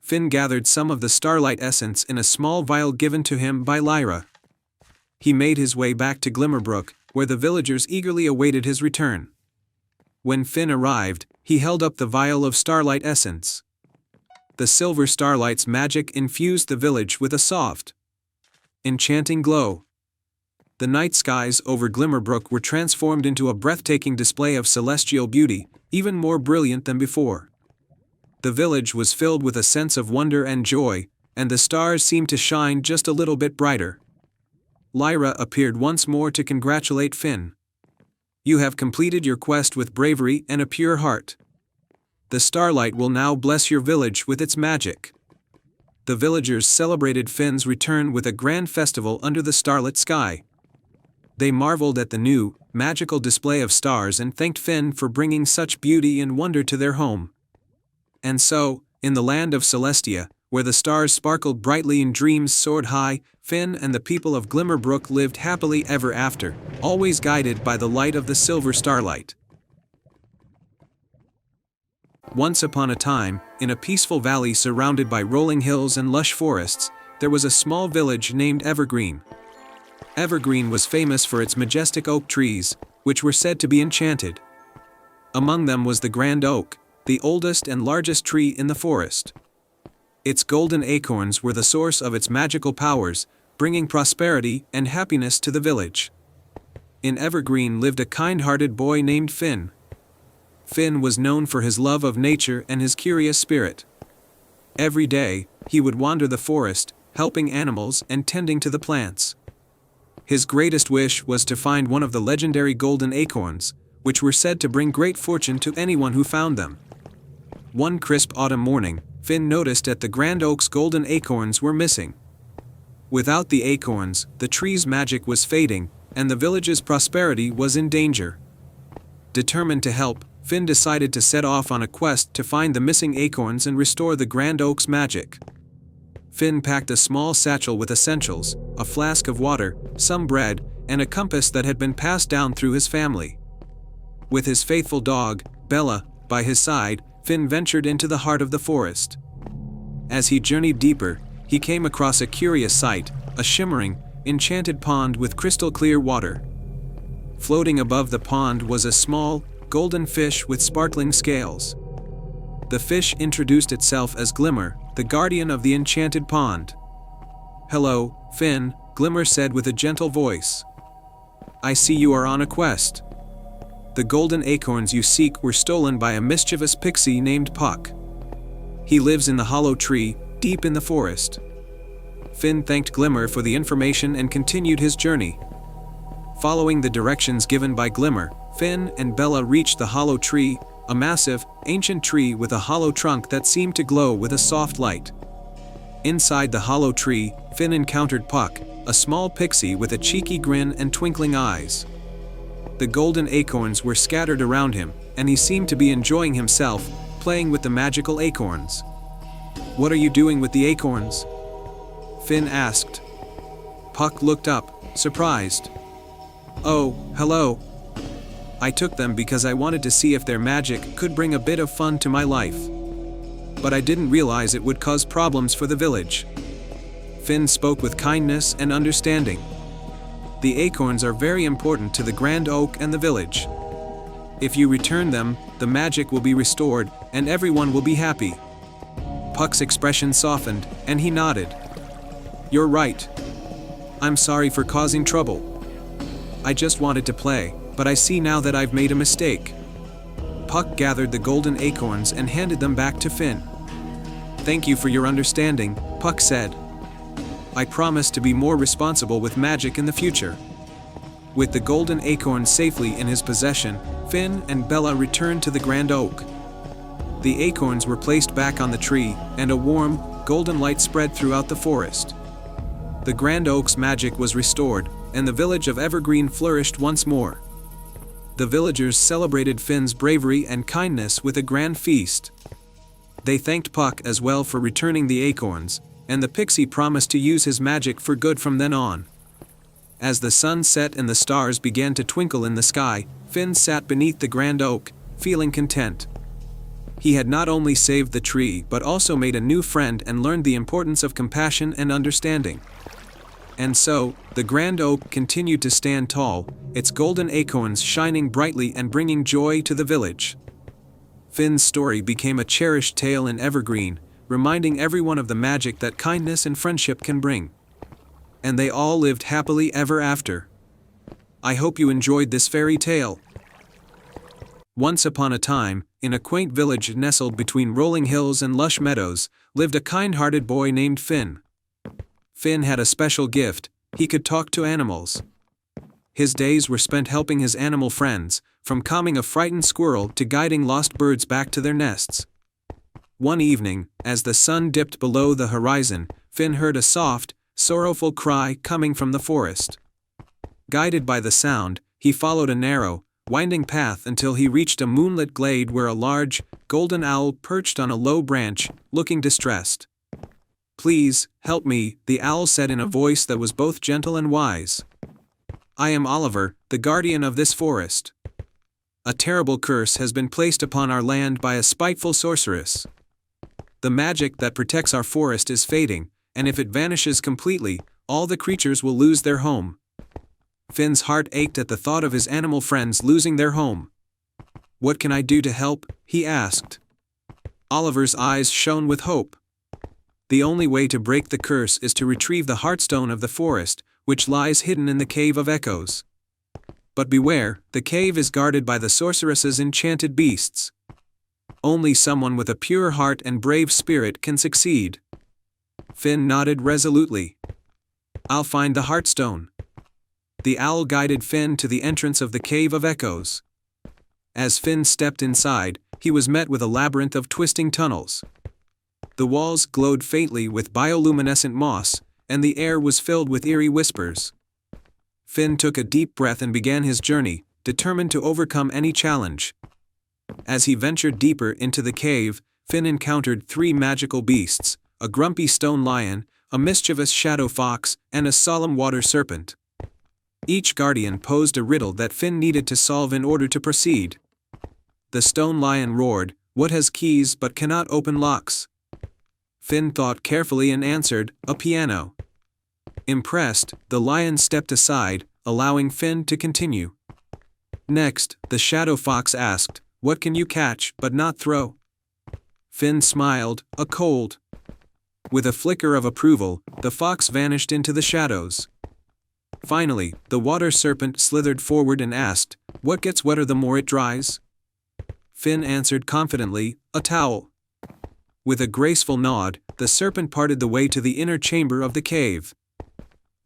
Finn gathered some of the starlight essence in a small vial given to him by Lyra. He made his way back to Glimmerbrook, where the villagers eagerly awaited his return. When Finn arrived, he held up the vial of starlight essence. The silver starlight's magic infused the village with a soft, enchanting glow. The night skies over Glimmerbrook were transformed into a breathtaking display of celestial beauty, even more brilliant than before. The village was filled with a sense of wonder and joy, and the stars seemed to shine just a little bit brighter. Lyra appeared once more to congratulate Finn. "You have completed your quest with bravery and a pure heart. The starlight will now bless your village with its magic." The villagers celebrated Finn's return with a grand festival under the starlit sky. They marveled at the new, magical display of stars and thanked Finn for bringing such beauty and wonder to their home. And so, in the land of Celestia, where the stars sparkled brightly and dreams soared high, Finn and the people of Glimmerbrook lived happily ever after, always guided by the light of the silver starlight. Once upon a time, in a peaceful valley surrounded by rolling hills and lush forests, there was a small village named Evergreen. Evergreen was famous for its majestic oak trees, which were said to be enchanted. Among them was the Grand Oak, the oldest and largest tree in the forest. Its golden acorns were the source of its magical powers, bringing prosperity and happiness to the village. In Evergreen lived a kind-hearted boy named Finn. Finn was known for his love of nature and his curious spirit. Every day, he would wander the forest, helping animals and tending to the plants. His greatest wish was to find one of the legendary golden acorns, which were said to bring great fortune to anyone who found them. One crisp autumn morning, Finn noticed that the Grand Oak's golden acorns were missing. Without the acorns, the tree's magic was fading, and the village's prosperity was in danger. Determined to help, Finn decided to set off on a quest to find the missing acorns and restore the Grand Oak's magic. Finn packed a small satchel with essentials, a flask of water, some bread, and a compass that had been passed down through his family. With his faithful dog, Bella, by his side, Finn ventured into the heart of the forest. As he journeyed deeper, he came across a curious sight, a shimmering, enchanted pond with crystal-clear water. Floating above the pond was a small, golden fish with sparkling scales. The fish introduced itself as Glimmer, the guardian of the enchanted pond. "Hello, Finn," Glimmer said with a gentle voice. "I see you are on a quest. The golden acorns you seek were stolen by a mischievous pixie named Puck. He lives in the hollow tree, deep in the forest." Finn thanked Glimmer for the information and continued his journey. Following the directions given by Glimmer, Finn and Bella reached the hollow tree, a massive, ancient tree with a hollow trunk that seemed to glow with a soft light. Inside the hollow tree, Finn encountered Puck, a small pixie with a cheeky grin and twinkling eyes. The golden acorns were scattered around him, and he seemed to be enjoying himself, playing with the magical acorns. "What are you doing with the acorns?" Finn asked. Puck looked up, surprised. "Oh, hello. I took them because I wanted to see if their magic could bring a bit of fun to my life. But I didn't realize it would cause problems for the village." Finn spoke with kindness and understanding. "The acorns are very important to the Grand Oak and the village. If you return them, the magic will be restored, and everyone will be happy." Puck's expression softened, and he nodded. "You're right. I'm sorry for causing trouble. I just wanted to play, but I see now that I've made a mistake." Puck gathered the golden acorns and handed them back to Finn. "Thank you for your understanding," Puck said. "I promise to be more responsible with magic in the future." With the golden acorn safely in his possession, Finn and Bella returned to the Grand Oak. The acorns were placed back on the tree, and a warm, golden light spread throughout the forest. The Grand Oak's magic was restored, and the village of Evergreen flourished once more. The villagers celebrated Finn's bravery and kindness with a grand feast. They thanked Puck as well for returning the acorns, and the pixie promised to use his magic for good from then on. As the sun set and the stars began to twinkle in the sky, Finn sat beneath the Grand Oak, feeling content. He had not only saved the tree but also made a new friend and learned the importance of compassion and understanding. And so, the Grand Oak continued to stand tall, its golden acorns shining brightly and bringing joy to the village. Finn's story became a cherished tale in Evergreen, reminding everyone of the magic that kindness and friendship can bring. And they all lived happily ever after. I hope you enjoyed this fairy tale. Once upon a time, in a quaint village nestled between rolling hills and lush meadows, lived a kind-hearted boy named Finn. Finn had a special gift: he could talk to animals. His days were spent helping his animal friends, from calming a frightened squirrel to guiding lost birds back to their nests. One evening, as the sun dipped below the horizon, Finn heard a soft, sorrowful cry coming from the forest. Guided by the sound, he followed a narrow, winding path until he reached a moonlit glade where a large, golden owl perched on a low branch, looking distressed. "Please, help me," the owl said in a voice that was both gentle and wise. "I am Oliver, the guardian of this forest. A terrible curse has been placed upon our land by a spiteful sorceress. The magic that protects our forest is fading, and if it vanishes completely, all the creatures will lose their home." Finn's heart ached at the thought of his animal friends losing their home. "What can I do to help?" he asked. Oliver's eyes shone with hope. "The only way to break the curse is to retrieve the Heartstone of the forest, which lies hidden in the Cave of Echoes. But beware, the cave is guarded by the sorceress's enchanted beasts. Only someone with a pure heart and brave spirit can succeed." Finn nodded resolutely. "I'll find the Heartstone." The owl guided Finn to the entrance of the Cave of Echoes. As Finn stepped inside, he was met with a labyrinth of twisting tunnels. The walls glowed faintly with bioluminescent moss, and the air was filled with eerie whispers. Finn took a deep breath and began his journey, determined to overcome any challenge. As he ventured deeper into the cave, Finn encountered 3 magical beasts: a grumpy stone lion, a mischievous shadow fox, and a solemn water serpent. Each guardian posed a riddle that Finn needed to solve in order to proceed. The stone lion roared, "What has keys but cannot open locks?" Finn thought carefully and answered, "A piano." Impressed, the lion stepped aside, allowing Finn to continue. Next, the shadow fox asked, "What can you catch but not throw?" Finn smiled, "A cold." With a flicker of approval, the fox vanished into the shadows. Finally, the water serpent slithered forward and asked, "What gets wetter the more it dries?" Finn answered confidently, "A towel." With a graceful nod, the serpent parted the way to the inner chamber of the cave.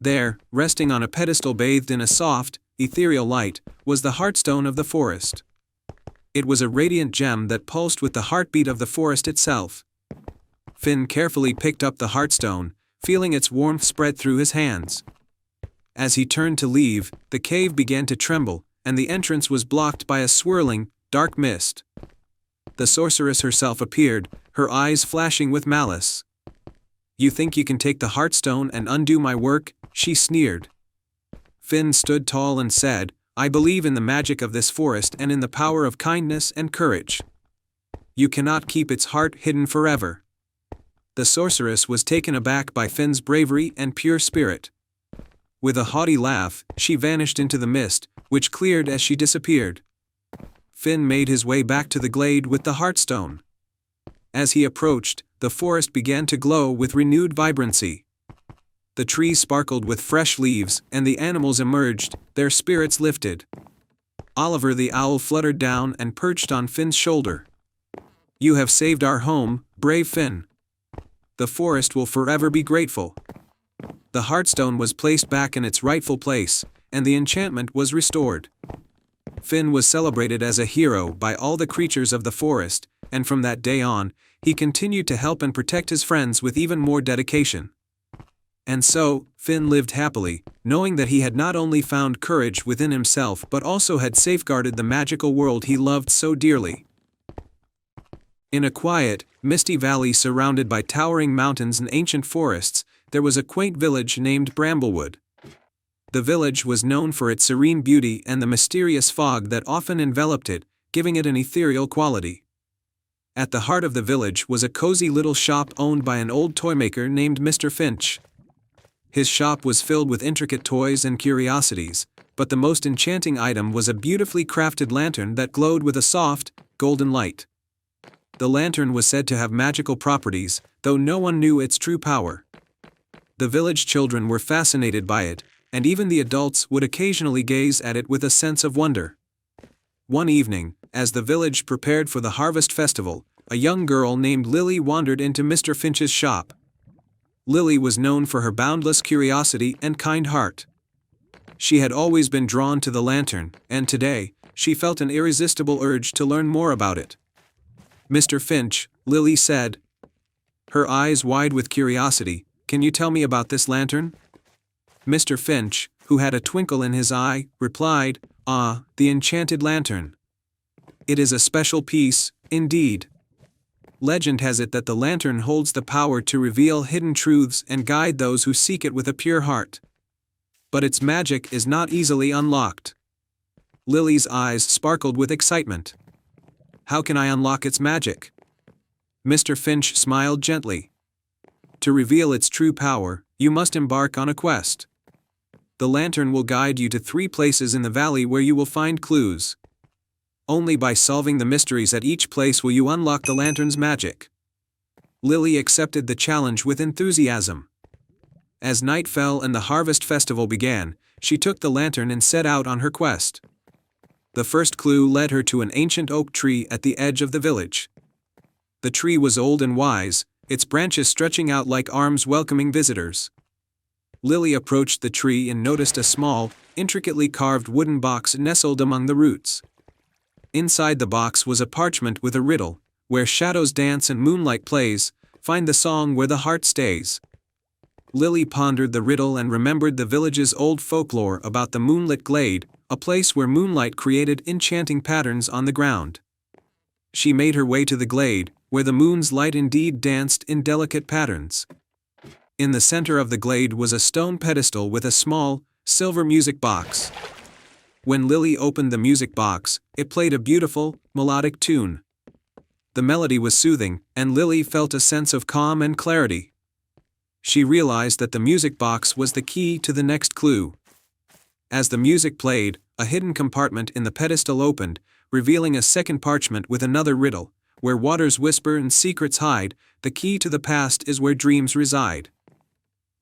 There, resting on a pedestal bathed in a soft, ethereal light, was the Heartstone of the forest. It was a radiant gem that pulsed with the heartbeat of the forest itself. Finn carefully picked up the Heartstone, feeling its warmth spread through his hands. As he turned to leave, the cave began to tremble, and the entrance was blocked by a swirling, dark mist. The sorceress herself appeared, her eyes flashing with malice. "You think you can take the Heartstone and undo my work?" she sneered. Finn stood tall and said, "I believe in the magic of this forest and in the power of kindness and courage. You cannot keep its heart hidden forever." The sorceress was taken aback by Finn's bravery and pure spirit. With a haughty laugh, she vanished into the mist, which cleared as she disappeared. Finn made his way back to the glade with the Heartstone. As he approached, the forest began to glow with renewed vibrancy. The trees sparkled with fresh leaves, and the animals emerged, their spirits lifted. Oliver the owl fluttered down and perched on Finn's shoulder. "You have saved our home, brave Finn. The forest will forever be grateful." The Heartstone was placed back in its rightful place, and the enchantment was restored. Finn was celebrated as a hero by all the creatures of the forest, and from that day on, he continued to help and protect his friends with even more dedication. And so, Finn lived happily, knowing that he had not only found courage within himself but also had safeguarded the magical world he loved so dearly. In a quiet, misty valley surrounded by towering mountains and ancient forests, there was a quaint village named Bramblewood. The village was known for its serene beauty and the mysterious fog that often enveloped it, giving it an ethereal quality. At the heart of the village was a cozy little shop owned by an old toymaker named Mr. Finch. His shop was filled with intricate toys and curiosities, but the most enchanting item was a beautifully crafted lantern that glowed with a soft, golden light. The lantern was said to have magical properties, though no one knew its true power. The village children were fascinated by it, and even the adults would occasionally gaze at it with a sense of wonder. One evening, As the village prepared for the harvest festival, a young girl named Lily wandered into Mr. Finch's shop. Lily was known for her boundless curiosity and kind heart. She had always been drawn to the lantern, and today, she felt an irresistible urge to learn more about it. "Mr. Finch," Lily said, her eyes wide with curiosity, "can you tell me about this lantern?" Mr. Finch, who had a twinkle in his eye, replied, "Ah, the enchanted lantern. It is a special piece, indeed. Legend has it that the lantern holds the power to reveal hidden truths and guide those who seek it with a pure heart. But its magic is not easily unlocked." Lily's eyes sparkled with excitement. "How can I unlock its magic?" Mr. Finch smiled gently. "To reveal its true power, you must embark on a quest. The lantern will guide you to 3 places in the valley where you will find clues. Only by solving the mysteries at each place will you unlock the lantern's magic." Lily accepted the challenge with enthusiasm. As night fell and the harvest festival began, she took the lantern and set out on her quest. The first clue led her to an ancient oak tree at the edge of the village. The tree was old and wise, its branches stretching out like arms welcoming visitors. Lily approached the tree and noticed a small, intricately carved wooden box nestled among the roots. Inside the box was a parchment with a riddle: "Where shadows dance and moonlight plays, find the song where the heart stays." Lily pondered the riddle and remembered the village's old folklore about the moonlit glade, a place where moonlight created enchanting patterns on the ground. She made her way to the glade, where the moon's light indeed danced in delicate patterns. In the center of the glade was a stone pedestal with a small, silver music box. When Lily opened the music box, it played a beautiful, melodic tune. The melody was soothing, and Lily felt a sense of calm and clarity. She realized that the music box was the key to the next clue. As the music played, a hidden compartment in the pedestal opened, revealing a second parchment with another riddle: "Where waters whisper and secrets hide, the key to the past is where dreams reside."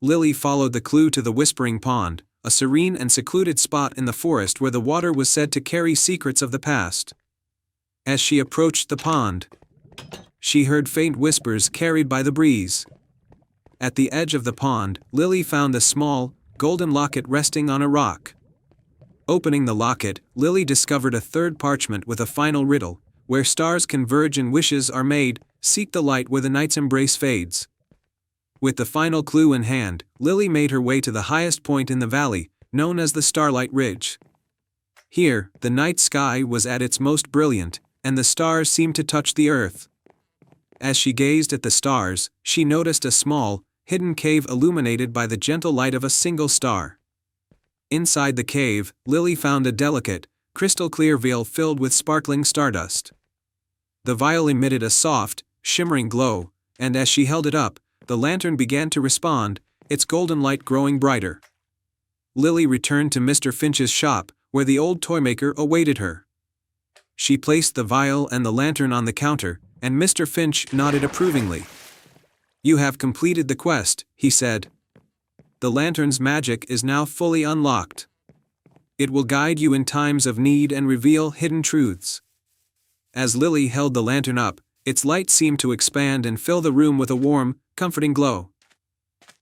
Lily followed the clue to the Whispering Pond, a serene and secluded spot in the forest where the water was said to carry secrets of the past. As she approached the pond, she heard faint whispers carried by the breeze. At the edge of the pond, Lily found a small, golden locket resting on a rock. Opening the locket, Lily discovered a third parchment with a final riddle: "Where stars converge and wishes are made, seek the light where the night's embrace fades." With the final clue in hand, Lily made her way to the highest point in the valley, known as the Starlight Ridge. Here, the night sky was at its most brilliant, and the stars seemed to touch the earth. As she gazed at the stars, she noticed a small, hidden cave illuminated by the gentle light of a single star. Inside the cave, Lily found a delicate, crystal-clear vial filled with sparkling stardust. The vial emitted a soft, shimmering glow, and as she held it up, the lantern began to respond, its golden light growing brighter. Lily returned to Mr. Finch's shop, where the old toymaker awaited her. She placed the vial and the lantern on the counter, and Mr. Finch nodded approvingly. "You have completed the quest," he said. "The lantern's magic is now fully unlocked. It will guide you in times of need and reveal hidden truths." As Lily held the lantern up, its light seemed to expand and fill the room with a warm, comforting glow.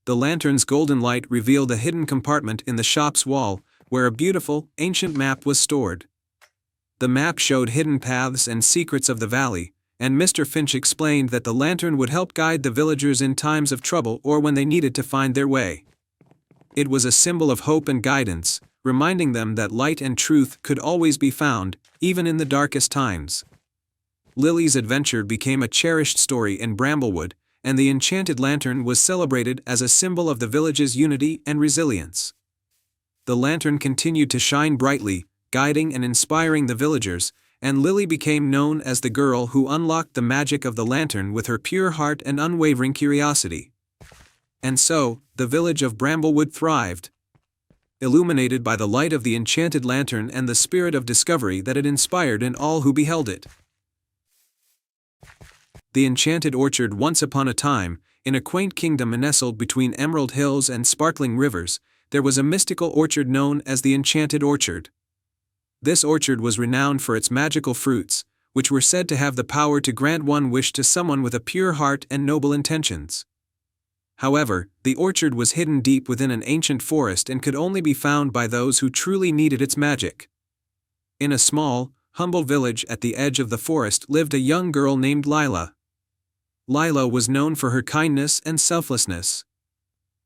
The lantern's golden light revealed a hidden compartment in the shop's wall, where a beautiful, ancient map was stored. The map showed hidden paths and secrets of the valley, and Mr. Finch explained that the lantern would help guide the villagers in times of trouble or when they needed to find their way. It was a symbol of hope and guidance, reminding them that light and truth could always be found, even in the darkest times. Lily's adventure became a cherished story in Bramblewood, and the enchanted lantern was celebrated as a symbol of the village's unity and resilience. The lantern continued to shine brightly, guiding and inspiring the villagers, and Lily became known as the girl who unlocked the magic of the lantern with her pure heart and unwavering curiosity. And so, the village of Bramblewood thrived, illuminated by the light of the enchanted lantern and the spirit of discovery that it inspired in all who beheld it. The enchanted orchard. Once upon a time, in a quaint kingdom nestled between emerald hills and sparkling rivers, there was a mystical orchard known as the Enchanted Orchard. This orchard was renowned for its magical fruits, which were said to have the power to grant one wish to someone with a pure heart and noble intentions. However, the orchard was hidden deep within an ancient forest and could only be found by those who truly needed its magic. In a small, humble village at the edge of the forest lived a young girl named Lila. Lila was known for her kindness and selflessness.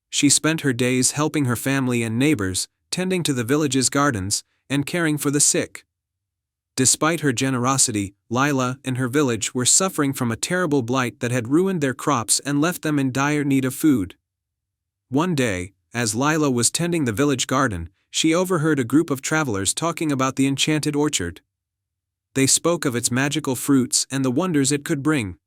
She spent her days helping her family and neighbors, tending to the village's gardens, and caring for the sick. Despite her generosity, Lila and her village were suffering from a terrible blight that had ruined their crops and left them in dire need of food. One day, as Lila was tending the village garden, she overheard a group of travelers talking about the enchanted orchard. They spoke of its magical fruits and the wonders it could bring.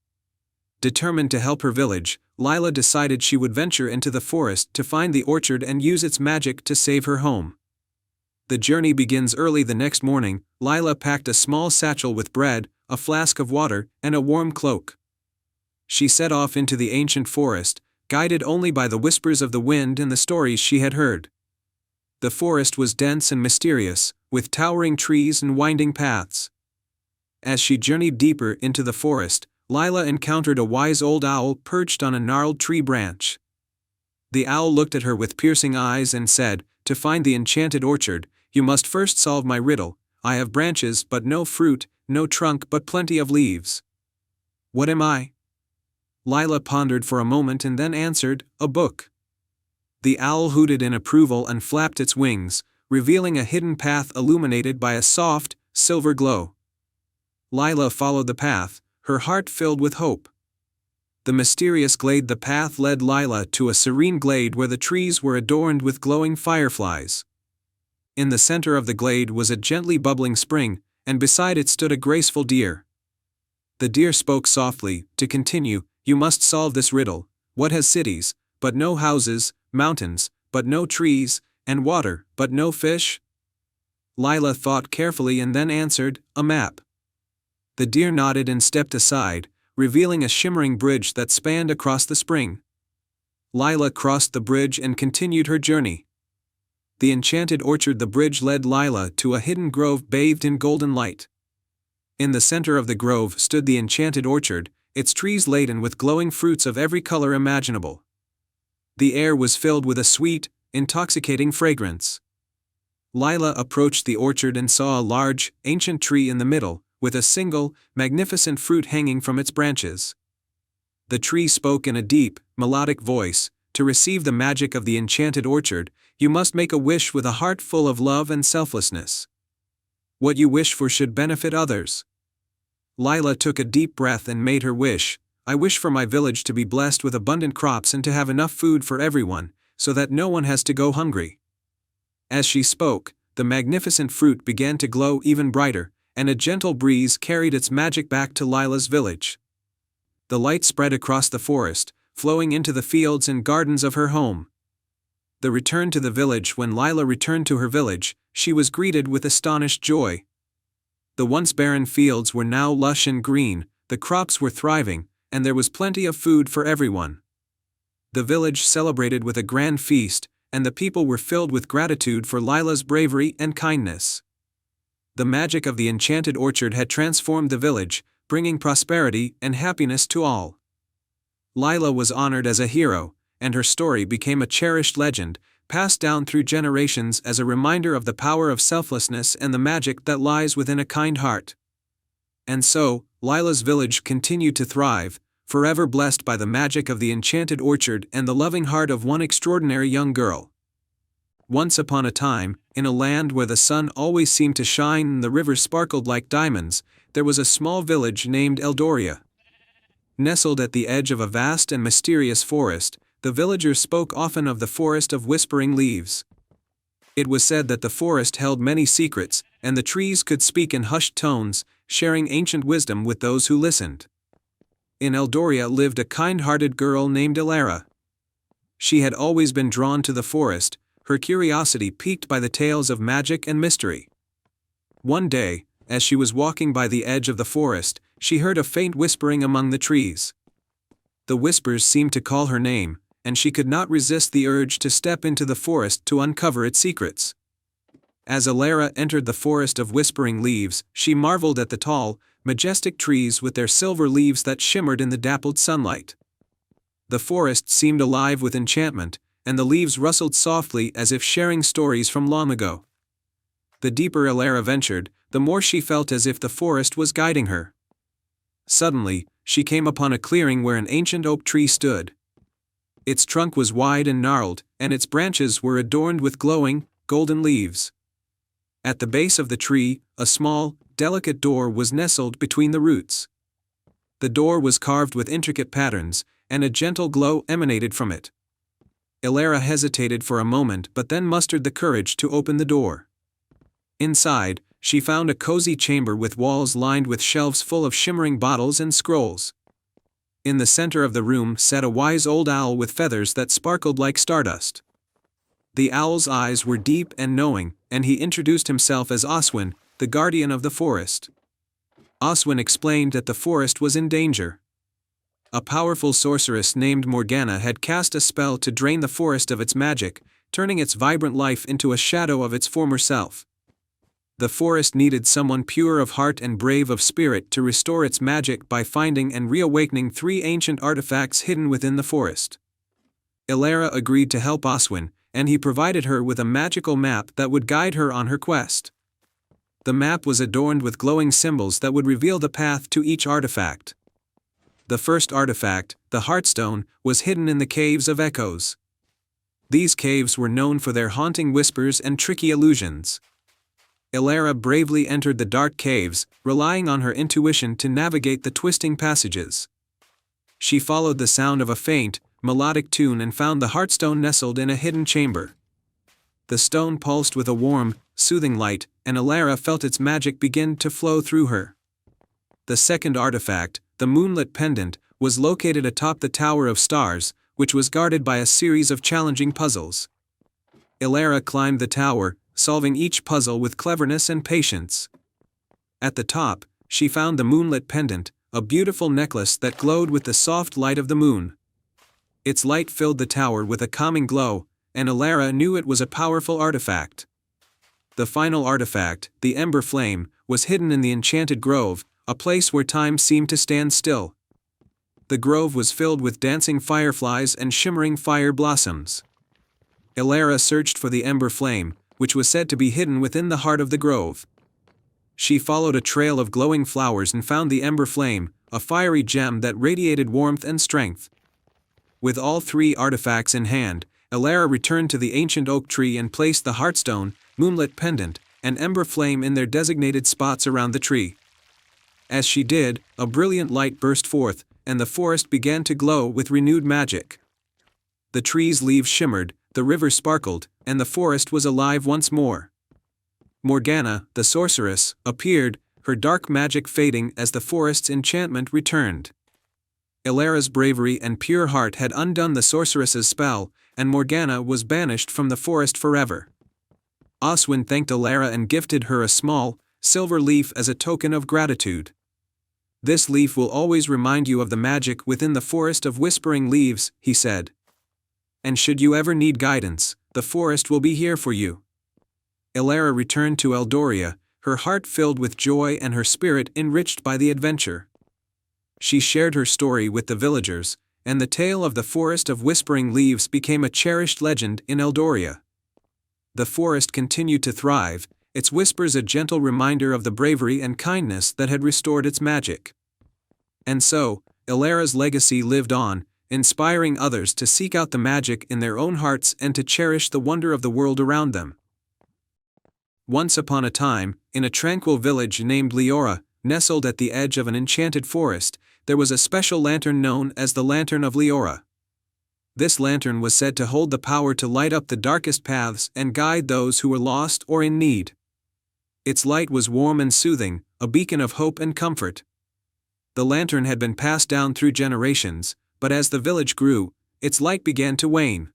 Determined to help her village, Lila decided she would venture into the forest to find the orchard and use its magic to save her home. The journey begins early the next morning. Lila packed a small satchel with bread, a flask of water, and a warm cloak. She set off into the ancient forest, guided only by the whispers of the wind and the stories she had heard. The forest was dense and mysterious, with towering trees and winding paths. As she journeyed deeper into the forest, Lila encountered a wise old owl perched on a gnarled tree branch. The owl looked at her with piercing eyes and said, "To find the enchanted orchard, you must first solve my riddle. I have branches but no fruit, no trunk but plenty of leaves. What am I?" Lila pondered for a moment and then answered, "A book." The owl hooted in approval and flapped its wings, revealing a hidden path illuminated by a soft, silver glow. Lila followed the path, her heart filled with hope. The mysterious glade. The path led Lila to a serene glade where the trees were adorned with glowing fireflies. In the center of the glade was a gently bubbling spring, and beside it stood a graceful deer. The deer spoke softly. "To continue, you must solve this riddle. What has cities, but no houses, mountains, but no trees, and water, but no fish?" Lila thought carefully and then answered, "A map." The deer nodded and stepped aside, revealing a shimmering bridge that spanned across the spring. Lila crossed the bridge and continued her journey. The enchanted orchard. The bridge led Lila to a hidden grove bathed in golden light. In the center of the grove stood the enchanted orchard, its trees laden with glowing fruits of every color imaginable. The air was filled with a sweet, intoxicating fragrance. Lila approached the orchard and saw a large, ancient tree in the middle, with a single, magnificent fruit hanging from its branches. The tree spoke in a deep, melodic voice, "To receive the magic of the enchanted orchard, you must make a wish with a heart full of love and selflessness. What you wish for should benefit others." Lila took a deep breath and made her wish, "I wish for my village to be blessed with abundant crops and to have enough food for everyone, so that no one has to go hungry." As she spoke, the magnificent fruit began to glow even brighter, and a gentle breeze carried its magic back to Lila's village. The light spread across the forest, flowing into the fields and gardens of her home. The return to the village. When Lila returned to her village, she was greeted with astonished joy. The once barren fields were now lush and green, the crops were thriving, and there was plenty of food for everyone. The village celebrated with a grand feast, and the people were filled with gratitude for Lila's bravery and kindness. The magic of the enchanted orchard had transformed the village, bringing prosperity and happiness to all. Lila was honored as a hero, and her story became a cherished legend, passed down through generations as a reminder of the power of selflessness and the magic that lies within a kind heart. And so, Lila's village continued to thrive, forever blessed by the magic of the enchanted orchard and the loving heart of one extraordinary young girl. Once upon a time, in a land where the sun always seemed to shine and the rivers sparkled like diamonds, there was a small village named Eldoria. Nestled at the edge of a vast and mysterious forest, the villagers spoke often of the forest of whispering leaves. It was said that the forest held many secrets, and the trees could speak in hushed tones, sharing ancient wisdom with those who listened. In Eldoria lived a kind-hearted girl named Elara. She had always been drawn to the forest, her curiosity piqued by the tales of magic and mystery. One day, as she was walking by the edge of the forest, she heard a faint whispering among the trees. The whispers seemed to call her name, and she could not resist the urge to step into the forest to uncover its secrets. As Elara entered the forest of whispering leaves, she marveled at the tall, majestic trees with their silver leaves that shimmered in the dappled sunlight. The forest seemed alive with enchantment, and the leaves rustled softly as if sharing stories from long ago. The deeper Elara ventured, the more she felt as if the forest was guiding her. Suddenly, she came upon a clearing where an ancient oak tree stood. Its trunk was wide and gnarled, and its branches were adorned with glowing, golden leaves. At the base of the tree, a small, delicate door was nestled between the roots. The door was carved with intricate patterns, and a gentle glow emanated from it. Elara hesitated for a moment but then mustered the courage to open the door. Inside, she found a cozy chamber with walls lined with shelves full of shimmering bottles and scrolls. In the center of the room sat a wise old owl with feathers that sparkled like stardust. The owl's eyes were deep and knowing, and he introduced himself as Oswin, the guardian of the forest. Oswin explained that the forest was in danger. A powerful sorceress named Morgana had cast a spell to drain the forest of its magic, turning its vibrant life into a shadow of its former self. The forest needed someone pure of heart and brave of spirit to restore its magic by finding and reawakening 3 ancient artifacts hidden within the forest. Elara agreed to help Oswin, and he provided her with a magical map that would guide her on her quest. The map was adorned with glowing symbols that would reveal the path to each artifact. The first artifact, the Heartstone, was hidden in the Caves of Echoes. These caves were known for their haunting whispers and tricky illusions. Elara bravely entered the dark caves, relying on her intuition to navigate the twisting passages. She followed the sound of a faint, melodic tune and found the Heartstone nestled in a hidden chamber. The stone pulsed with a warm, soothing light, and Elara felt its magic begin to flow through her. The second artifact, the Moonlit Pendant, was located atop the Tower of Stars, which was guarded by a series of challenging puzzles. Elara climbed the tower, solving each puzzle with cleverness and patience. At the top, she found the Moonlit Pendant, a beautiful necklace that glowed with the soft light of the moon. Its light filled the tower with a calming glow, and Elara knew it was a powerful artifact. The final artifact, the Ember Flame, was hidden in the Enchanted Grove, a place where time seemed to stand still. The grove was filled with dancing fireflies and shimmering fire blossoms. Elara searched for the Ember Flame, which was said to be hidden within the heart of the grove. She followed a trail of glowing flowers and found the Ember Flame, a fiery gem that radiated warmth and strength. With all 3 artifacts in hand, Elara returned to the ancient oak tree and placed the Heartstone, Moonlit Pendant, and Ember Flame in their designated spots around the tree. As she did, a brilliant light burst forth, and the forest began to glow with renewed magic. The tree's leaves shimmered, the river sparkled, and the forest was alive once more. Morgana, the sorceress, appeared, her dark magic fading as the forest's enchantment returned. Elara's bravery and pure heart had undone the sorceress's spell, and Morgana was banished from the forest forever. Oswin thanked Elara and gifted her a small, silver leaf as a token of gratitude. "This leaf will always remind you of the magic within the forest of whispering leaves," he said. "And should you ever need guidance, the forest will be here for you." Elara returned to Eldoria, her heart filled with joy and her spirit enriched by the adventure. She shared her story with the villagers, and the tale of the forest of whispering leaves became a cherished legend in Eldoria. The forest continued to thrive, its whispers a gentle reminder of the bravery and kindness that had restored its magic. And so, Elara's legacy lived on, inspiring others to seek out the magic in their own hearts and to cherish the wonder of the world around them. Once upon a time, in a tranquil village named Leora, nestled at the edge of an enchanted forest, there was a special lantern known as the Lantern of Leora. This lantern was said to hold the power to light up the darkest paths and guide those who were lost or in need. Its light was warm and soothing, a beacon of hope and comfort. The lantern had been passed down through generations, but as the village grew, its light began to wane.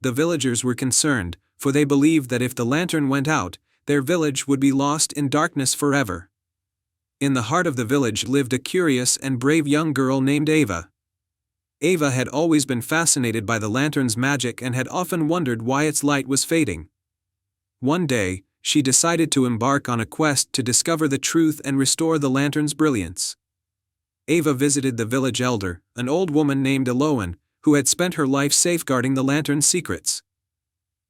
The villagers were concerned, for they believed that if the lantern went out, their village would be lost in darkness forever. In the heart of the village lived a curious and brave young girl named Ava. Ava had always been fascinated by the lantern's magic and had often wondered why its light was fading. One day, she decided to embark on a quest to discover the truth and restore the lantern's brilliance. Ava visited the village elder, an old woman named Eloan, who had spent her life safeguarding the lantern's secrets.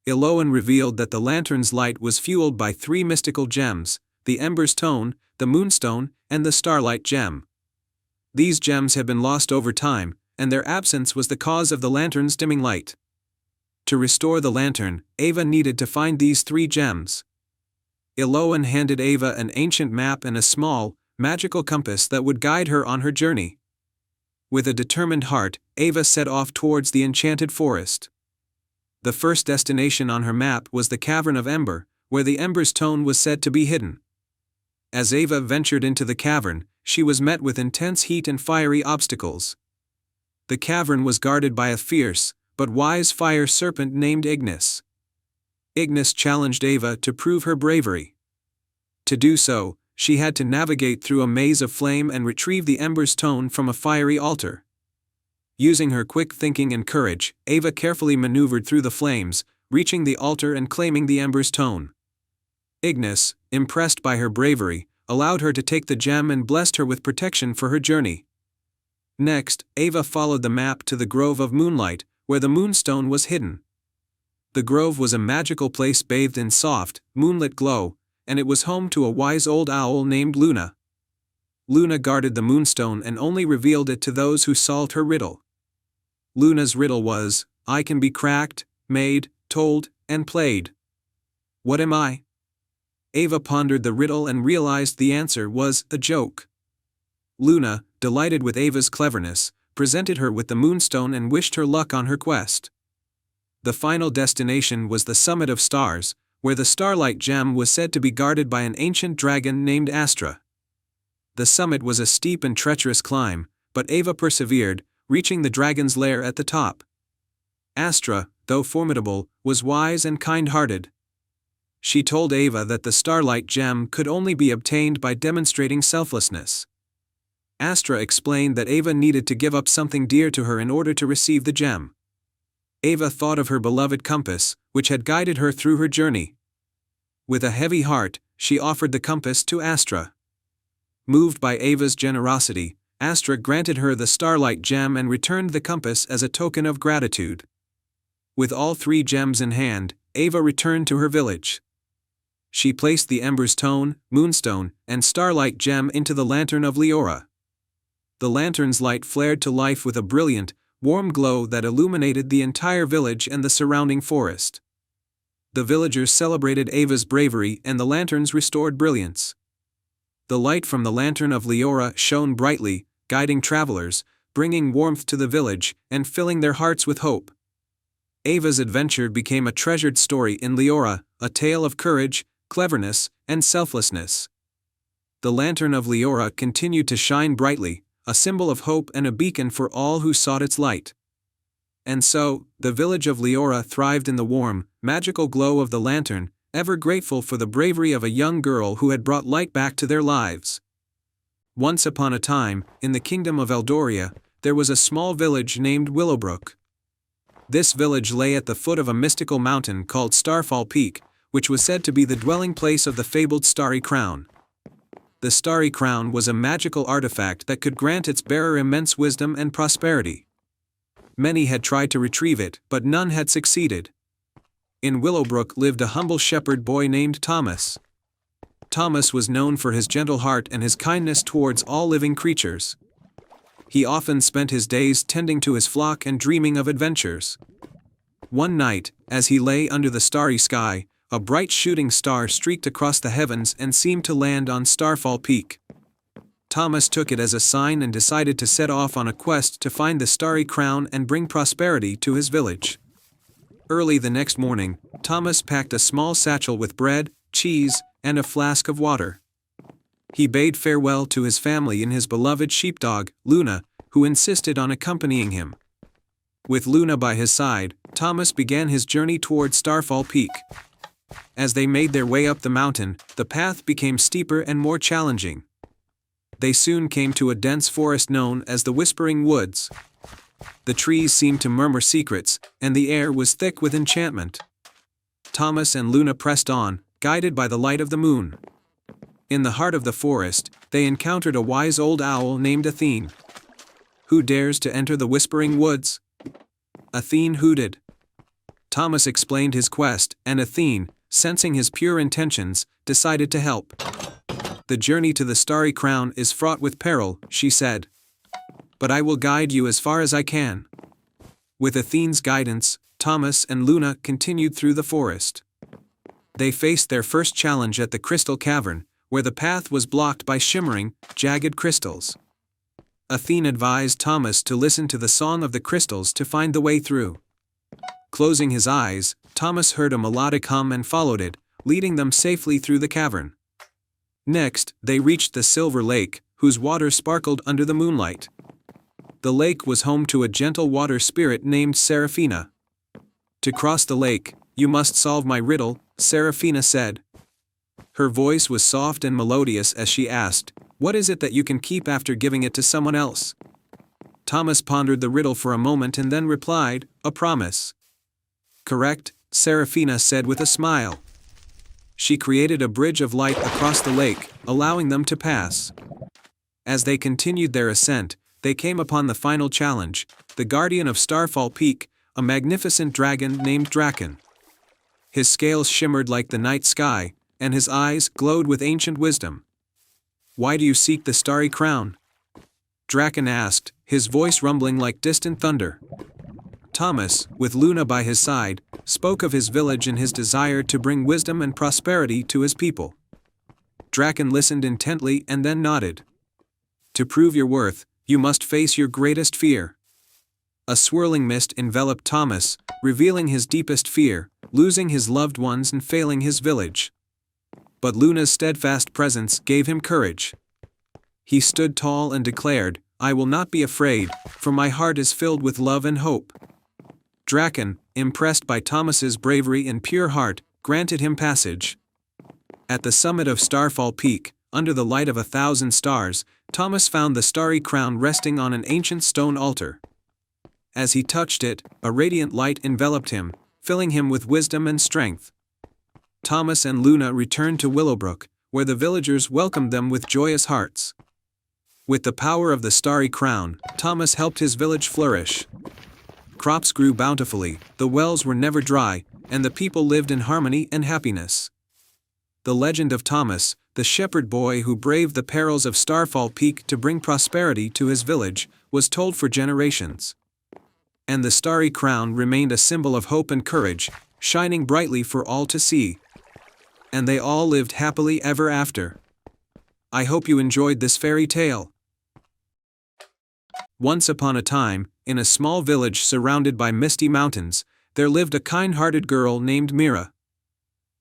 Eloan revealed that the lantern's light was fueled by 3 mystical gems: the Ember's Stone, the Moonstone, and the Starlight Gem. These gems had been lost over time, and their absence was the cause of the lantern's dimming light. To restore the lantern, Ava needed to find these 3 gems. Eloan handed Ava an ancient map and a small, magical compass that would guide her on her journey. With a determined heart, Ava set off towards the enchanted forest. The first destination on her map was the Cavern of Ember, where the Ember's Stone was said to be hidden. As Ava ventured into the cavern, she was met with intense heat and fiery obstacles. The cavern was guarded by a fierce, but wise fire serpent named Ignis. Ignis challenged Ava to prove her bravery. To do so, she had to navigate through a maze of flame and retrieve the Ember's Stone from a fiery altar. Using her quick thinking and courage, Ava carefully maneuvered through the flames, reaching the altar and claiming the Ember's Stone. Ignis, impressed by her bravery, allowed her to take the gem and blessed her with protection for her journey. Next, Ava followed the map to the Grove of Moonlight, where the Moonstone was hidden. The grove was a magical place bathed in soft, moonlit glow, and it was home to a wise old owl named Luna. Luna guarded the Moonstone and only revealed it to those who solved her riddle. Luna's riddle was, "I can be cracked, made, told, and played. What am I?" Ava pondered the riddle and realized the answer was a joke. Luna, delighted with Ava's cleverness, presented her with the Moonstone and wished her luck on her quest. The final destination was the Summit of Stars, where the Starlight Gem was said to be guarded by an ancient dragon named Astra. The summit was a steep and treacherous climb, but Ava persevered, reaching the dragon's lair at the top. Astra, though formidable, was wise and kind-hearted. She told Ava that the Starlight Gem could only be obtained by demonstrating selflessness. Astra explained that Ava needed to give up something dear to her in order to receive the gem. Ava thought of her beloved compass, which had guided her through her journey. With a heavy heart, she offered the compass to Astra. Moved by Ava's generosity, Astra granted her the Starlight Gem and returned the compass as a token of gratitude. With all 3 gems in hand, Ava returned to her village. She placed the Ember's Stone, Moonstone, and Starlight Gem into the lantern of Leora. The lantern's light flared to life with a brilliant, warm glow that illuminated the entire village and the surrounding forest. The villagers celebrated Ava's bravery and the lantern's restored brilliance. The light from the lantern of Leora shone brightly, guiding travelers, bringing warmth to the village, and filling their hearts with hope. Ava's adventure became a treasured story in Leora, a tale of courage, cleverness, and selflessness. The lantern of Leora continued to shine brightly, a symbol of hope and a beacon for all who sought its light. And so, the village of Leora thrived in the warm, magical glow of the lantern, ever grateful for the bravery of a young girl who had brought light back to their lives. Once upon a time, in the kingdom of Eldoria, there was a small village named Willowbrook. This village lay at the foot of a mystical mountain called Starfall Peak, which was said to be the dwelling place of the fabled Starry Crown. The Starry Crown was a magical artifact that could grant its bearer immense wisdom and prosperity. Many had tried to retrieve it, but none had succeeded. In Willowbrook lived a humble shepherd boy named Thomas. Thomas was known for his gentle heart and his kindness towards all living creatures. He often spent his days tending to his flock and dreaming of adventures. One night, as he lay under the starry sky, a bright shooting star streaked across the heavens and seemed to land on Starfall Peak. Thomas took it as a sign and decided to set off on a quest to find the Starry Crown and bring prosperity to his village. Early the next morning, Thomas packed a small satchel with bread, cheese, and a flask of water. He bade farewell to his family and his beloved sheepdog, Luna, who insisted on accompanying him. With Luna by his side, Thomas began his journey toward Starfall Peak. As they made their way up the mountain, the path became steeper and more challenging. They soon came to a dense forest known as the Whispering Woods. The trees seemed to murmur secrets, and the air was thick with enchantment. Thomas and Luna pressed on, guided by the light of the moon. In the heart of the forest, they encountered a wise old owl named Athene. "Who dares to enter the Whispering Woods?" Athene hooted. Thomas explained his quest, and Athene, sensing his pure intentions, decided to help. "The journey to the Starry Crown is fraught with peril," she said. "But I will guide you as far as I can." With Athene's guidance, Thomas and Luna continued through the forest. They faced their first challenge at the Crystal Cavern, where the path was blocked by shimmering, jagged crystals. Athene advised Thomas to listen to the song of the crystals to find the way through. Closing his eyes, Thomas heard a melodic hum and followed it, leading them safely through the cavern. Next, they reached the Silver Lake, whose water sparkled under the moonlight. The lake was home to a gentle water spirit named Seraphina. "To cross the lake, you must solve my riddle," Seraphina said. Her voice was soft and melodious as she asked, "What is it that you can keep after giving it to someone else?" Thomas pondered the riddle for a moment and then replied, "A promise." "Correct," Seraphina said with a smile. She created a bridge of light across the lake, allowing them to pass. As they continued their ascent, they came upon the final challenge, the guardian of Starfall Peak, a magnificent dragon named Draken. His scales shimmered like the night sky, and his eyes glowed with ancient wisdom. "Why do you seek the Starry Crown?" Draken asked, his voice rumbling like distant thunder. Thomas, with Luna by his side, spoke of his village and his desire to bring wisdom and prosperity to his people. Draken listened intently and then nodded. "To prove your worth, you must face your greatest fear." A swirling mist enveloped Thomas, revealing his deepest fear, losing his loved ones and failing his village. But Luna's steadfast presence gave him courage. He stood tall and declared, "I will not be afraid, for my heart is filled with love and hope." Draken, impressed by Thomas's bravery and pure heart, granted him passage. At the summit of Starfall Peak, under the light of 1,000 stars, Thomas found the Starry Crown resting on an ancient stone altar. As he touched it, a radiant light enveloped him, filling him with wisdom and strength. Thomas and Luna returned to Willowbrook, where the villagers welcomed them with joyous hearts. With the power of the Starry Crown, Thomas helped his village flourish. Crops grew bountifully, the wells were never dry, and the people lived in harmony and happiness. The legend of Thomas, the shepherd boy who braved the perils of Starfall Peak to bring prosperity to his village, was told for generations. And the Starry Crown remained a symbol of hope and courage, shining brightly for all to see. And they all lived happily ever after. I hope you enjoyed this fairy tale. Once upon a time, in a small village surrounded by misty mountains, there lived a kind-hearted girl named Mira.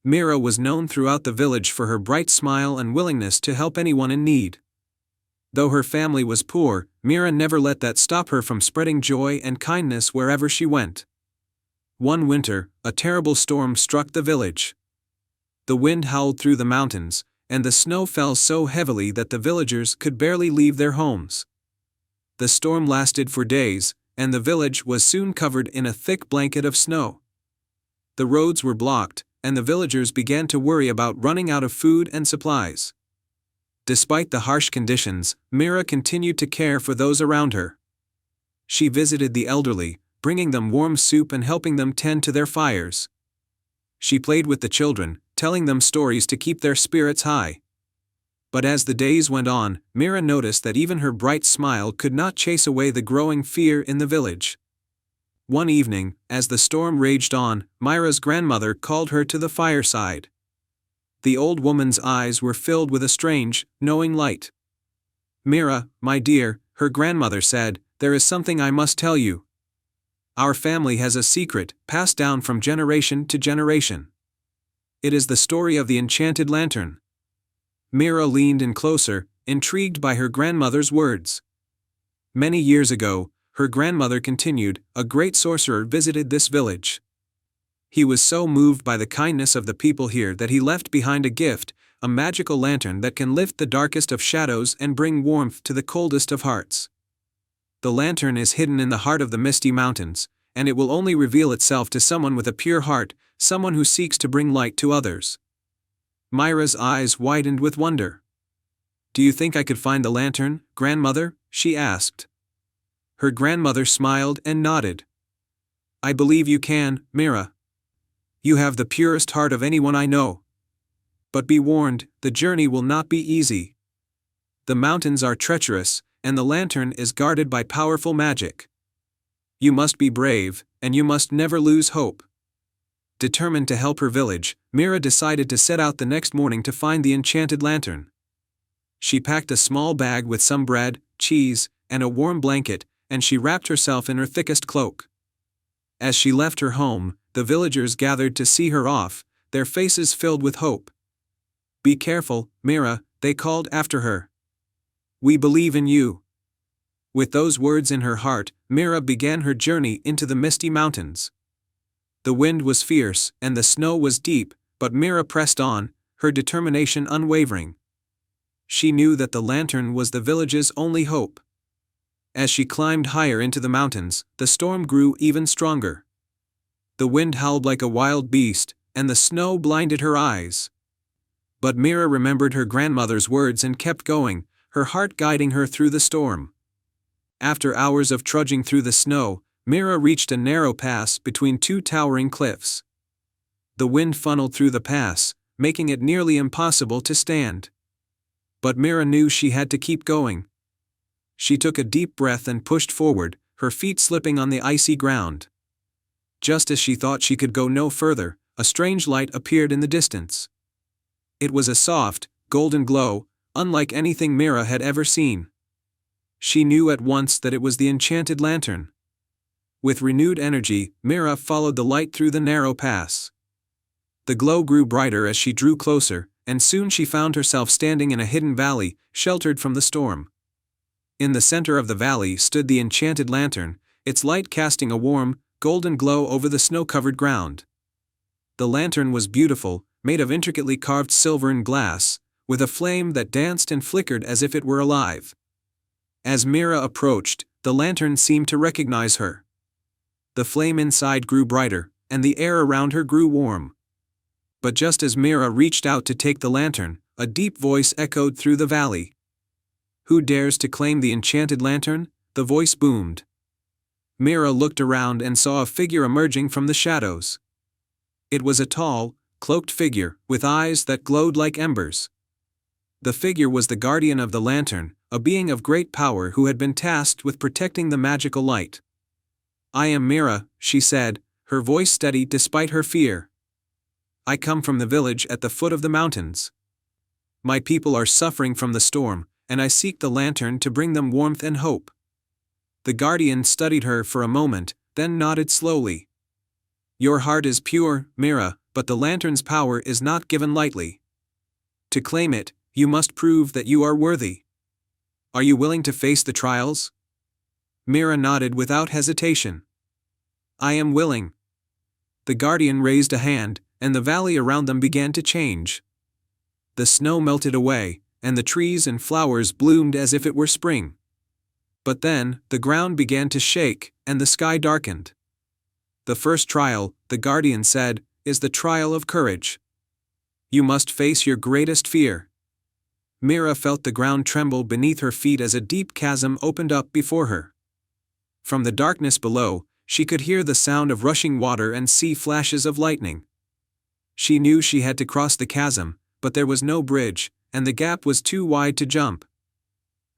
Mira was known throughout the village for her bright smile and willingness to help anyone in need. Though her family was poor, Mira never let that stop her from spreading joy and kindness wherever she went. One winter, a terrible storm struck the village. The wind howled through the mountains, and the snow fell so heavily that the villagers could barely leave their homes. The storm lasted for days, and the village was soon covered in a thick blanket of snow. The roads were blocked, and the villagers began to worry about running out of food and supplies. Despite the harsh conditions, Mira continued to care for those around her. She visited the elderly, bringing them warm soup and helping them tend to their fires. She played with the children, telling them stories to keep their spirits high. But as the days went on, Mira noticed that even her bright smile could not chase away the growing fear in the village. One evening, as the storm raged on, Mira's grandmother called her to the fireside. The old woman's eyes were filled with a strange, knowing light. "Mira, my dear," her grandmother said, "there is something I must tell you. Our family has a secret, passed down from generation to generation. It is the story of the enchanted lantern." Mira leaned in closer, intrigued by her grandmother's words. Many years ago, her grandmother continued, a great sorcerer visited this village. He was so moved by the kindness of the people here that he left behind a gift, a magical lantern that can lift the darkest of shadows and bring warmth to the coldest of hearts. The lantern is hidden in the heart of the misty mountains, and it will only reveal itself to someone with a pure heart, someone who seeks to bring light to others. Myra's eyes widened with wonder. "Do you think I could find the lantern, grandmother?" she asked. Her grandmother smiled and nodded. "I believe you can, Myra. You have the purest heart of anyone I know. But be warned, the journey will not be easy. The mountains are treacherous, and the lantern is guarded by powerful magic. You must be brave, and you must never lose hope." Determined to help her village, Myra decided to set out the next morning to find the enchanted lantern. She packed a small bag with some bread, cheese, and a warm blanket, and she wrapped herself in her thickest cloak. As she left her home, the villagers gathered to see her off, their faces filled with hope. "Be careful, Myra," they called after her. "We believe in you." With those words in her heart, Myra began her journey into the misty mountains. The wind was fierce, and the snow was deep, but Myra pressed on, her determination unwavering. She knew that the lantern was the village's only hope. As she climbed higher into the mountains, the storm grew even stronger. The wind howled like a wild beast, and the snow blinded her eyes. But Myra remembered her grandmother's words and kept going, her heart guiding her through the storm. After hours of trudging through the snow, Myra reached a narrow pass between two towering cliffs. The wind funneled through the pass, making it nearly impossible to stand. But Myra knew she had to keep going. She took a deep breath and pushed forward, her feet slipping on the icy ground. Just as she thought she could go no further, a strange light appeared in the distance. It was a soft, golden glow, unlike anything Myra had ever seen. She knew at once that it was the enchanted lantern. With renewed energy, Myra followed the light through the narrow pass. The glow grew brighter as she drew closer, and soon she found herself standing in a hidden valley, sheltered from the storm. In the center of the valley stood the enchanted lantern, its light casting a warm, golden glow over the snow-covered ground. The lantern was beautiful, made of intricately carved silver and glass, with a flame that danced and flickered as if it were alive. As Myra approached, the lantern seemed to recognize her. The flame inside grew brighter, and the air around her grew warm. But just as Myra reached out to take the lantern, a deep voice echoed through the valley. "Who dares to claim the enchanted lantern?" the voice boomed. Myra looked around and saw a figure emerging from the shadows. It was a tall, cloaked figure, with eyes that glowed like embers. The figure was the guardian of the lantern, a being of great power who had been tasked with protecting the magical light. "I am Myra," she said, her voice steady despite her fear. "I come from the village at the foot of the mountains. My people are suffering from the storm, and I seek the lantern to bring them warmth and hope." The guardian studied her for a moment, then nodded slowly. "Your heart is pure, Myra, but the lantern's power is not given lightly. To claim it, you must prove that you are worthy. Are you willing to face the trials?" Myra nodded without hesitation. "I am willing." The guardian raised a hand, and the valley around them began to change. The snow melted away, and the trees and flowers bloomed as if it were spring. But then, the ground began to shake, and the sky darkened. "The first trial," the guardian said, "is the trial of courage. You must face your greatest fear." Myra felt the ground tremble beneath her feet as a deep chasm opened up before her. From the darkness below, she could hear the sound of rushing water and see flashes of lightning. She knew she had to cross the chasm, but there was no bridge, and the gap was too wide to jump.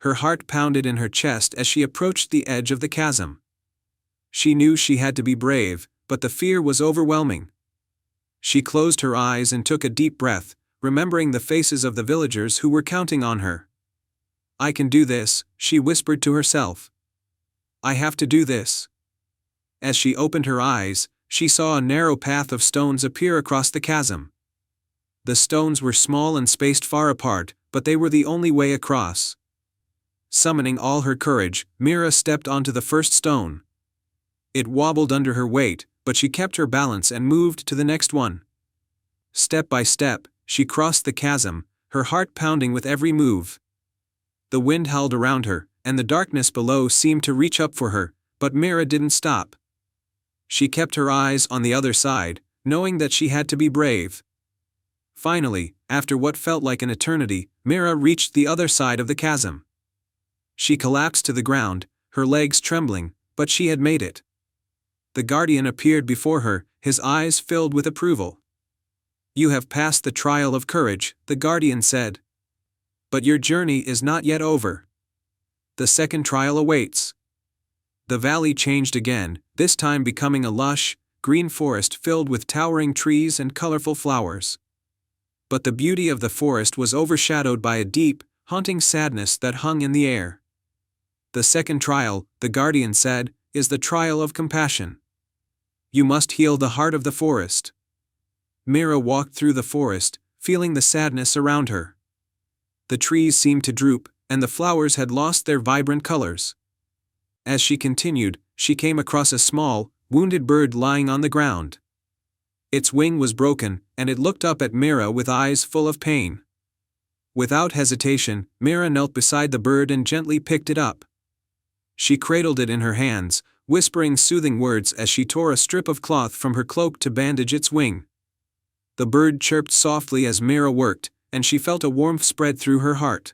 Her heart pounded in her chest as she approached the edge of the chasm. She knew she had to be brave, but the fear was overwhelming. She closed her eyes and took a deep breath, remembering the faces of the villagers who were counting on her. "I can do this," she whispered to herself. "I have to do this." As she opened her eyes, she saw a narrow path of stones appear across the chasm. The stones were small and spaced far apart, but they were the only way across. Summoning all her courage, Myra stepped onto the first stone. It wobbled under her weight, but she kept her balance and moved to the next one. Step by step, she crossed the chasm, her heart pounding with every move. The wind howled around her, and the darkness below seemed to reach up for her, but Myra didn't stop. She kept her eyes on the other side, knowing that she had to be brave. Finally, after what felt like an eternity, Mira reached the other side of the chasm. She collapsed to the ground, her legs trembling, but she had made it. The guardian appeared before her, his eyes filled with approval. "You have passed the trial of courage," the guardian said. "But your journey is not yet over. The second trial awaits." The valley changed again, this time becoming a lush, green forest filled with towering trees and colorful flowers. But the beauty of the forest was overshadowed by a deep, haunting sadness that hung in the air. "The second trial," the guardian said, "is the trial of compassion. You must heal the heart of the forest." Mira walked through the forest, feeling the sadness around her. The trees seemed to droop, and the flowers had lost their vibrant colors. As she continued, she came across a small, wounded bird lying on the ground. Its wing was broken, and it looked up at Mira with eyes full of pain. Without hesitation, Mira knelt beside the bird and gently picked it up. She cradled it in her hands, whispering soothing words as she tore a strip of cloth from her cloak to bandage its wing. The bird chirped softly as Mira worked, and she felt a warmth spread through her heart.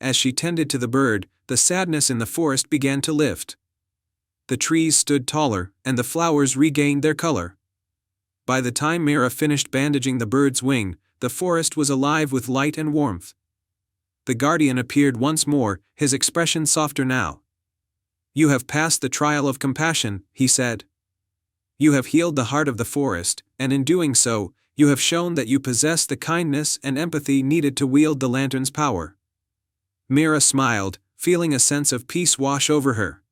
As she tended to the bird, the sadness in the forest began to lift. The trees stood taller, and the flowers regained their color. By the time Mira finished bandaging the bird's wing, the forest was alive with light and warmth. The guardian appeared once more, his expression softer now. "You have passed the trial of compassion," he said. "You have healed the heart of the forest, and in doing so, you have shown that you possess the kindness and empathy needed to wield the lantern's power." Mira smiled, feeling a sense of peace wash over her.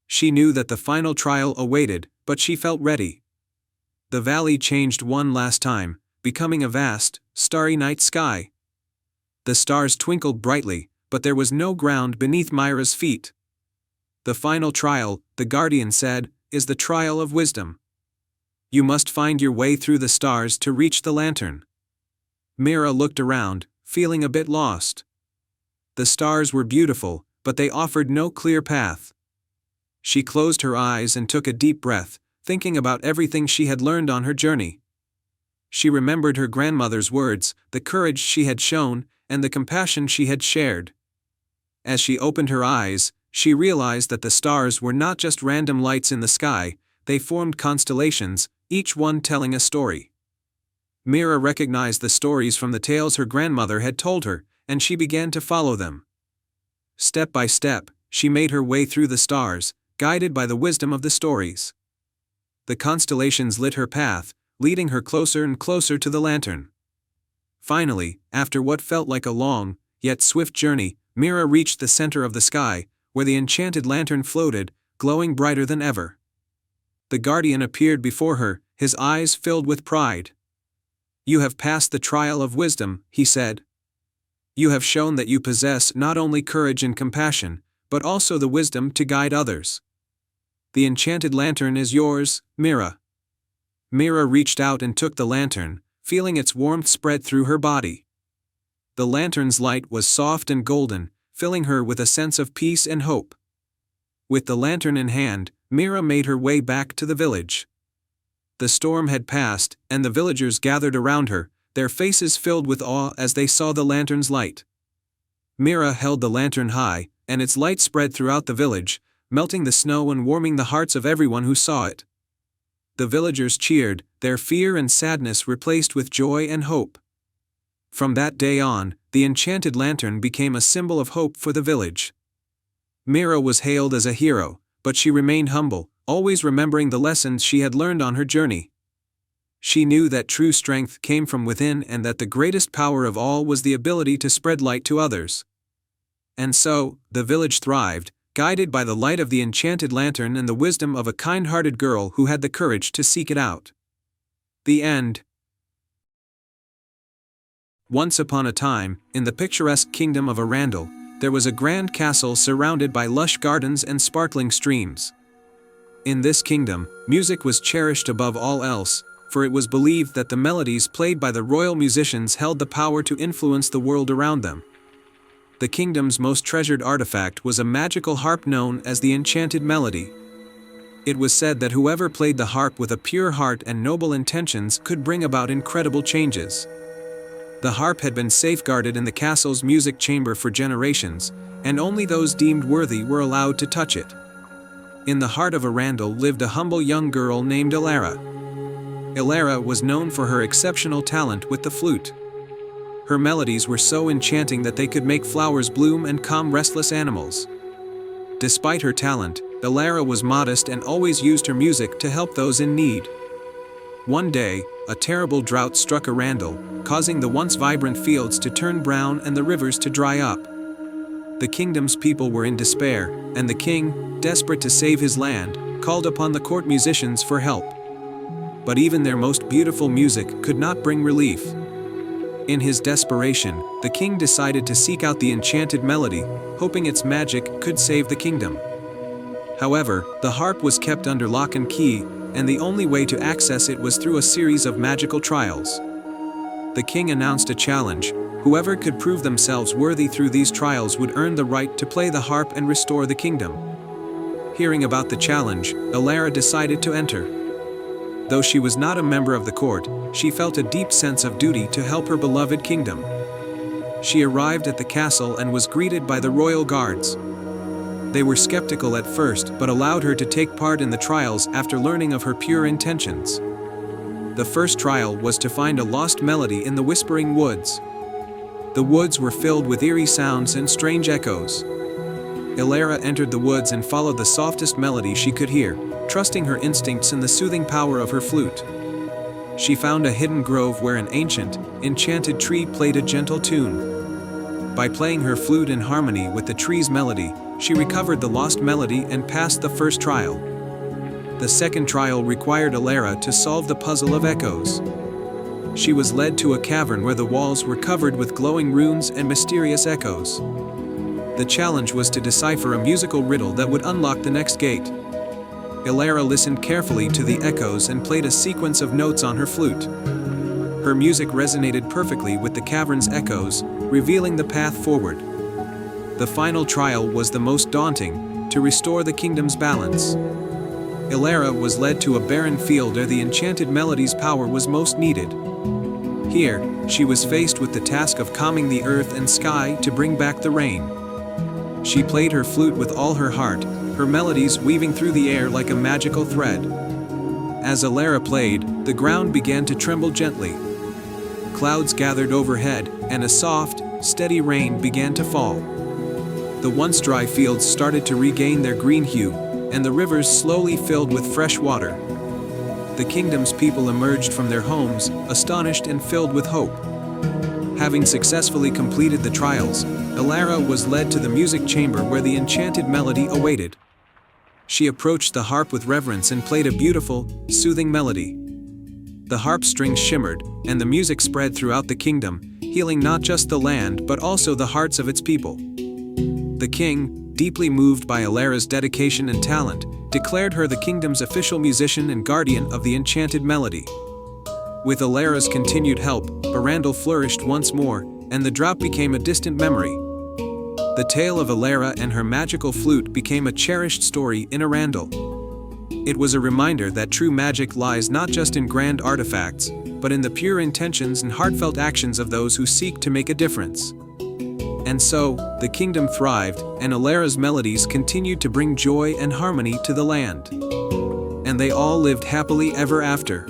She knew that the final trial awaited, but she felt ready. The valley changed one last time, becoming a vast, starry night sky. The stars twinkled brightly, but there was no ground beneath Mira's feet. "The final trial," the guardian said, "is the trial of wisdom. You must find your way through the stars to reach the lantern." Mira looked around, feeling a bit lost. The stars were beautiful, but they offered no clear path. She closed her eyes and took a deep breath, thinking about everything she had learned on her journey. She remembered her grandmother's words, the courage she had shown, and the compassion she had shared. As she opened her eyes, she realized that the stars were not just random lights in the sky, they formed constellations, each one telling a story. Mira recognized the stories from the tales her grandmother had told her, and she began to follow them. Step by step, she made her way through the stars, guided by the wisdom of the stories. The constellations lit her path, leading her closer and closer to the lantern. Finally, after what felt like a long, yet swift journey, Mira reached the center of the sky, where the enchanted lantern floated, glowing brighter than ever. The guardian appeared before her, his eyes filled with pride. "You have passed the trial of wisdom," he said. "You have shown that you possess not only courage and compassion, but also the wisdom to guide others. The enchanted lantern is yours, Mira." Mira reached out and took the lantern, feeling its warmth spread through her body. The lantern's light was soft and golden, filling her with a sense of peace and hope. With the lantern in hand, Mira made her way back to the village. The storm had passed, and the villagers gathered around her, their faces filled with awe as they saw the lantern's light. Mira held the lantern high, and its light spread throughout the village, melting the snow and warming the hearts of everyone who saw it. The villagers cheered, their fear and sadness replaced with joy and hope. From that day on, the enchanted lantern became a symbol of hope for the village. Mira was hailed as a hero, but she remained humble, always remembering the lessons she had learned on her journey. She knew that true strength came from within and that the greatest power of all was the ability to spread light to others. And so, the village thrived, guided by the light of the enchanted lantern and the wisdom of a kind-hearted girl who had the courage to seek it out. The end. Once upon a time, in the picturesque kingdom of Arundel, there was a grand castle surrounded by lush gardens and sparkling streams. In this kingdom, music was cherished above all else, for it was believed that the melodies played by the royal musicians held the power to influence the world around them. The kingdom's most treasured artifact was a magical harp known as the Enchanted Melody. It was said that whoever played the harp with a pure heart and noble intentions could bring about incredible changes. The harp had been safeguarded in the castle's music chamber for generations, and only those deemed worthy were allowed to touch it. In the heart of Arundel lived a humble young girl named Elara. Elara was known for her exceptional talent with the flute. Her melodies were so enchanting that they could make flowers bloom and calm restless animals. Despite her talent, Elara was modest and always used her music to help those in need. One day, a terrible drought struck Arundel, causing the once vibrant fields to turn brown and the rivers to dry up. The kingdom's people were in despair, and the king, desperate to save his land, called upon the court musicians for help. But even their most beautiful music could not bring relief. In his desperation, the king decided to seek out the enchanted melody, hoping its magic could save the kingdom. However, the harp was kept under lock and key, and the only way to access it was through a series of magical trials. The king announced a challenge. Whoever could prove themselves worthy through these trials would earn the right to play the harp and restore the kingdom. Hearing about the challenge, Elara decided to enter. Though she was not a member of the court, she felt a deep sense of duty to help her beloved kingdom. She arrived at the castle and was greeted by the royal guards. They were skeptical at first but allowed her to take part in the trials after learning of her pure intentions. The first trial was to find a lost melody in the Whispering Woods. The woods were filled with eerie sounds and strange echoes. Elara entered the woods and followed the softest melody she could hear, trusting her instincts and the soothing power of her flute. She found a hidden grove where an ancient, enchanted tree played a gentle tune. By playing her flute in harmony with the tree's melody, she recovered the lost melody and passed the first trial. The second trial required Elara to solve the puzzle of echoes. She was led to a cavern where the walls were covered with glowing runes and mysterious echoes. The challenge was to decipher a musical riddle that would unlock the next gate. Elara listened carefully to the echoes and played a sequence of notes on her flute. Her music resonated perfectly with the cavern's echoes, revealing the path forward. The final trial was the most daunting: to restore the kingdom's balance. Elara was led to a barren field where the enchanted melody's power was most needed. Here, she was faced with the task of calming the earth and sky to bring back the rain. She played her flute with all her heart, her melodies weaving through the air like a magical thread. As Elara played, the ground began to tremble gently. Clouds gathered overhead, and a soft, steady rain began to fall. The once dry fields started to regain their green hue, and the rivers slowly filled with fresh water. The kingdom's people emerged from their homes, astonished and filled with hope. Having successfully completed the trials, Elara was led to the music chamber where the enchanted melody awaited. She approached the harp with reverence and played a beautiful, soothing melody. The harp strings shimmered, and the music spread throughout the kingdom, healing not just the land but also the hearts of its people. The king, deeply moved by Elara's dedication and talent, declared her the kingdom's official musician and guardian of the enchanted melody. With Elara's continued help, Arundel flourished once more, and the drought became a distant memory. The tale of Elara and her magical flute became a cherished story in Arundel. It was a reminder that true magic lies not just in grand artifacts, but in the pure intentions and heartfelt actions of those who seek to make a difference. And so, the kingdom thrived, and Elara's melodies continued to bring joy and harmony to the land. And they all lived happily ever after.